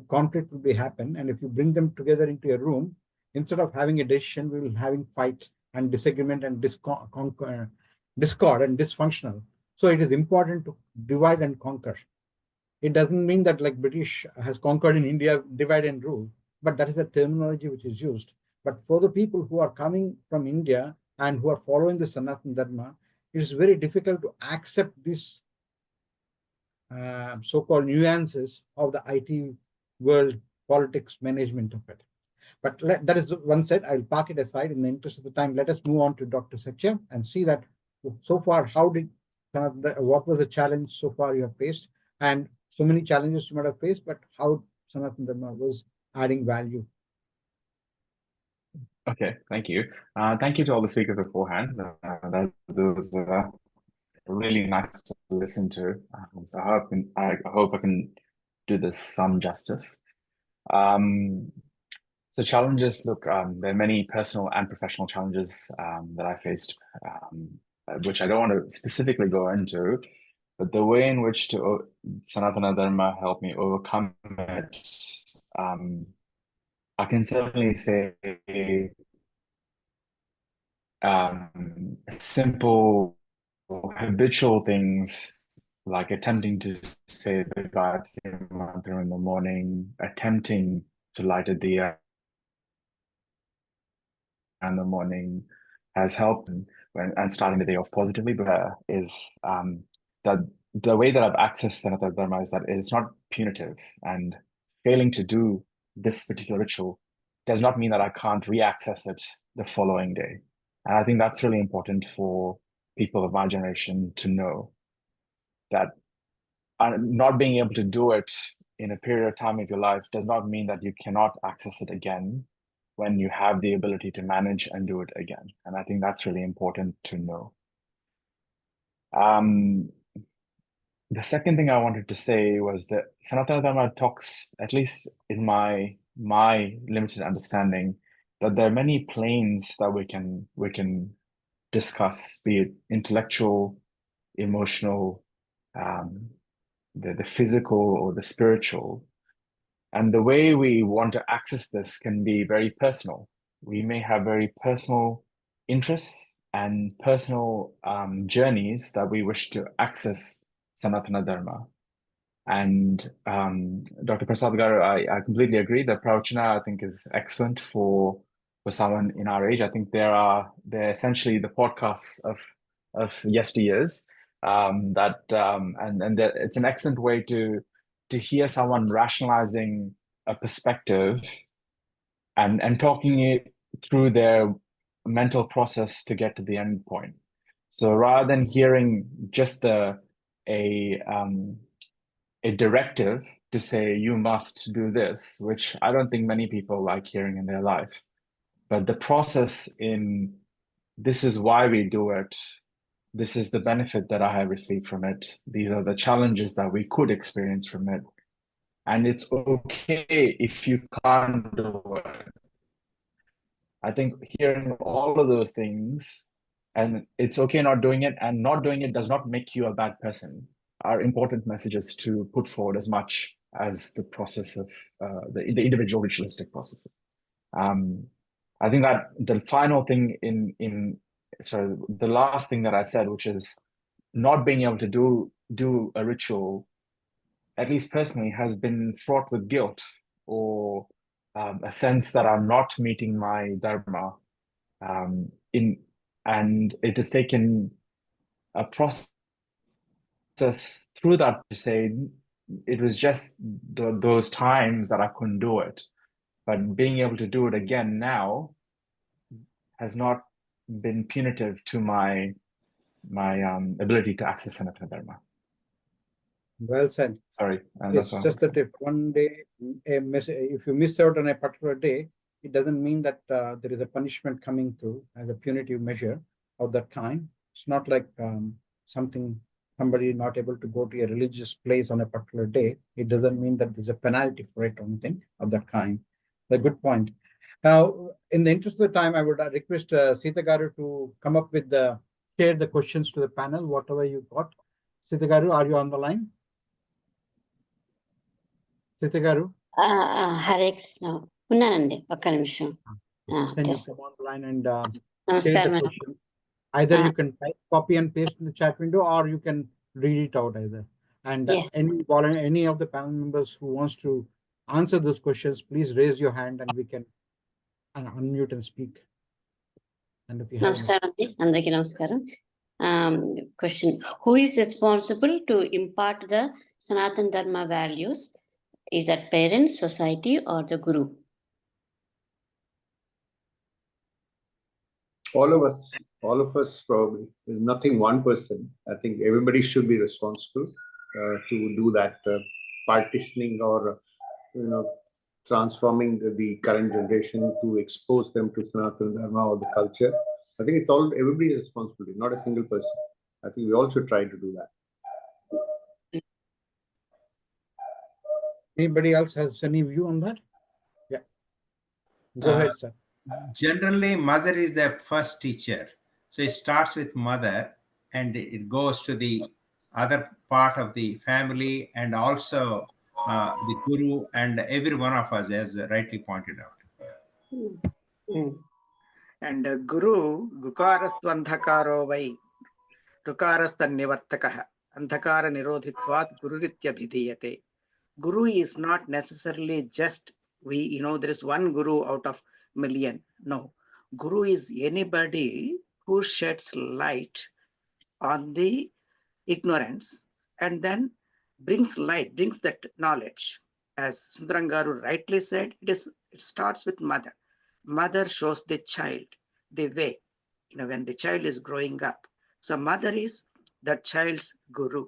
Conflict will be happen. And if you bring them together into a room, instead of having a decision, we will having fight and disagreement and discord and dysfunctional. So it is important to divide and conquer. It doesn't mean that like British has conquered in India, divide and rule, but that is a terminology which is used. But for the people who are coming from India and who are following the Sanatana Dharma, it is very difficult to accept these so-called nuances of the IT world politics management of it. But that is one side. I'll park it aside in the interest of the time. Let us move on to Dr. Satya and see that so far, what was the challenge so far you have faced? And so many challenges you might have faced, but how Sanatana Dharma was adding value. Okay, thank you. Thank you to all the speakers beforehand. That was really nice to listen to. So I hope I can do this some justice. So challenges, look, there are many personal and professional challenges that I faced, which I don't want to specifically go into, but the way in which Sanatana Dharma helped me overcome it, I can certainly say simple habitual things like attempting to say the Gayatri Mantra in the morning, attempting to light a diya in the morning has helped and starting the day off positively, but is that the way that I've accessed Sanatana Dharma is that it's not punitive, and failing to do this particular ritual does not mean that I can't re-access it the following day. And I think that's really important for people of my generation to know, that not being able to do it in a period of time of your life does not mean that you cannot access it again when you have the ability to manage and do it again. And I think that's really important to know. The second thing I wanted to say was that Sanatana Dharma talks, at least in my limited understanding, that there are many planes that we can discuss, be it intellectual, emotional, the physical or the spiritual. And the way we want to access this can be very personal. We may have very personal interests and personal journeys that we wish to access Sanatana Dharma. And Dr. Prasad Garu, I completely agree that Pravachana, I think, is excellent for someone in our age. I think they're essentially the podcasts of yesteryears. And it's an excellent way to hear someone rationalizing a perspective and talking it through their mental process to get to the end point. So rather than hearing just a directive to say you must do this, which I don't think many people like hearing in their life, but the process in this is why we do it, this is the benefit that I have received from it, these are the challenges that we could experience from it, and it's okay if you can't do it. I think hearing all of those things, and it's okay not doing it, and not doing it does not make you a bad person, are important messages to put forward as much as the process of the individual ritualistic process. I think that the final thing the last thing that I said, which is not being able to do a ritual at least personally, has been fraught with guilt or a sense that I'm not meeting my dharma. And it has taken a process through that to say it was just those times that I couldn't do it. But being able to do it again now has not been punitive to my ability to access Sanatana Dharma. Well said. Sorry, It's just that if one day, if you miss out on a particular day, it doesn't mean that there is a punishment coming through as a punitive measure of that kind. It's not like somebody not able to go to a religious place on a particular day. It doesn't mean that there's a penalty for it or anything of that kind. A good point. Now, in the interest of the time, I would request Sita Garu to come up with share the questions to the panel, whatever you got. Sita Garu, are you on the line? Sita Garu? Hare Krishna ఉన్నానండి ఒక్క నిమిషం Then you come on the line and share నమస్కారం the question. Either you can type, copy and paste in the chat window, or you can read it out either. And Yes. any of the panel members who wants to answer those questions, please raise your hand and we can unmute and speak. And if you have నమస్కారం అండి అందరికీ నమస్కారం question who is responsible to impart the Sanatana Dharma values is that parents society are the guru All of us probably. There's nothing one person. I think everybody should be responsible to do that partitioning or transforming the current generation to expose them to Sanatana Dharma or the culture. I think it's all everybody's responsibility, not a single person. I think we all should try to do that. Anybody else has any view on that? Yeah. Go ahead, sir. Generally, mother is the first teacher. So it starts with mother and it goes to the other part of the family and also the guru and every one of us, as rightly pointed out. And guru, gukarastvandhakaro vai, rukarastanivartakah, andhakara nirodhitvat gururithyabhidiyate. Guru is not necessarily just there is one guru out of million. No, guru is anybody who sheds light on the ignorance and then brings that knowledge. As Sundaram Garu rightly said, it starts with mother. Mother shows the child the way, when the child is growing up. So mother is that child's guru.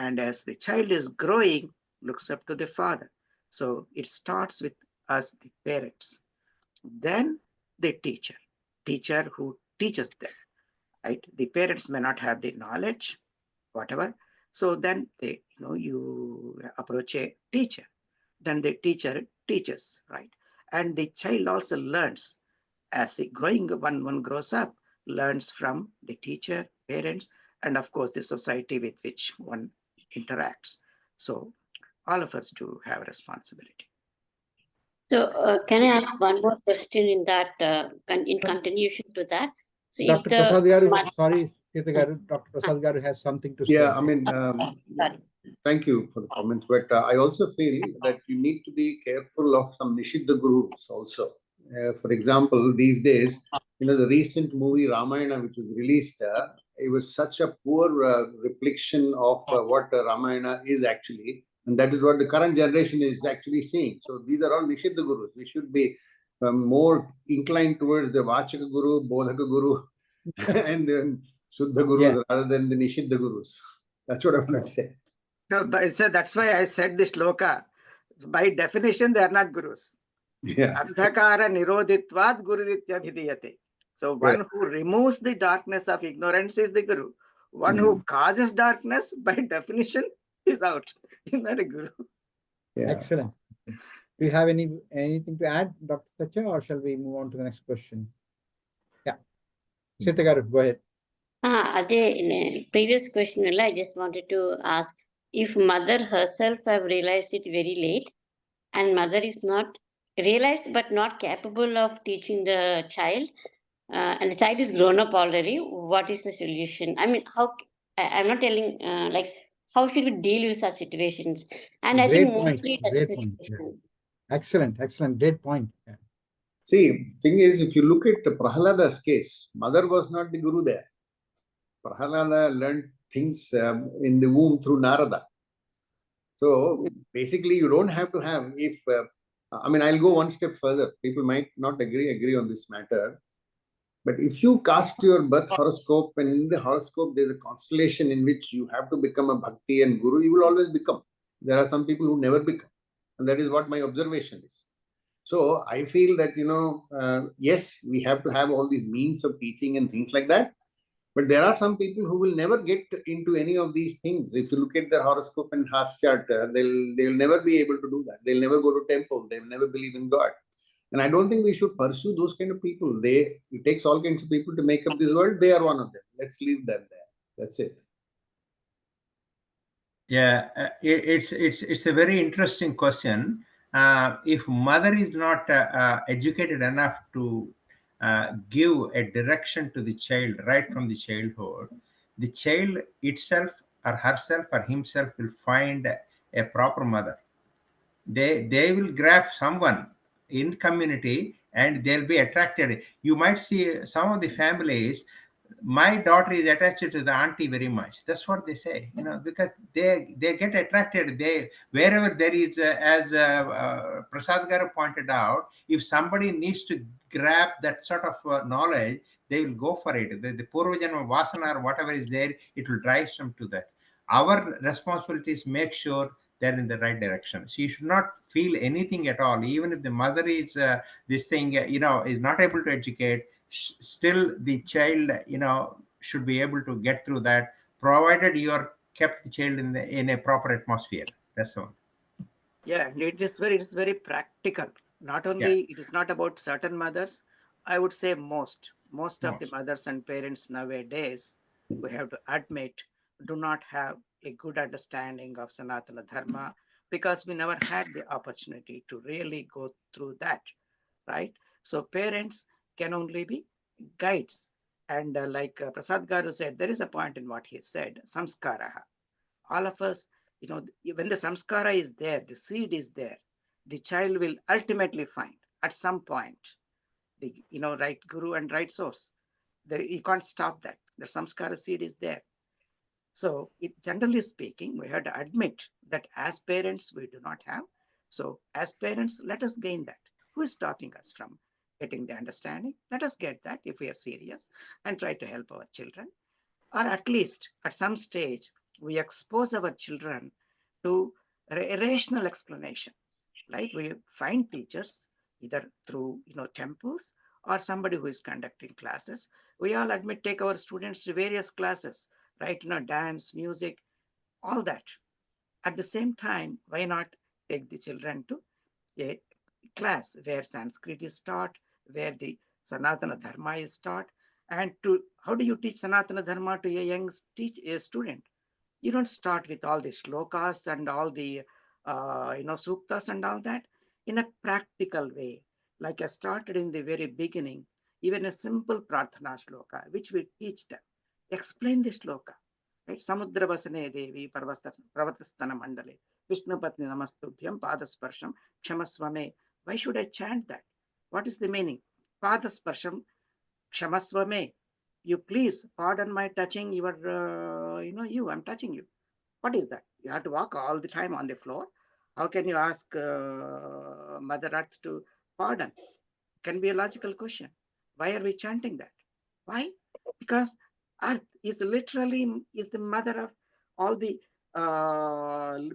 And as the child is growing, looks up to the father. So it starts with us, the parents. Then the teacher who teaches them, right? The parents may not have the knowledge, whatever. So then you approach a teacher. Then the teacher teaches, right? And the child also learns as one grows up, learns from the teacher, parents, and of course the society with which one interacts. So all of us do have a responsibility. So can I ask one more question in that in continuation to that? So Dr. Prasad Garu, sorry, Sita Garu, Dr. Prasad Garu has something to say. Yeah, I mean, thank you for the comments, but I also feel that you need to be careful of some Nishiddha gurus also. For example, these days, the recent movie Ramayana, which was released, it was such a poor reflection of what Ramayana is actually, and that is what the current generation is actually seeing. So these are all Nishiddha gurus. We should be more inclined towards the Vachaka guru, Bodhaka guru, and then Suddha gurus rather than the Nishiddha gurus. That's what I want to say. So that's why I said this shloka. By definition, they are not gurus. Andhakara nirodhitvat gururithyabhidiyate. So one who removes the darkness of ignorance is the guru. One who causes darkness, by definition, is out. He's not a guru. Excellent. Do you have anything to add, Dr. Satya, or shall we move on to the next question? Yeah. Sita Garu, go ahead. In a previous question, I just wanted to ask if mother herself have realized it very late and mother is not realized but not capable of teaching the child and the child is grown up already, what is the solution? I mean, I'm not telling how should we deal with such situations? And I Great think point. mostly that's Great the point. Yeah. situation. Excellent. Great point. Yeah. See, thing is, if you look at Prahalada's case, mother was not the guru there. Prahalada learned things in the womb through Narada. So basically, you don't have to have, if, I mean, I'll go one step further. People might not agree on this matter. But if you cast your birth horoscope, and in the horoscope there's a constellation in which you have to become a bhakti and guru, you will always become. There are some people who never become. And that is what my observation is. So I feel that, yes, we have to have all these means of teaching and things like that. But there are some people who will never get into any of these things. If you look at their horoscope and heart chart, they'll never be able to do that. They'll never go to temple. They'll never believe in God. And I don't think we should pursue those kind of people. It takes all kinds of people to make up this world. They are one of them. Let's leave them there. That's it. Yeah, it's a very interesting question. If mother is not educated enough to give a direction to the child right from the childhood, the child itself or herself or himself will find a proper mother. They will grab someone in community and they'll be attracted. You might see some of the families, my daughter is attached to the auntie very much. That's what they say, because they get attracted. Wherever there is, as Prasad Garu pointed out, if somebody needs to grab that sort of knowledge, they will go for it. The Purvajanma Vasana or whatever is there, it will drive them to that. Our responsibility is make sure they're in the right direction. So you should not feel anything at all. Even if the mother is this thing, is not able to educate, still the child, should be able to get through that, provided you are kept the child in a proper atmosphere. That's all. Yeah, and it is very practical. Not only it is not about certain mothers, I would say most of the mothers and parents nowadays, we have to admit, do not have a good understanding of Sanatana Dharma, because we never had the opportunity to really go through that, right? So parents can only be guides. And like Prasad Garu said, there is a point in what he said, samskaraha. All of us, when the samskara is there, the seed is there, the child will ultimately find at some point the right guru and right source. You can't stop that. The samskara seed is there. So generally speaking, we have to admit that as parents, we do not have. So as parents, let us gain that. Who is stopping us from getting the understanding? Let us get that if we are serious and try to help our children. Or at least at some stage, we expose our children to a rational explanation. Like we find teachers either through temples or somebody who is conducting classes. We all admit, take our students to various classes, right? Dance, music, all that. At the same time, why not take the children to a class where Sanskrit is taught, where the Sanatana Dharma is taught, and how do you teach Sanatana Dharma to a young student? You don't start with all the shlokas and all the suktas and all that. In a practical way, like I started in the very beginning, even a simple prarthana shloka, which we teach them. Explain the shloka. Right? Samudra vasane devi pravatastana mandale Vishnu patni namastubhyam padasparsham kshamasvame. Why should I chant that? What is the meaning? Padasparsham kshamasvame. You please pardon my touching your, I'm touching you. What is that? You have to walk all the time on the floor. How can you ask Mother Earth to pardon? Can be a logical question. Why are we chanting that? Why? Because Earth is literally the mother of all the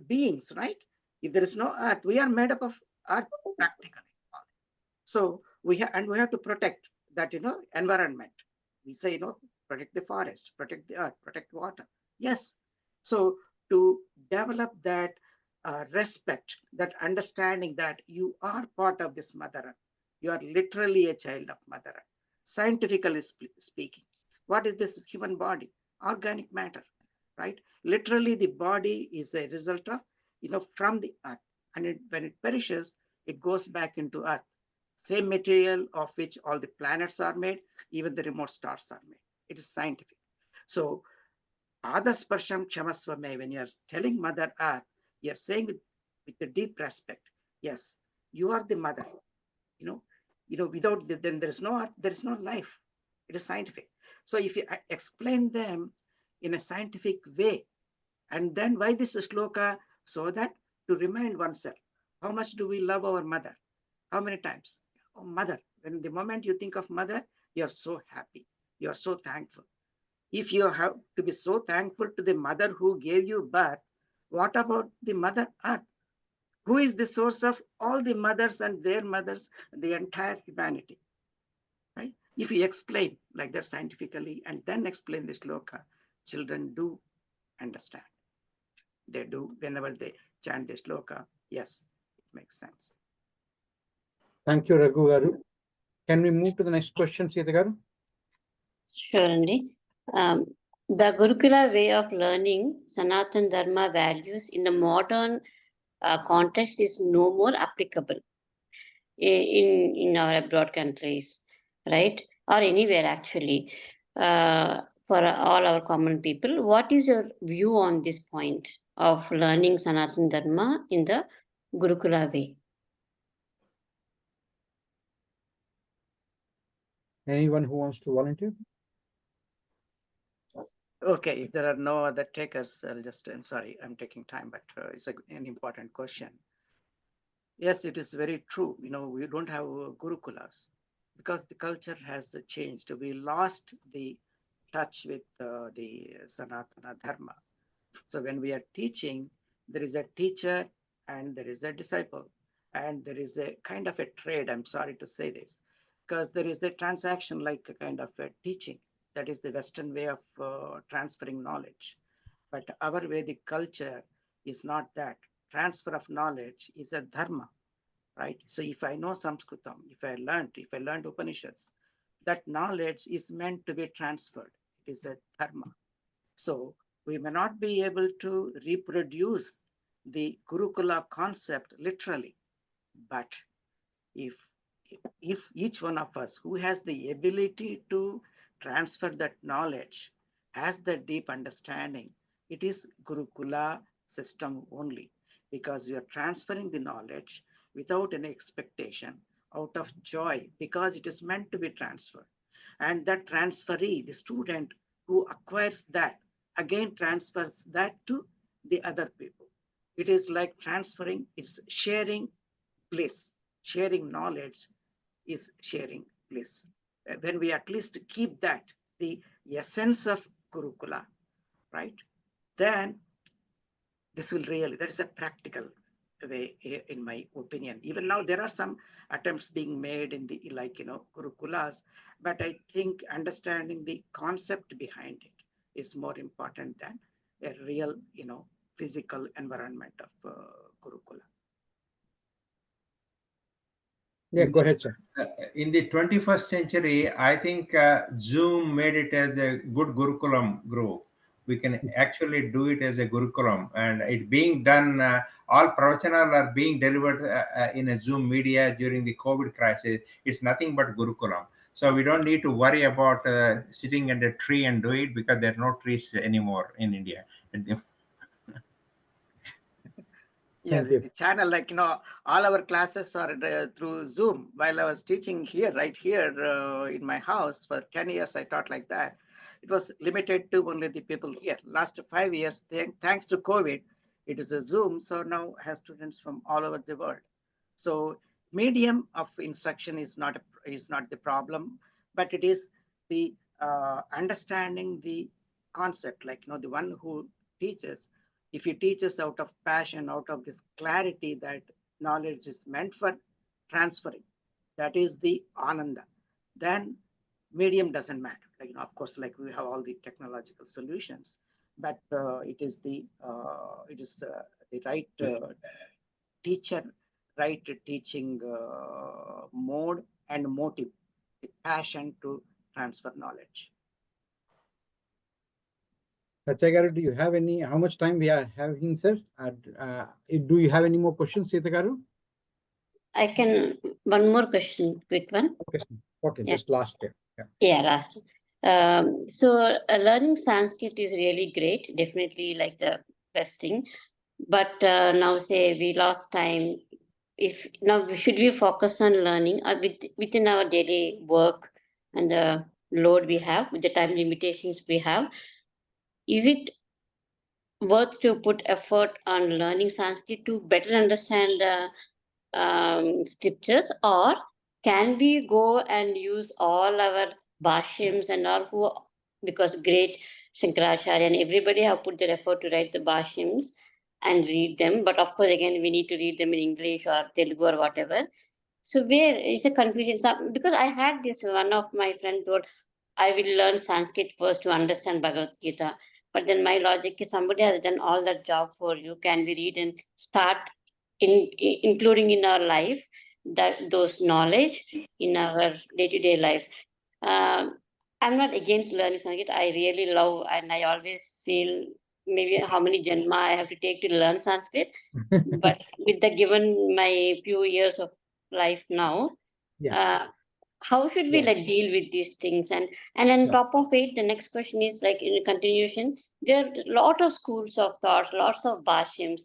beings, right? If there is no Earth, we are made up of Earth practically. So we have to protect that environment. We say protect the forest, protect the earth, protect water. Yes. So to develop that respect, that understanding that you are part of this Mother Earth, you are literally a child of Mother Earth. Scientifically speaking, what is this human body? Organic matter, right? Literally, the body is a result of from the earth, and when it perishes, it goes back into earth. Same material of which all the planets are made, even the remote stars are made. It is scientific. So Adasparsham Chamaswame, when you are telling Mother Earth, you are saying with a deep respect, yes, you are the mother. Without then there is no art, there is no life. It is scientific. So if you explain them in a scientific way, and then why this shloka? So that to remind oneself, how much do we love our mother? How many times? Oh, mother. When the moment you think of mother, you are so happy. You are so thankful. If you have to be so thankful to the mother who gave you birth, what about the Mother Earth? Who is the source of all the mothers and their mothers, the entire humanity? Right? If you explain like that scientifically and then explain this shloka, children do understand. They do whenever they chant this shloka. Yes, it makes sense. Thank you, Raghu Garu. Can we move to the next question, Sita Garu? Sure, Andy. The Gurukula way of learning Sanatana Dharma values in the modern context is no more applicable in our abroad countries, right? Or anywhere actually, for all our common people. What is your view on this point of learning Sanatana Dharma in the Gurukula way? Anyone who wants to volunteer? Okay, if there are no other takers, I'm sorry, I'm taking time, but it's an important question. Yes, it is very true. We don't have Gurukulas because the culture has changed. We lost the touch with the Sanatana Dharma. So when we are teaching, there is a teacher and there is a disciple, and there is a kind of a trade. I'm sorry to say this, because there is a transaction like a kind of a teaching. That is the Western way of transferring knowledge. But our Vedic culture is not that. Transfer of knowledge is a dharma, right? So if I know Sanskritam, if I learned Upanishads, that knowledge is meant to be transferred. It is a dharma. So we may not be able to reproduce the Gurukula concept literally, but if each one of us who has the ability to transfer that knowledge has the deep understanding, it is Gurukula system only, because you are transferring the knowledge without any expectation, out of joy, because it is meant to be transferred. And that transferee, the student who acquires that, again transfers that to the other people. It is like transferring, it's sharing bliss. Sharing knowledge is sharing bliss. When we at least keep that, the essence of Gurukula, right? Then this will really, that is a practical way, in my opinion. Even now, there are some attempts being made in the, Gurukulas, but I think understanding the concept behind it is more important than a real, physical environment of Gurukula. Yeah, go ahead, sir. In the 21st century, I think Zoom made it as a good Gurukulam group. We can actually do it as a Gurukulam, and it being done, all pravachanal are being delivered in a Zoom media during the COVID crisis. It's nothing but Gurukulam. So we don't need to worry about sitting under a tree and do it, because there are no trees anymore in India. Yeah, the channel, like, all our classes are through Zoom. While I was teaching here, right here in my house for 10 years, I taught like that. It was limited to only the people here. Last 5 years, thanks to COVID, it is a Zoom. So now I have students from all over the world. So medium of instruction is not the problem, but it is the understanding the concept, like, the one who teaches. If he teaches out of passion, out of this clarity that knowledge is meant for transferring, that is the ananda, then medium doesn't matter. Like, of course, like we have all the technological solutions, but it is the right teacher, right teaching mode and motive, the passion to transfer knowledge. Satya Garu, do you have any, how much time we are having, sir? Do you have any more questions, Sita Garu? I can, one more question, quick one. Okay, Yeah. just last year. Yeah, last. So learning Sanskrit is really great, definitely like the best thing. But now say we lost time. If now should we focus on learning within our daily work and the load we have, with the time limitations we have, is it worth to put effort on learning Sanskrit to better understand the scriptures, or can we go and use all our bhashyams and all who, because great Shankaracharya and everybody have put their effort to write the bhashyams and read them, but of course again we need to read them in English or Telugu or whatever. So where is the confusion? Because I had this, one of my friends told, I will learn Sanskrit first to understand Bhagavad Gita. But then my logic is somebody has done all that job for you. Can we read and start including in our life that those knowledge in our day-to-day life? I'm not against learning Sanskrit. I really love, and I always feel maybe how many janma I have to take to learn Sanskrit. But with the given my few years of life now, how should we like deal with these things? And on top of it, the next question is like in continuation, there are a lot of schools of thoughts, lots of bhashyams.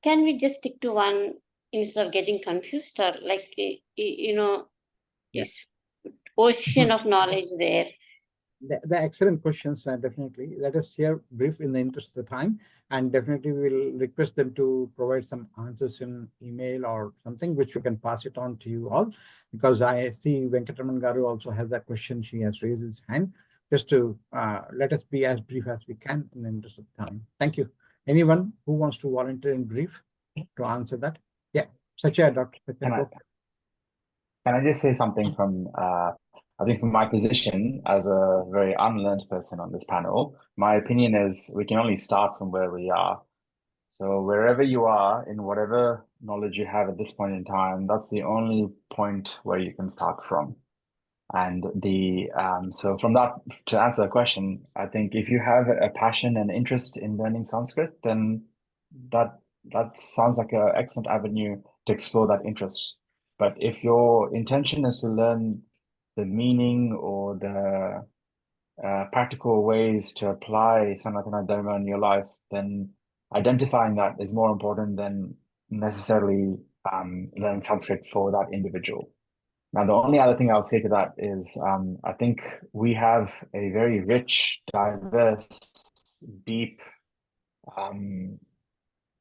Can we just stick to one instead of getting confused, or like is ocean of knowledge there? The excellent questions, definitely. Let us hear brief in the interest of the time, and definitely we will request them to provide some answers in email or something, which we can pass it on to you all, because I see Venkataraman Garu also has that question. She has raised his hand. Just to let us be as brief as we can in the interest of time. Thank you. Anyone who wants to volunteer in brief to answer that? Yeah, Satya, Dr. Satya. Can I just say something from, I think from my position as a very unlearned person on this panel, my opinion is we can only start from where we are. So wherever you are, in whatever knowledge you have at this point in time, that's the only point where you can start from. And so from that, to answer the question, I think if you have a passion and interest in learning Sanskrit, then that sounds like an excellent avenue to explore that interest. But if your intention is to learn the meaning or the practical ways to apply Sanatana Dharma in your life, then identifying that is more important than necessarily learning Sanskrit for that individual. Now, the only other thing I'll say to that is I think we have a very rich, diverse, deep,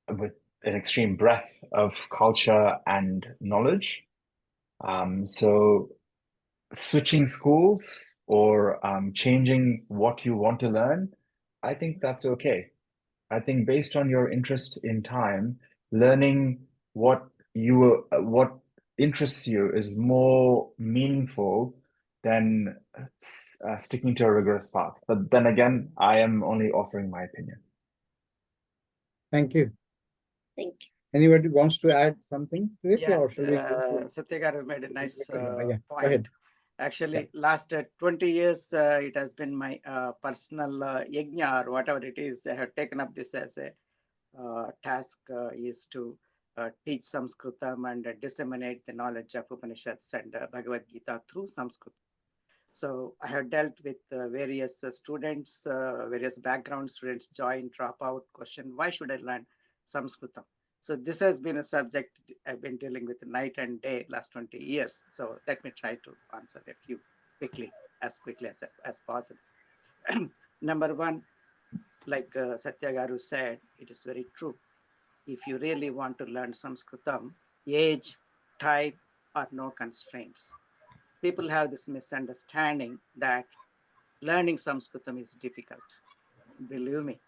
with an extreme breadth of culture and knowledge. So switching schools or changing what you want to learn, I think that's okay. I think based on your interest in time, learning what interests you is more meaningful than sticking to a rigorous path. But then again, I am only offering my opinion. Thank you. Thank you. Anybody wants to add something to it? Yeah, Or shall we Satya Garu made a nice Go point. ahead. Actually, last 20 years, it has been my personal yajna or whatever it is. I have taken up this as a task is to teach Sanskritam and disseminate the knowledge of Upanishads and Bhagavad Gita through Sanskrit. So I have dealt with various students, various background students, join, drop out, question, why should I learn Sanskritam? So this has been a subject I've been dealing with night and day last 20 years. So let me try to answer a few quickly as possible. Number one, like Satya Garu said, it is very true. If you really want to learn Sanskritam, age, type are no constraints. People have this misunderstanding that learning Sanskritam is difficult. Believe me,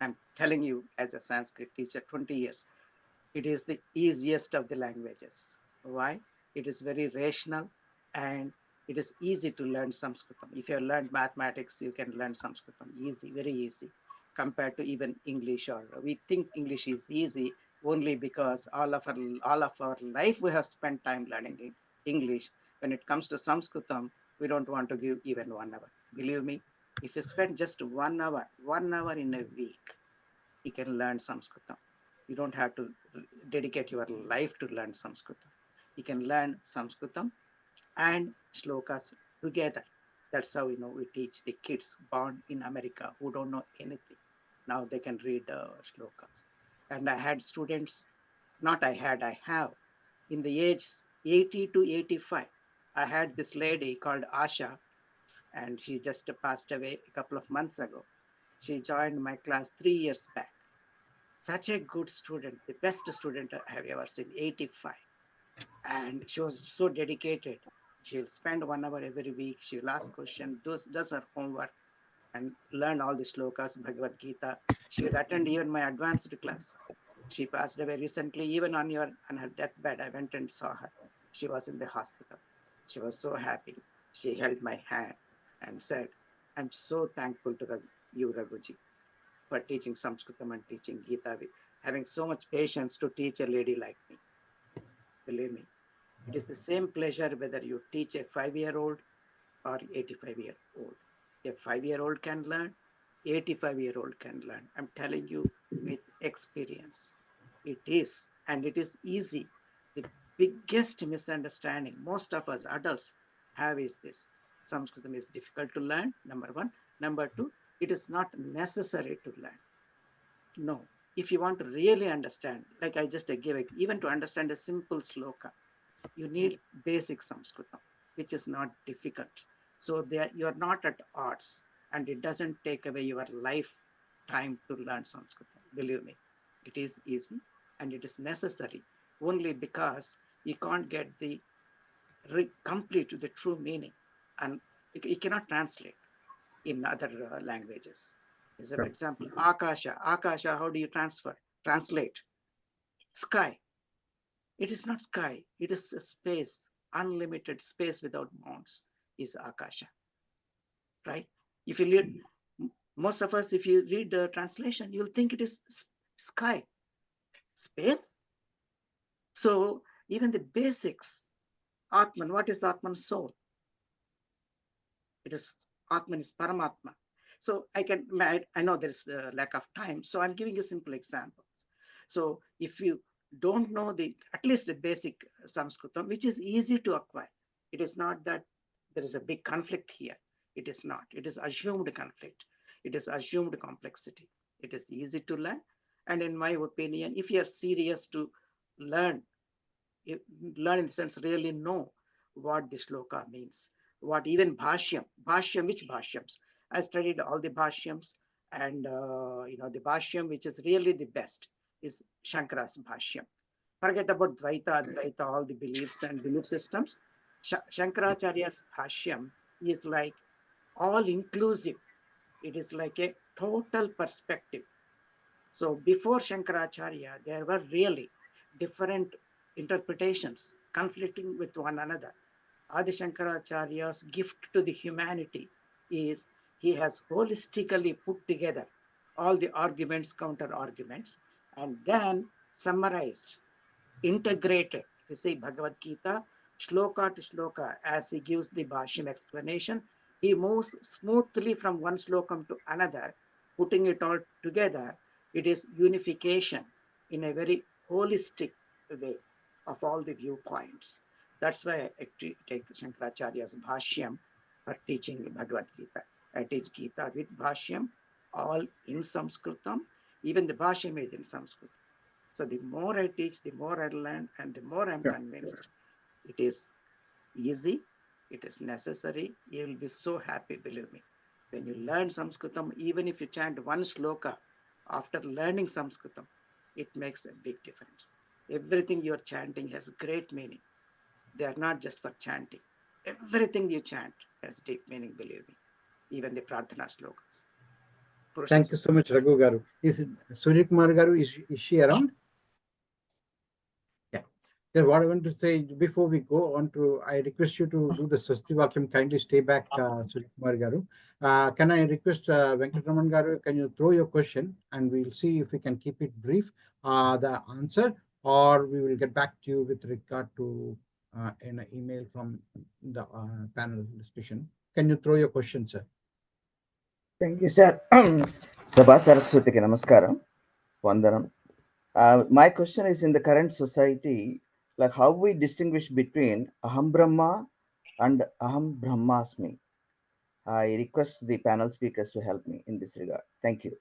I'm telling you as a Sanskrit teacher, 20 years, it is the easiest of the languages. Why? It is very rational and it is easy to learn Sanskritam. If you have learned mathematics, you can learn Sanskritam easy, very easy, compared to even English. Or we think English is easy only because all of our life we have spent time learning English. When it comes to Sanskritam, we don't want to give even 1 hour. Believe me, if you spend just 1 hour in a week, you can learn Sanskritam. You don't have to dedicate your life to learn Sanskritam. You can learn Sanskritam and shlokas together. That's how, we teach the kids born in America who don't know anything. Now they can read shlokas. And I had students, I have, in the age 80 to 85. I had this lady called Asha, and she just passed away a couple of months ago. She joined my class 3 years back. Such a good student, the best student I have ever seen, 85. And she was so dedicated. She'll spend 1 hour every week. She'll ask questions, does her homework, and learn all the shlokas, Bhagavad Gita. She would attend even my advanced class. She passed away recently, even on her deathbed. I went and saw her. She was in the hospital. She was so happy. She held my hand and said, I'm so thankful to you, Raghuji, for teaching Sanskritam and teaching Gita, having so much patience to teach a lady like me. Believe me, it is the same pleasure whether you teach a 5-year-old or 85-year-old. A 5-year-old can learn, 85-year-old can learn. I'm telling you with experience. It is, and it is easy. The biggest misunderstanding most of us adults have is this: Sanskritam is difficult to learn, number one. Number two, it is not necessary to learn. No, if you want to really understand, like I just gave, even to understand a simple sloka, you need basic Sanskritam, which is not difficult. So you are not at odds, and it doesn't take away your lifetime to learn Sanskritam. Believe me, it is easy and it is necessary only because you can't get the complete, the true meaning, and you cannot translate in other languages. As an example, Akasha. Akasha, how do you translate? Sky. It is not sky. It is a space, unlimited space without bounds is Akasha, right? If you read, most of us, if you read the translation, you'll think it is sky, space. So even the basics, Atman, what is Atman? Soul. It is, Atman is Paramatma. So I know there is a lack of time, so I'm giving you simple examples. So if you don't know at least the basic Sanskritam, which is easy to acquire, it is not that there is a big conflict here. It is not. It is assumed conflict. It is assumed complexity. It is easy to learn. And in my opinion, if you are serious to learn in the sense really know what the shloka means, what even bhashyam, which bhashyams? I studied all the bhashyams, and the bhashyam which is really the best is Shankara's bhashyam. Forget about Dvaita, Advaita, all the beliefs and belief systems. Shankaracharya's bhashyam is like all inclusive. It is like a total perspective. So before Shankaracharya, there were really different interpretations conflicting with one another. Adi Shankaracharya's gift to the humanity is he has holistically put together all the arguments, counter arguments, and then summarized, integrated. You see Bhagavad Gita, shloka to shloka, as he gives the Bhashyam explanation, he moves smoothly from one slokam to another, putting it all together. It is unification in a very holistic way of all the viewpoints. That's why I take Shankaracharya's Bhashyam for teaching Bhagavad Gita. I teach Gita with Bhashyam, all in Sanskritam. Even the Bhashyam is in Sanskrit. So the more I teach, the more I learn, and the more I'm convinced it is easy, it is necessary. You will be so happy, believe me. When you learn Sanskritam, even if you chant one sloka after learning Sanskritam, it makes a big difference. Everything you're chanting has great meaning. They are not just for chanting. Everything you chant has deep meaning, believe me. Even the Prarthana slokas. Thank you so much, Raghu Garu. Is Surya Kumar Garu, is she around? Yeah. Then what I want to say before we go on to, I request you to do the Swasti Vakyam. Kindly stay back, Surya Kumar Garu. Can I request Venkatraman Garu, can you throw your question and we'll see if we can keep it brief, the answer, or we will get back to you with regard to an email from the panel discussion. Can you throw your question, sir? Thank you, sir. Sabha Saraswatiki Namaskaram. Vandanam. My question is, in the current society, like how we distinguish between Aham Brahma and Aham Brahmasmi. I request the panel speakers to help me in this regard. Thank you.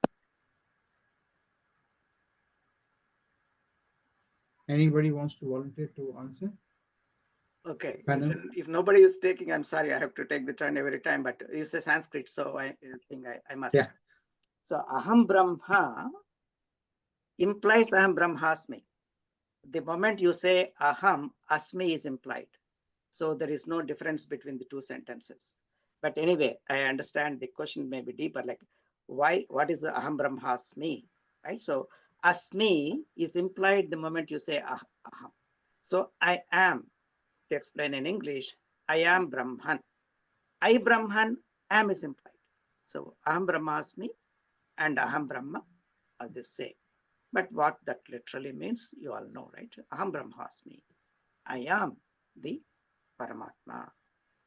Anybody wants to volunteer to answer? Okay, Panel? if nobody is taking, I'm sorry, I have to take the turn every time, but it's a Sanskrit, so I think I must. Yeah. So Aham Brahma implies Aham Brahmasmi. The moment you say Aham, Asmi is implied. So there is no difference between the two sentences. But anyway, I understand the question may be deeper, like what is the Aham Brahmasmi, right? So Asmi is implied the moment you say Aham. So I am, to explain in English, I am Brahman. I Brahman, am is implied. So Aham Brahmasmi and Aham Brahma are the same. But what that literally means, you all know, right? Aham Brahmasmi. I am the Paramatma.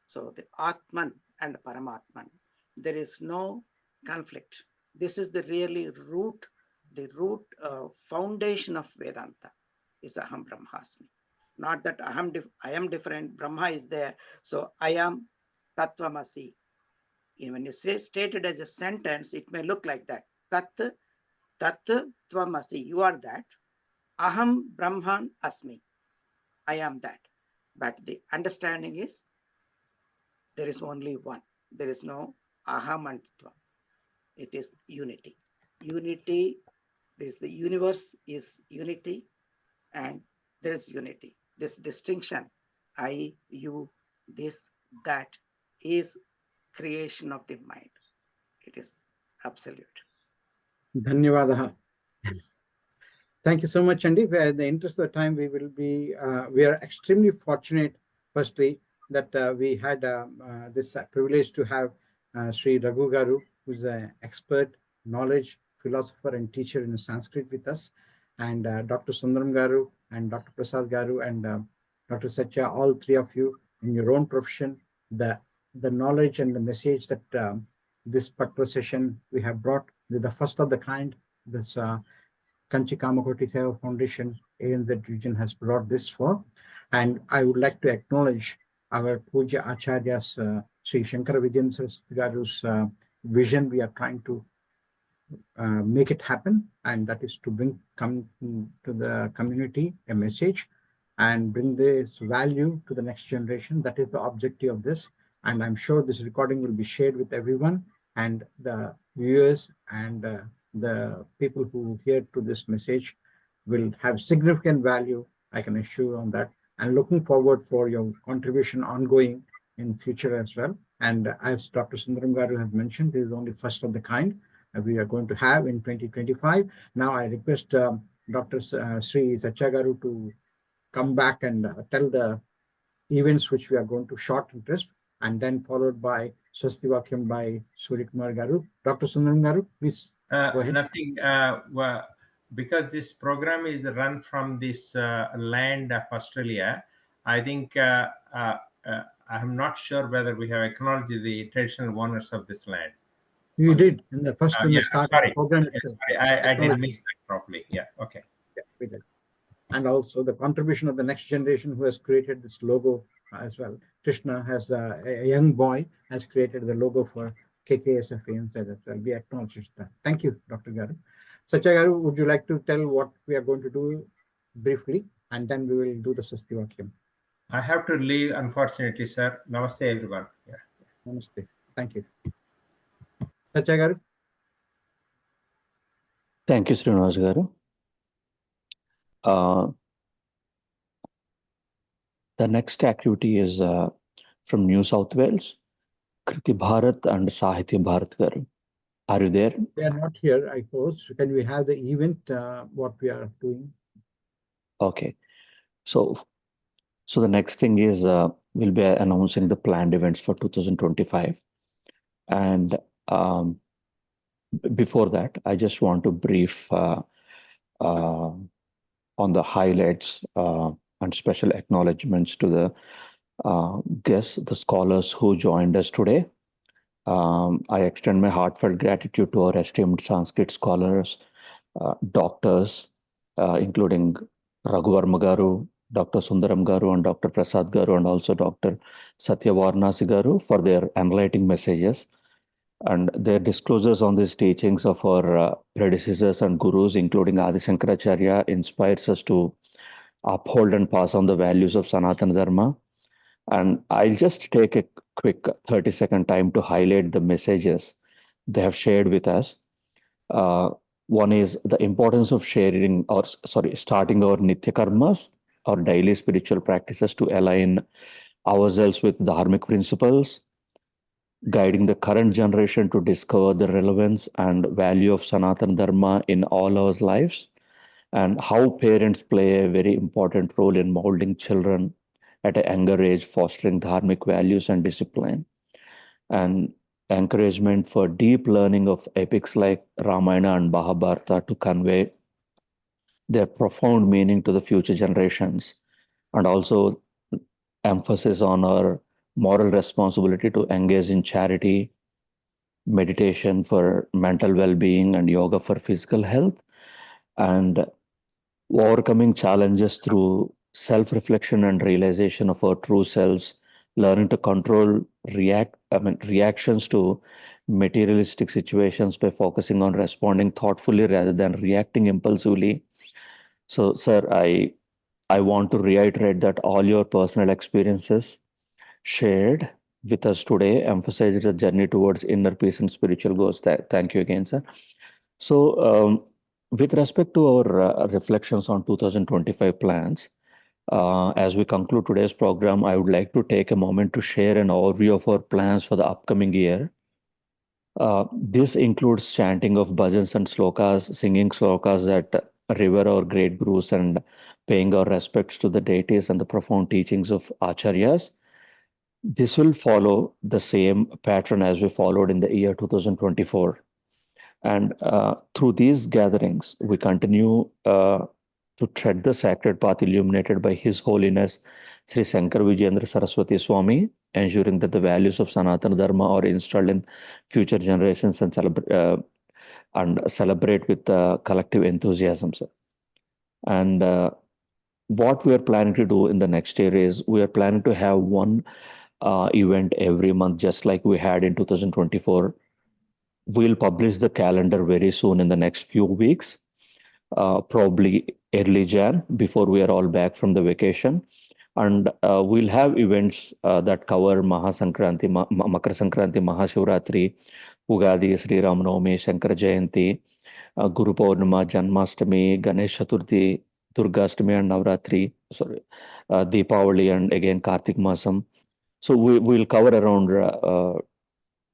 So the Atman and Paramatman, there is no conflict. This is the really root, foundation of Vedanta is Aham Brahmasmi. Not that I am different, Brahma is there. So I am Tattvamasi. When you say stated as a sentence, it may look like that. Tat Tvamasi, you are that. Aham Brahman Asmi. I am that. But the understanding is there is only one. There is no Aham and Tva. It is unity. Unity, the universe is unity, and there is unity. This distinction, I, you, this, that, is creation of the mind. It is absolute. Dhanyavadaha. Thank you so much, Andy. In the interest of time, we are extremely fortunate, firstly, that we had this privilege to have Sri Raghu Garu, who's an expert, knowledge, philosopher, and teacher in Sanskrit with us, and Dr. Sundaram Garu, and Dr. Prasad Garu, and Dr. Satya, all three of you in your own profession, the knowledge and the message that this particular session we have brought with the first of the kind, this Kanchi Kamakoti Seva Foundation, ANZ region has brought this for. And I would like to acknowledge our Puja Acharya's Sri Shankara Vidyan Saraswati Garu's vision. We are trying to make it happen, and that is to come to the community a message and bring this value to the next generation. That is the objective of this. And I'm sure this recording will be shared with everyone, and the viewers and the people who hear to this message will have significant value, I can assure you on that. And looking forward for your contribution ongoing in future as well. And as Dr. Sundaram Garu has mentioned, this is only first of the kind we are going to have in 2025. Now I request Dr. Sri Satya Garu to come back and tell the events which we are going to short interest, and then followed by Swasti Vakyam by Suryakumar Garu. Dr. Sundaram Garu, please go ahead. Nothing. Because this program is run from this land of Australia, I think I'm not sure whether we have acknowledged the traditional owners of this land. You did in the first in the start of the program. Sorry, I did miss that properly. Yeah, okay. Yeah, we did. And also the contribution of the next generation who has created this logo as well. Krishna has a young boy has created the logo for KKSF ANZ as well. We acknowledge that. Thank you, Dr. Garu. Satya Garu, would you like to tell what we are going to do briefly, and then we will do the Swasti Vakyam? I have to leave, unfortunately, sir. Namaste, everyone. Yeah. Namaste. Thank you. Satya Garu. Thank you, Srinivas Garu. The next activity is from New South Wales, Kriti Bharat and Sahitya Bharat Garu. Are you there? They are not here, I suppose. Can we have the event, what we are doing? Okay. So the next thing is we'll be announcing the planned events for 2025. And before that, I just want to brief on the highlights and special acknowledgements to the guests, the scholars who joined us today. I extend my heartfelt gratitude to our esteemed Sanskrit scholars, doctors, including Raghu Varma Garu, Dr. Sundaram Garu, and Dr. Prasad Garu, and also Dr. Satyavarnasi Garu for their enlightening messages and their disclosures on these teachings of our predecessors and gurus, including Adi Shankaracharya, inspires us to uphold and pass on the values of Sanatana Dharma. And I'll just take a quick 30-second time to highlight the messages they have shared with us. One is the importance of starting our Nitya Karmas, our daily spiritual practices to align ourselves with dharmic principles, guiding the current generation to discover the relevance and value of Sanatana Dharma in all our lives, and how parents play a very important role in molding children at a younger age, fostering dharmic values and discipline, and encouragement for deep learning of epics like Ramayana and Mahabharata to convey their profound meaning to the future generations, and also emphasis on our moral responsibility to engage in charity, meditation for mental well-being, and yoga for physical health, and overcoming challenges through self-reflection and realization of our true selves, learning to control reactions to materialistic situations by focusing on responding thoughtfully rather than reacting impulsively. So, sir, I want to reiterate that all your personal experiences shared with us today emphasizes a journey towards inner peace and spiritual goals. Thank you again, sir. So, with respect to our reflections on 2025 plans, as we conclude today's program, I would like to take a moment to share an overview of our plans for the upcoming year. This includes chanting of bhajans and slokas, singing slokas that revere our great gurus, and paying our respects to the deities and the profound teachings of acharyas. This will follow the same pattern as we followed in the year 2024. And through these gatherings, we continue to tread the sacred path illuminated by His Holiness Sri Shankar Vijayendra Saraswati Swami, ensuring that the values of Sanatana Dharma are installed in future generations and celebrate with collective enthusiasm, sir. And what we are planning to do in the next year is we are planning to have one event every month, just like we had in 2024. We'll publish the calendar very soon in the next few weeks, probably early Jan, before we are all back from the vacation. And we'll have events that cover Mahasankranti, Makar Sankranti, Mahashivratri, Ugadi, Sri Ramnavami, Shankara Jayanti, Guru Purnima, Janmashtami, Ganesh Chaturthi, Durgastami and Navratri, Deepavali, and again Kartik Masam. So we'll cover around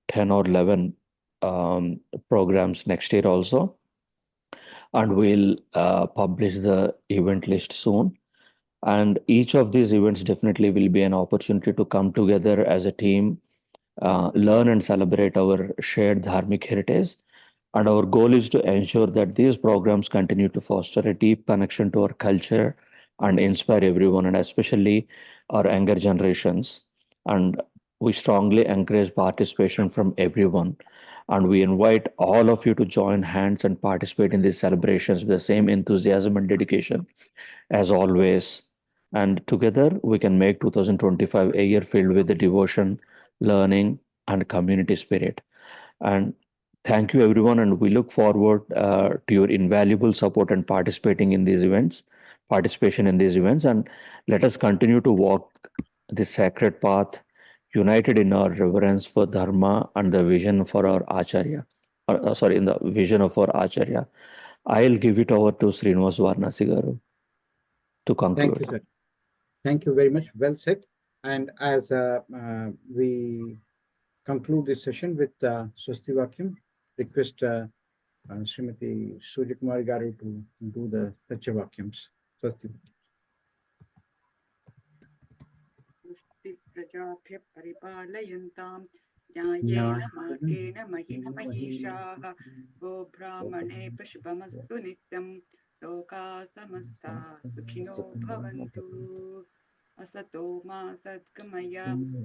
10 or 11 programs next year also. And we'll publish the event list soon. And each of these events definitely will be an opportunity to come together as a team, learn and celebrate our shared dharmic heritage. And our goal is to ensure that these programs continue to foster a deep connection to our culture and inspire everyone, and especially our younger generations. And we strongly encourage participation from everyone. And we invite all of you to join hands and participate in these celebrations with the same enthusiasm and dedication as always. And together we can make 2025 a year filled with the devotion, learning, and community spirit. And thank you, everyone, and we look forward to your invaluable support and participation in these events. And let us continue to walk this sacred path, united in our reverence for Dharma and the vision for our Acharya. In the vision of our Acharya. I'll give it over to Srinivas Varnasi Garu to conclude. Thank you, sir. Thank you very much. Well said. And as we conclude this session with Swasti Vakyam, request Srimati Suryakumari Garu to do the Satya Vakyams. Swasti. प्रजाभ्यः परिपालयन्तां न्यायेन मार्गेण महिष महिषाः गोब्राह्मणेभ्यः शुभमस्तु नित्यं लोकाः समस्ताः सुखिनो भवन्तु असतो मा सद्गमय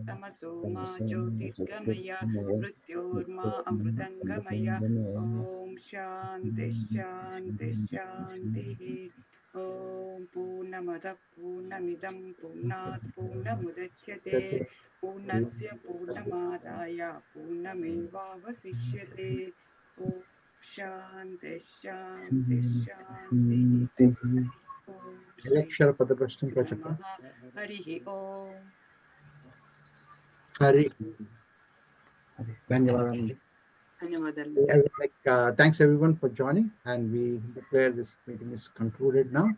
तमसो मा ज्योतिर्गमय मृत्योर्मा अमृतङ्गमय ॐ शान्ति शान्ति शान्तिः Om Purnamada Purnamidam Purnat Purnamudachyate Purnasya Purnamadaya Purnamevavasishyate. Om Shanti Shanti Shanti. Om Shri Namaha Harihi Om. Hari. Dhanyavadam. Thanks everyone for joining, and we declare this meeting is concluded now.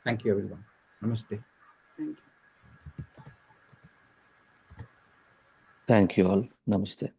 Thank you everyone. Namaste. Thank you. Thank you all. Namaste.